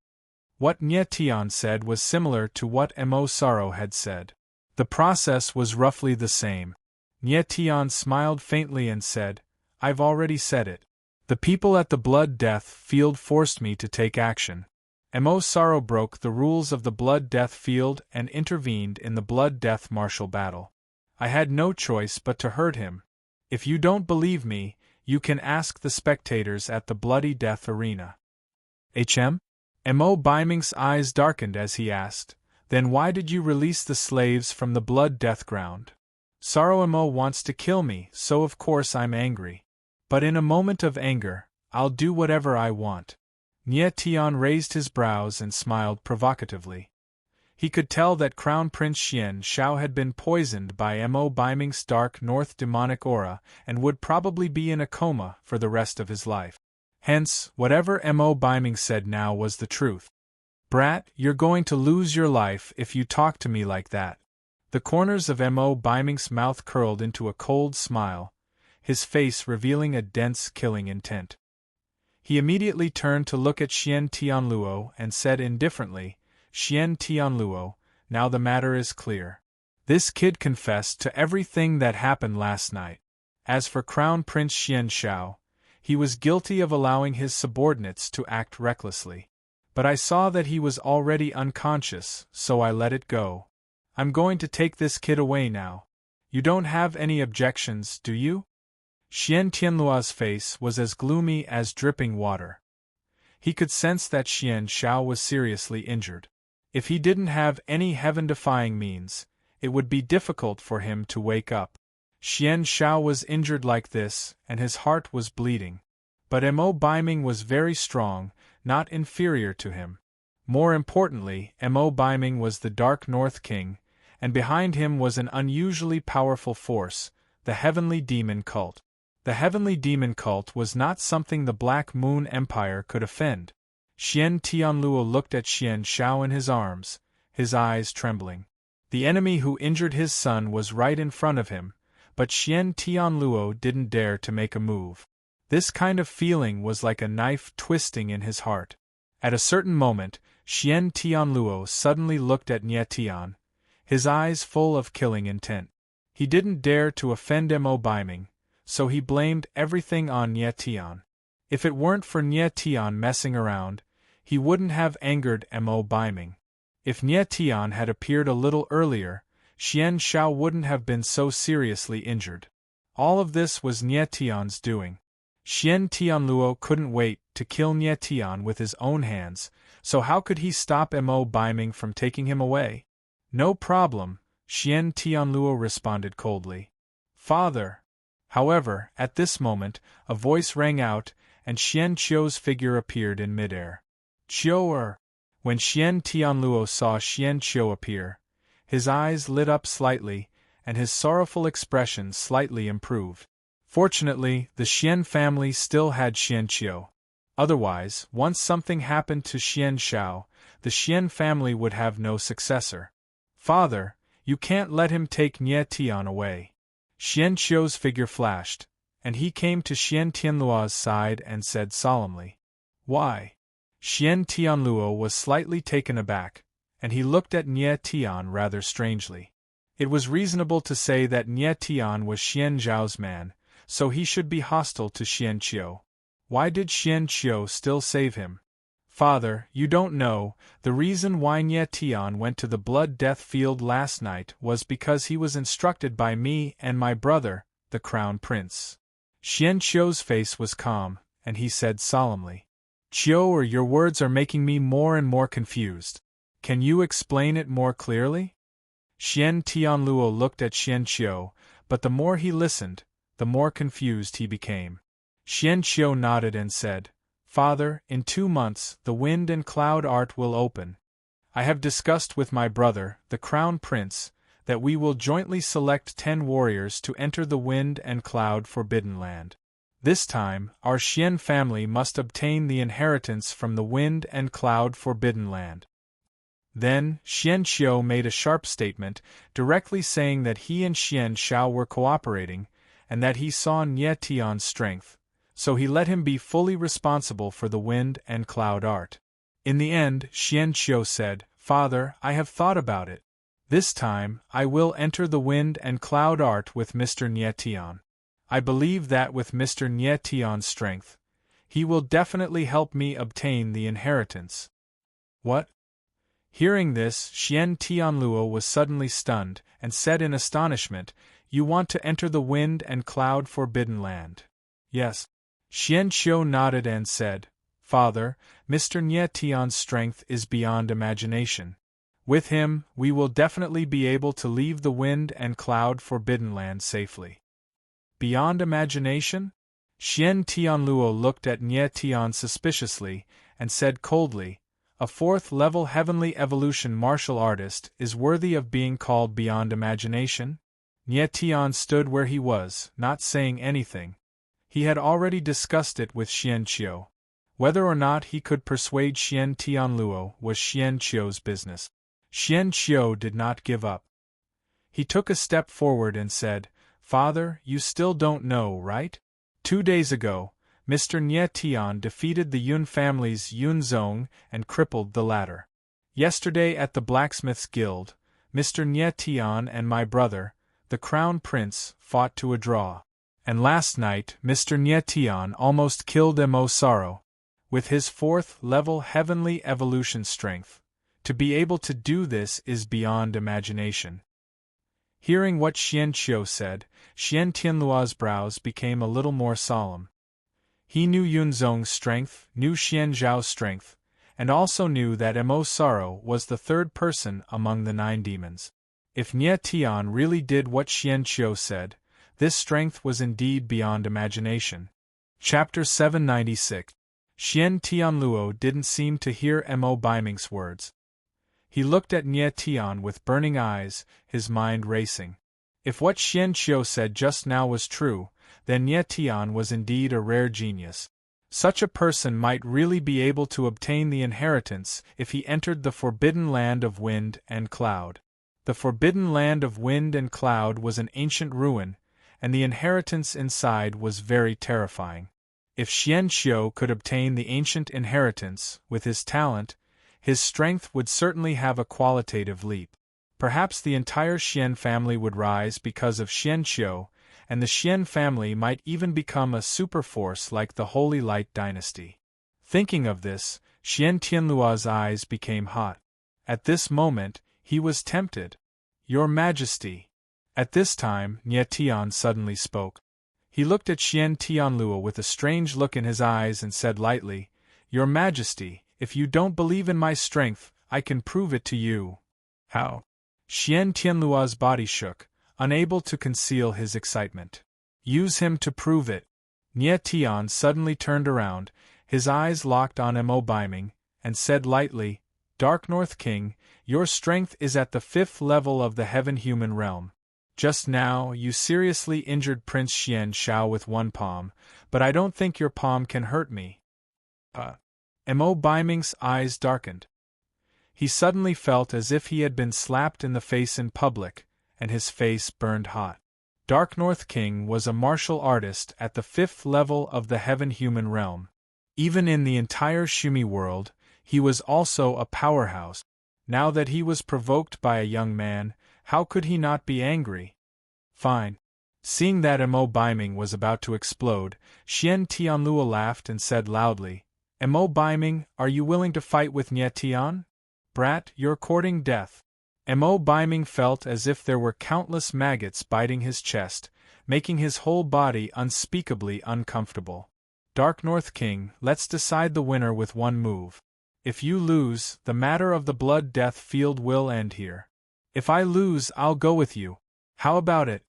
S1: What Nye Tian said was similar to what Mo Saro had said. The process was roughly the same. Nye Tian smiled faintly and said, "I've already said it. The people at the Blood Death Field forced me to take action." Mo Saro broke the rules of the Blood Death Field and intervened in the Blood Death martial battle. I had no choice but to hurt him. If you don't believe me, you can ask the spectators at the Bloody Death Arena. Mo Baiming's eyes darkened as he asked, "Then why did you release the slaves from the Blood Death Ground?" Sorrow Mo wants to kill me, so of course I'm angry. But in a moment of anger, I'll do whatever I want. Nie Tian raised his brows and smiled provocatively. He could tell that Crown Prince Xian Shao had been poisoned by Mo Biming's dark north demonic aura and would probably be in a coma for the rest of his life. Hence, whatever Mo Biming said now was the truth. Brat, you're going to lose your life if you talk to me like that. The corners of Mo Biming's mouth curled into a cold smile, his face revealing a dense killing intent. He immediately turned to look at Xian Tianluo and said indifferently, Xian Tianluo, now the matter is clear. This kid confessed to everything that happened last night. As for Crown Prince Xian Shao, he was guilty of allowing his subordinates to act recklessly. But I saw that he was already unconscious, so I let it go. I'm going to take this kid away now. You don't have any objections, do you? Xian Tianluo's face was as gloomy as dripping water. He could sense that Xian Shao was seriously injured. If he didn't have any heaven-defying means, it would be difficult for him to wake up. Xian Shao was injured like this, and his heart was bleeding. But Mo Biming was very strong, not inferior to him. More importantly, Mo Biming was the Dark North King, and behind him was an unusually powerful force, the Heavenly Demon Cult. The Heavenly Demon Cult was not something the Black Moon Empire could offend. Xian Tianluo looked at Xian Shao in his arms, his eyes trembling. The enemy who injured his son was right in front of him, but Xian Tianluo didn't dare to make a move. This kind of feeling was like a knife twisting in his heart. At a certain moment, Xian Tianluo suddenly looked at Nie Tian, his eyes full of killing intent. He didn't dare to offend Mo Biming, so he blamed everything on Nie Tian. If it weren't for Nie Tian messing around, he wouldn't have angered Mo Biming. If Nie Tian had appeared a little earlier, Xian Shao wouldn't have been so seriously injured. All of this was Nie Tian's doing. Xian Tianluo couldn't wait to kill Nie Tian with his own hands, so how could he stop Mo Biming from taking him away? No problem, Xian Tianluo responded coldly. Father! However, at this moment, a voice rang out, and Xian Qiu's figure appeared in midair. Qiu! When Xian Tianluo saw Xian Qiu appear, his eyes lit up slightly, and his sorrowful expression slightly improved. Fortunately, the Xian family still had Xian Qiu. Otherwise, once something happened to Xian Shao, the Xian family would have no successor. Father, you can't let him take Nie Tian away. Xian Qiu's figure flashed, and he came to Xian Tianluo's side and said solemnly, Why? Xian Tianluo was slightly taken aback, and he looked at Nie Tian rather strangely. It was reasonable to say that Nie Tian was Xian Zhao's man, so he should be hostile to Xian Qiu. Why did Xian Qiu still save him? Father, you don't know, the reason why Nie Tian went to the blood death field last night was because he was instructed by me and my brother, the Crown Prince. Xian Qiu's face was calm, and he said solemnly, Qiu, your words are making me more and more confused. Can you explain it more clearly? Xian Tianluo looked at Xian Qiu, but the more he listened, the more confused he became. Xian Qiu nodded and said, Father, in 2 months the wind and cloud art will open. I have discussed with my brother, the Crown Prince, that we will jointly select 10 warriors to enter the wind and cloud forbidden land. This time, our Xian family must obtain the inheritance from the wind and cloud forbidden land. Then, Xian Qiu made a sharp statement, directly saying that he and Xian Shao were cooperating, and that he saw Nie Tian's strength, so he let him be fully responsible for the wind and cloud art. In the end, Xian Qiu said, Father, I have thought about it. This time, I will enter the wind and cloud art with Mr. Nie Tian. I believe that with Mr. Nie Tian's strength, he will definitely help me obtain the inheritance. What? Hearing this, Xian Tianluo was suddenly stunned, and said in astonishment, You want to enter the wind and cloud forbidden land? Yes. Xian Qiu nodded and said, Father, Mr. Nie Tian's strength is beyond imagination. With him, we will definitely be able to leave the wind and cloud forbidden land safely. Beyond imagination? Xian Tianluo looked at Nie Tian suspiciously and said coldly, "A fourth-level heavenly evolution martial artist is worthy of being called beyond imagination?" Nie Tian stood where he was, not saying anything. He had already discussed it with Xian Qiu. Whether or not he could persuade Xian Tianluo was Xian Qiu's business. Xian Qiu did not give up. He took a step forward and said, "Father, you still don't know, right? 2 days ago, Mr. Nie Tian defeated the Yun family's Yun Zong and crippled the latter. Yesterday at the Blacksmith's Guild, Mr. Nie Tian and my brother, the Crown Prince, fought to a draw. And last night, Mr. Nie Tian almost killed Mo Sorrow. With his 4th-level heavenly evolution strength, to be able to do this is beyond imagination." Hearing what Xian Qiu said, Xian Tianluo's brows became a little more solemn. He knew Yun Zong's strength, knew Xian Zhao's strength, and also knew that Mo Sorrow was the 3rd person among the 9 demons. If Nie Tian really did what Xian Qiu said, this strength was indeed beyond imagination. Chapter 796. Xian Tianluo didn't seem to hear Mo Baiming's words. He looked at Nie Tian with burning eyes, his mind racing. If what Xian Qiu said just now was true, then Nie Tian was indeed a rare genius. Such a person might really be able to obtain the inheritance if he entered the forbidden land of wind and cloud. The forbidden land of wind and cloud was an ancient ruin, and the inheritance inside was very terrifying. If Xian Qiu could obtain the ancient inheritance, with his talent, his strength would certainly have a qualitative leap. Perhaps the entire Xian family would rise because of Xian Qiu, and the Xian family might even become a superforce like the Holy Light dynasty. Thinking of this, Xian Tianluo's eyes became hot. At this moment, he was tempted. "Your Majesty." At this time, Nie Tian suddenly spoke. He looked at Xian Tianluo with a strange look in his eyes and said lightly, "Your Majesty, if you don't believe in my strength, I can prove it to you." "How?" Xian Tianluo's body shook, unable to conceal his excitement. "Use him to prove it." Nie Tian suddenly turned around, his eyes locked on Mo Baiming, and said lightly, "Dark North King, your strength is at the 5th level of the heaven-human realm. Just now, you seriously injured Prince Xian Xiao with one palm, but I don't think your palm can hurt me." Mo Baiming's eyes darkened. He suddenly felt as if he had been slapped in the face in public, and his face burned hot. Dark North King was a martial artist at the 5th level of the heaven-human realm. Even in the entire Shumi world, he was also a powerhouse. Now that he was provoked by a young man, how could he not be angry? Fine. Seeing that Mo Baiming was about to explode, Xian Tianluo laughed and said loudly, "Mo Baiming, are you willing to fight with Nie Tian? Brat, you're courting death." Mo Baiming felt as if there were countless maggots biting his chest, making his whole body unspeakably uncomfortable. "Dark North King, let's decide the winner with one move. If you lose, the matter of the blood-death field will end here. If I lose, I'll go with you. How about it?"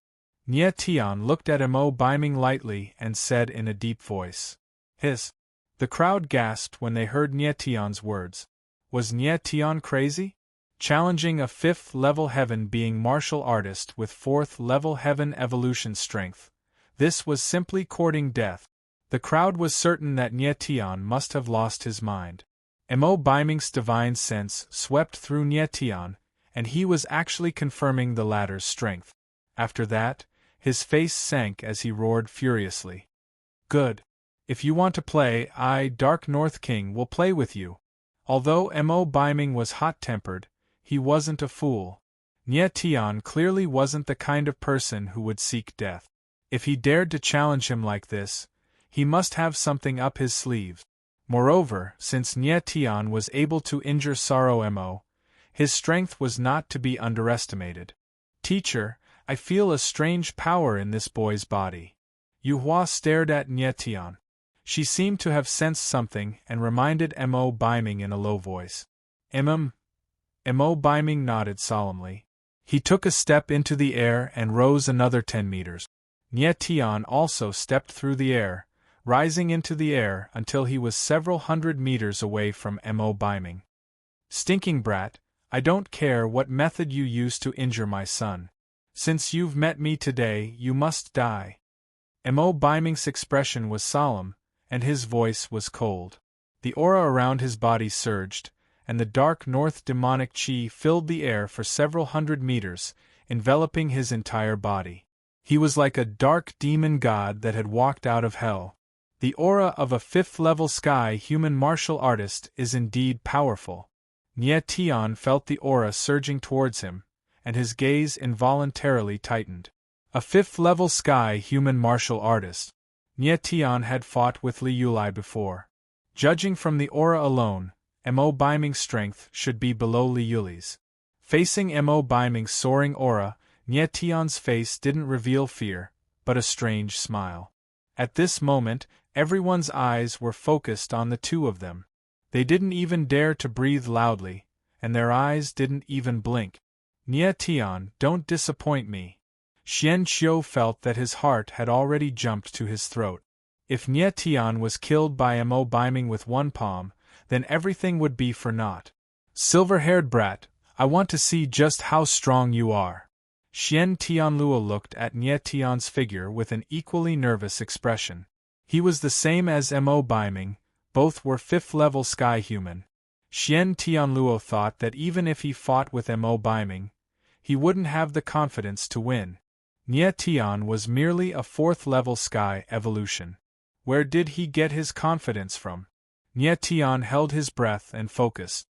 S1: Nie Tian looked at Mo Baiming lightly and said in a deep voice, "Hiss." The crowd gasped when they heard Nie Tian's words. Was Nie Tian crazy? Challenging a 5th-level heaven being martial artist with 4th-level heaven evolution strength. This was simply courting death. The crowd was certain that Nie Tian must have lost his mind. Mo Baiming's divine sense swept through Nie Tian, and he was actually confirming the latter's strength. After that, his face sank as he roared furiously. "Good. If you want to play, I, Dark North King, will play with you." Although Mo Baiming was hot-tempered, he wasn't a fool. Nie Tian clearly wasn't the kind of person who would seek death. If he dared to challenge him like this, he must have something up his sleeve. Moreover, since Nie Tian was able to injure Sorrow Mo, his strength was not to be underestimated. "Teacher, I feel a strange power in this boy's body." Yu Hua stared at Nie Tian. She seemed to have sensed something and reminded Mo Baiming in a low voice. Mo Biming nodded solemnly. He took a step into the air and rose another 10 meters. Nye Tian also stepped through the air, rising into the air until he was several hundred meters away from Mo Biming. Stinking brat, I don't care what method you use to injure my son. Since you've met me today, you must die. Mo Biming's expression was solemn, and his voice was cold. The aura around his body surged, and the dark north demonic chi filled the air for several hundred meters, enveloping his entire body. He was like a dark demon god that had walked out of hell. The aura of a fifth-level sky human martial artist is indeed powerful. Nye Tian felt the aura surging towards him, and his gaze involuntarily tightened. A fifth-level sky human martial artist. Nye Tian had fought with Li Yulai before. Judging from the aura alone, Mo Biming's strength should be below Li Yulai's. Facing Mo Biming's soaring aura, Nye Tian's face didn't reveal fear, but a strange smile. At this moment, everyone's eyes were focused on the two of them. They didn't even dare to breathe loudly, and their eyes didn't even blink. Nye Tian, don't disappoint me. Xian Qiu felt that his heart had already jumped to his throat. If Nye Tian was killed by Mo Biming with one palm, then everything would be for naught. Silver-haired brat, I want to see just how strong you are. Xian Tianluo looked at Nye Tian's figure with an equally nervous expression. He was the same as Mo Biming, both were fifth-level sky human. Xian Tianluo thought that even if he fought with Mo Biming, he wouldn't have the confidence to win. Nye Tian was merely a fourth-level sky evolution. Where did he get his confidence from? Nye Tian held his breath and focused.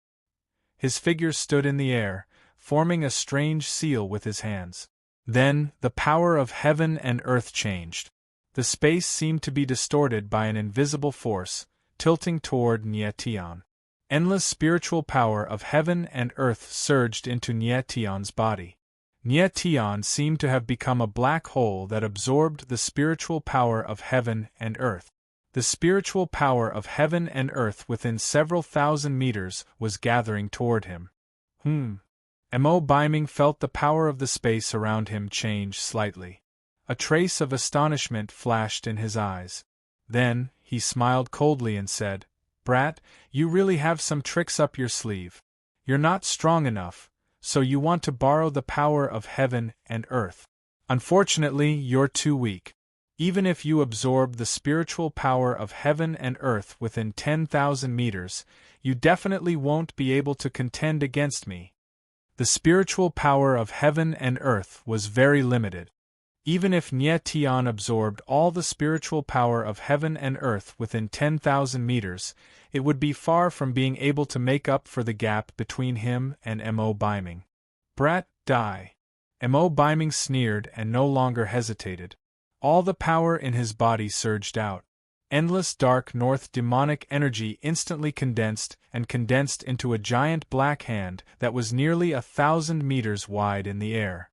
S1: His figure stood in the air, forming a strange seal with his hands. Then, the power of heaven and earth changed. The space seemed to be distorted by an invisible force, tilting toward Nye Tian. Endless spiritual power of heaven and earth surged into Nye Tian's body. Nye Tian seemed to have become a black hole that absorbed the spiritual power of heaven and earth. The spiritual power of heaven and earth within several thousand meters was gathering toward him. Mo Biming felt the power of the space around him change slightly. A trace of astonishment flashed in his eyes. Then, he smiled coldly and said, Brat, you really have some tricks up your sleeve. You're not strong enough, so you want to borrow the power of heaven and earth. Unfortunately, you're too weak. Even if you absorb the spiritual power of heaven and earth within 10,000 meters, you definitely won't be able to contend against me. The spiritual power of heaven and earth was very limited. Even if Nye Tian absorbed all the spiritual power of heaven and earth within 10,000 meters, it would be far from being able to make up for the gap between him and Mo Biming. Brat, die. Mo Biming sneered and no longer hesitated. All the power in his body surged out. Endless dark north demonic energy instantly condensed into a giant black hand that was nearly 1,000 meters wide in the air.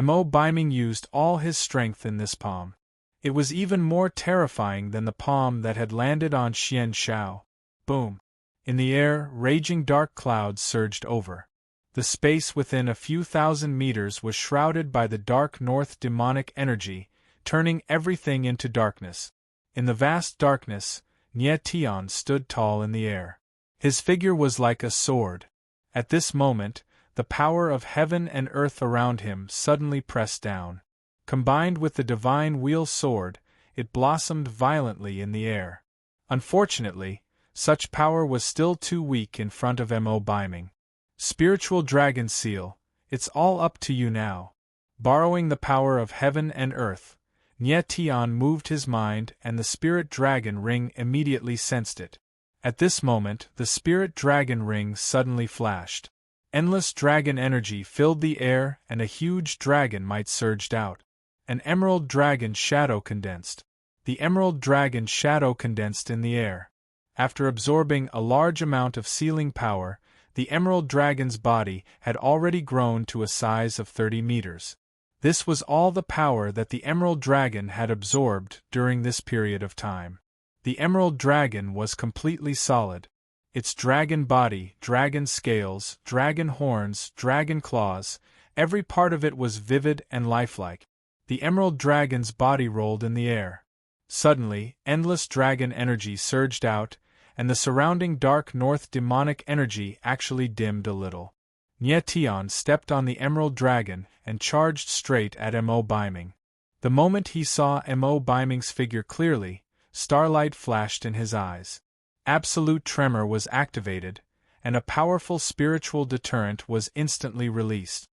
S1: Mo Biming used all his strength in this palm. It was even more terrifying than the palm that had landed on Xian Xiao. Boom! In the air, raging dark clouds surged over. The space within a few thousand meters was shrouded by the dark north demonic energy, turning everything into darkness. In the vast darkness, Nye Tian stood tall in the air. His figure was like a sword. At this moment, the power of heaven and earth around him suddenly pressed down. Combined with the divine wheel sword, it blossomed violently in the air. Unfortunately, such power was still too weak in front of Mo Biming. Spiritual Dragon Seal, it's all up to you now. Borrowing the power of heaven and earth, Nye Tian moved his mind and the Spirit Dragon Ring immediately sensed it. At this moment, the Spirit Dragon Ring suddenly flashed. Endless dragon energy filled the air and a huge dragon might surged out. An emerald dragon shadow condensed. The emerald dragon shadow condensed in the air. After absorbing a large amount of sealing power, the emerald dragon's body had already grown to a size of 30 meters. This was all the power that the emerald dragon had absorbed during this period of time. The emerald dragon was completely solid. Its dragon body, dragon scales, dragon horns, dragon claws, every part of it was vivid and lifelike. The emerald dragon's body rolled in the air. Suddenly, endless dragon energy surged out, and the surrounding dark north demonic energy actually dimmed a little. Nye Tian stepped on the emerald dragon and charged straight at Mo Biming. The moment he saw Mo Biming's figure clearly, starlight flashed in his eyes. Absolute tremor was activated, and a powerful spiritual deterrent was instantly released.